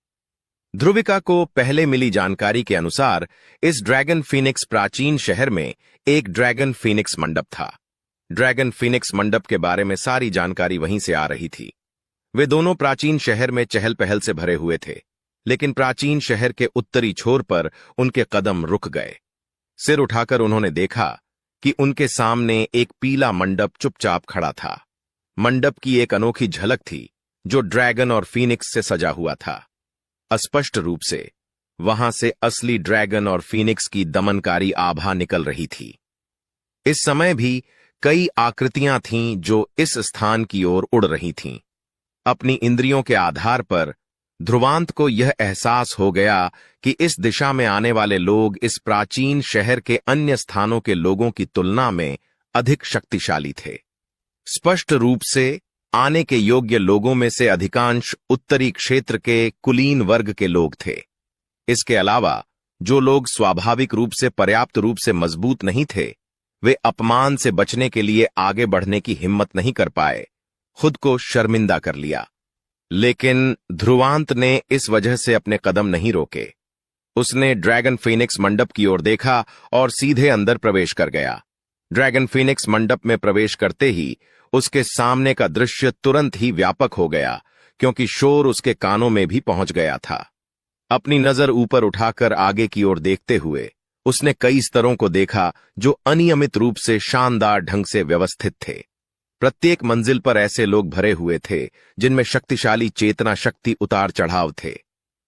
ध्रुविका को पहले मिली जानकारी के अनुसार इस ड्रैगन फीनिक्स प्राचीन शहर में एक ड्रैगन फीनिक्स मंडप था। ड्रैगन फीनिक्स मंडप के बारे में सारी जानकारी वहीं से आ रही थी। वे दोनों प्राचीन शहर में चहल पहल से भरे हुए थे, लेकिन प्राचीन शहर के उत्तरी छोर पर उनके कदम रुक गए। सिर उठाकर उन्होंने देखा कि उनके सामने एक पीला मंडप चुपचाप खड़ा था। मंडप की एक अनोखी झलक थी, जो ड्रैगन और फीनिक्स से सजा हुआ था। स्पष्ट रूप से वहां से असली ड्रैगन और फीनिक्स की दमनकारी आभा निकल रही थी। इस समय भी कई आकृतियां थीं जो इस स्थान की ओर उड़ रही थीं। अपनी इंद्रियों के आधार पर ध्रुवांत को यह एहसास हो गया कि इस दिशा में आने वाले लोग इस प्राचीन शहर के अन्य स्थानों के लोगों की तुलना में अधिक शक्तिशाली थे। स्पष्ट रूप से आने के योग्य लोगों में से अधिकांश उत्तरी क्षेत्र के कुलीन वर्ग के लोग थे। इसके अलावा जो लोग स्वाभाविक रूप से पर्याप्त रूप से मजबूत नहीं थे, वे अपमान से बचने के लिए आगे बढ़ने की हिम्मत नहीं कर पाए, खुद को शर्मिंदा कर लिया। लेकिन ध्रुवांत ने इस वजह से अपने कदम नहीं रोके। उसने ड्रैगन फीनिक्स मंडप की ओर देखा और सीधे अंदर प्रवेश कर गया। ड्रैगन फीनिक्स मंडप में प्रवेश करते ही उसके सामने का दृश्य तुरंत ही व्यापक हो गया, क्योंकि शोर उसके कानों में भी पहुंच गया था। अपनी नजर ऊपर उठाकर आगे की ओर देखते हुए उसने कई स्तरों को देखा जो अनियमित रूप से शानदार ढंग से व्यवस्थित थे। प्रत्येक मंजिल पर ऐसे लोग भरे हुए थे जिनमें शक्तिशाली चेतना शक्ति उतार चढ़ाव थे।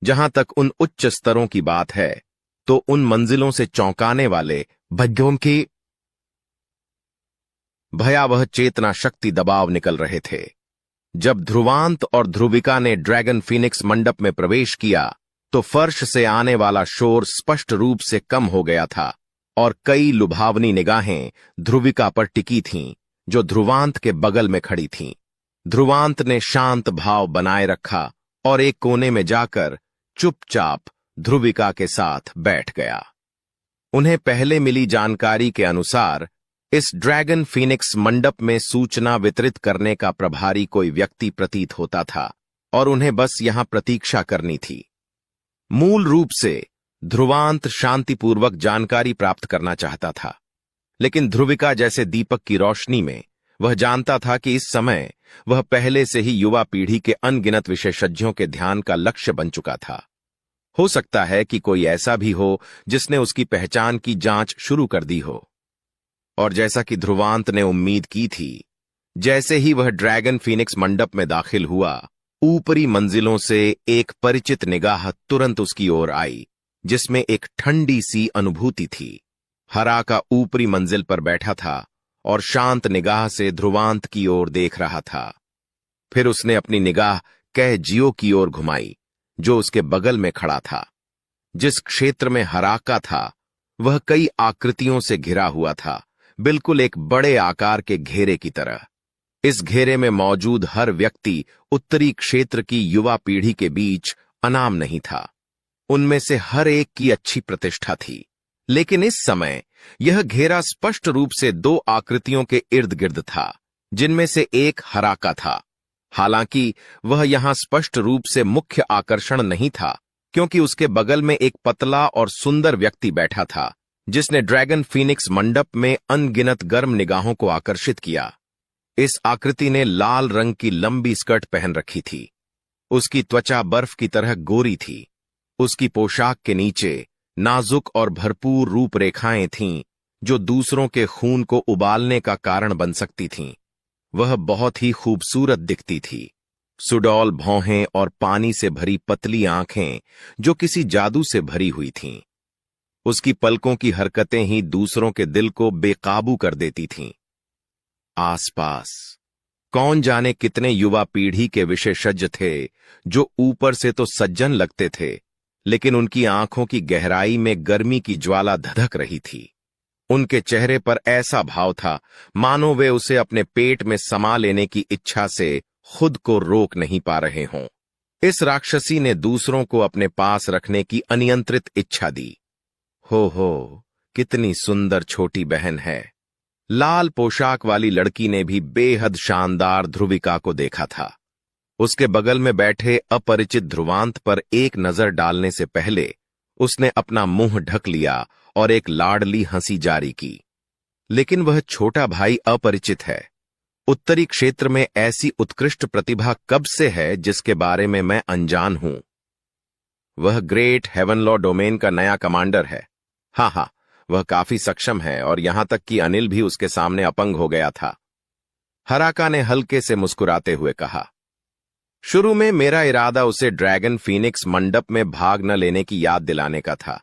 जहां तक उन उच्च स्तरों की बात है तो उन मंजिलों से चौंकाने वाले भग्यों की भयावह चेतना शक्ति दबाव निकल रहे थे। जब ध्रुवांत और ध्रुविका ने ड्रैगन फीनिक्स मंडप में प्रवेश किया तो फर्श से आने वाला शोर स्पष्ट रूप से कम हो गया था और कई लुभावनी निगाहें ध्रुविका पर टिकी थीं, जो ध्रुवांत के बगल में खड़ी थीं। ध्रुवांत ने शांत भाव बनाए रखा और एक कोने में जाकर चुपचाप ध्रुविका के साथ बैठ गया। उन्हें पहले मिली जानकारी के अनुसार इस ड्रैगन फीनिक्स मंडप में सूचना वितरित करने का प्रभारी कोई व्यक्ति प्रतीत होता था और उन्हें बस यहां प्रतीक्षा करनी थी। मूल रूप से ध्रुवांत शांतिपूर्वक जानकारी प्राप्त करना चाहता था, लेकिन ध्रुविका जैसे दीपक की रोशनी में वह जानता था कि इस समय वह पहले से ही युवा पीढ़ी के अनगिनत विशेषज्ञों के ध्यान का लक्ष्य बन चुका था। हो सकता है कि कोई ऐसा भी हो जिसने उसकी पहचान की जांच शुरू कर दी हो। और जैसा कि ध्रुवांत ने उम्मीद की थी, जैसे ही वह ड्रैगन फीनिक्स मंडप में दाखिल हुआ, ऊपरी मंजिलों से एक परिचित निगाह तुरंत उसकी ओर आई, जिसमें एक ठंडी सी अनुभूति थी। हरा का ऊपरी मंजिल पर बैठा था और शांत निगाह से ध्रुवांत की ओर देख रहा था। फिर उसने अपनी निगाह कह जियो की ओर घुमाई, जो उसके बगल में खड़ा था। जिस क्षेत्र में हराका था वह कई आकृतियों से घिरा हुआ था, बिल्कुल एक बड़े आकार के घेरे की तरह। इस घेरे में मौजूद हर व्यक्ति उत्तरी क्षेत्र की युवा पीढ़ी के बीच अनाम नहीं था। उनमें से हर एक की अच्छी प्रतिष्ठा थी, लेकिन इस समय यह घेरा स्पष्ट रूप से दो आकृतियों के इर्द गिर्द था, जिनमें से एक हराका था। हालांकि वह यहां स्पष्ट रूप से मुख्य आकर्षण नहीं था, क्योंकि उसके बगल में एक पतला और सुंदर व्यक्ति बैठा था, जिसने ड्रैगन फीनिक्स मंडप में अनगिनत गर्म निगाहों को आकर्षित किया। इस आकृति ने लाल रंग की लंबी स्कर्ट पहन रखी थी। उसकी त्वचा बर्फ की तरह गोरी थी। उसकी पोशाक के नीचे नाजुक और भरपूर रूपरेखाएं थीं, जो दूसरों के खून को उबालने का कारण बन सकती थीं। वह बहुत ही खूबसूरत दिखती थी। सुडौल भौहें और पानी से भरी पतली आंखें जो किसी जादू से भरी हुई थीं। उसकी पलकों की हरकतें ही दूसरों के दिल को बेकाबू कर देती थीं। आसपास कौन जाने कितने युवा पीढ़ी के विशेषज्ञ थे, जो ऊपर से तो सज्जन लगते थे, लेकिन उनकी आंखों की गहराई में गर्मी की ज्वाला धधक रही थी। उनके चेहरे पर ऐसा भाव था मानो वे उसे अपने पेट में समा लेने की इच्छा से खुद को रोक नहीं पा रहे हों। इस राक्षसी ने दूसरों को अपने पास रखने की अनियंत्रित इच्छा दी। हो, कितनी सुंदर छोटी बहन है। लाल पोशाक वाली लड़की ने भी बेहद शानदार ध्रुविका को देखा था। उसके बगल में बैठे अपरिचित ध्रुवांत पर एक नजर डालने से पहले उसने अपना मुंह ढक लिया और एक लाडली हंसी जारी की। लेकिन वह छोटा भाई अपरिचित है। उत्तरी क्षेत्र में ऐसी उत्कृष्ट प्रतिभा कब से है जिसके बारे में मैं अनजान हूं। वह ग्रेट हेवनलॉ डोमेन का नया कमांडर है। हाँ, वह काफी सक्षम है और यहां तक कि अनिल भी उसके सामने अपंग हो गया था। हराका ने हल्के से मुस्कुराते हुए कहा, शुरू में मेरा इरादा उसे ड्रैगन फीनिक्स मंडप में भाग न लेने की याद दिलाने का था,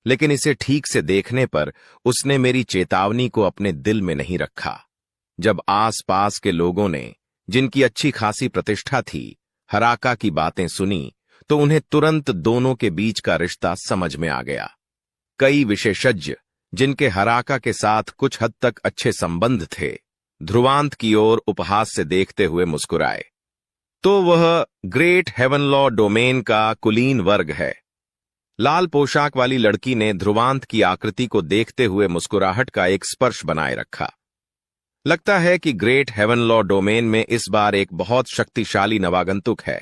लेकिन इसे ठीक से देखने पर उसने मेरी चेतावनी को अपने दिल में नहीं रखा। जब आसपास के लोगों ने, जिनकी अच्छी खासी प्रतिष्ठा थी, हराका की बातें सुनी, तो उन्हें तुरंत दोनों के बीच का रिश्ता समझ में आ गया। कई विशेषज्ञ, जिनके हराका के साथ कुछ हद तक अच्छे संबंध थे, ध्रुवांत की ओर उपहास से देखते हुए मुस्कुराए। तो वह ग्रेट हेवनलॉ डोमेन का कुलीन वर्ग है। लाल पोशाक वाली लड़की ने ध्रुवांत की आकृति को देखते हुए मुस्कुराहट का एक स्पर्श बनाए रखा। लगता है कि ग्रेट हेवनलॉ डोमेन में इस बार एक बहुत शक्तिशाली नवागंतुक है।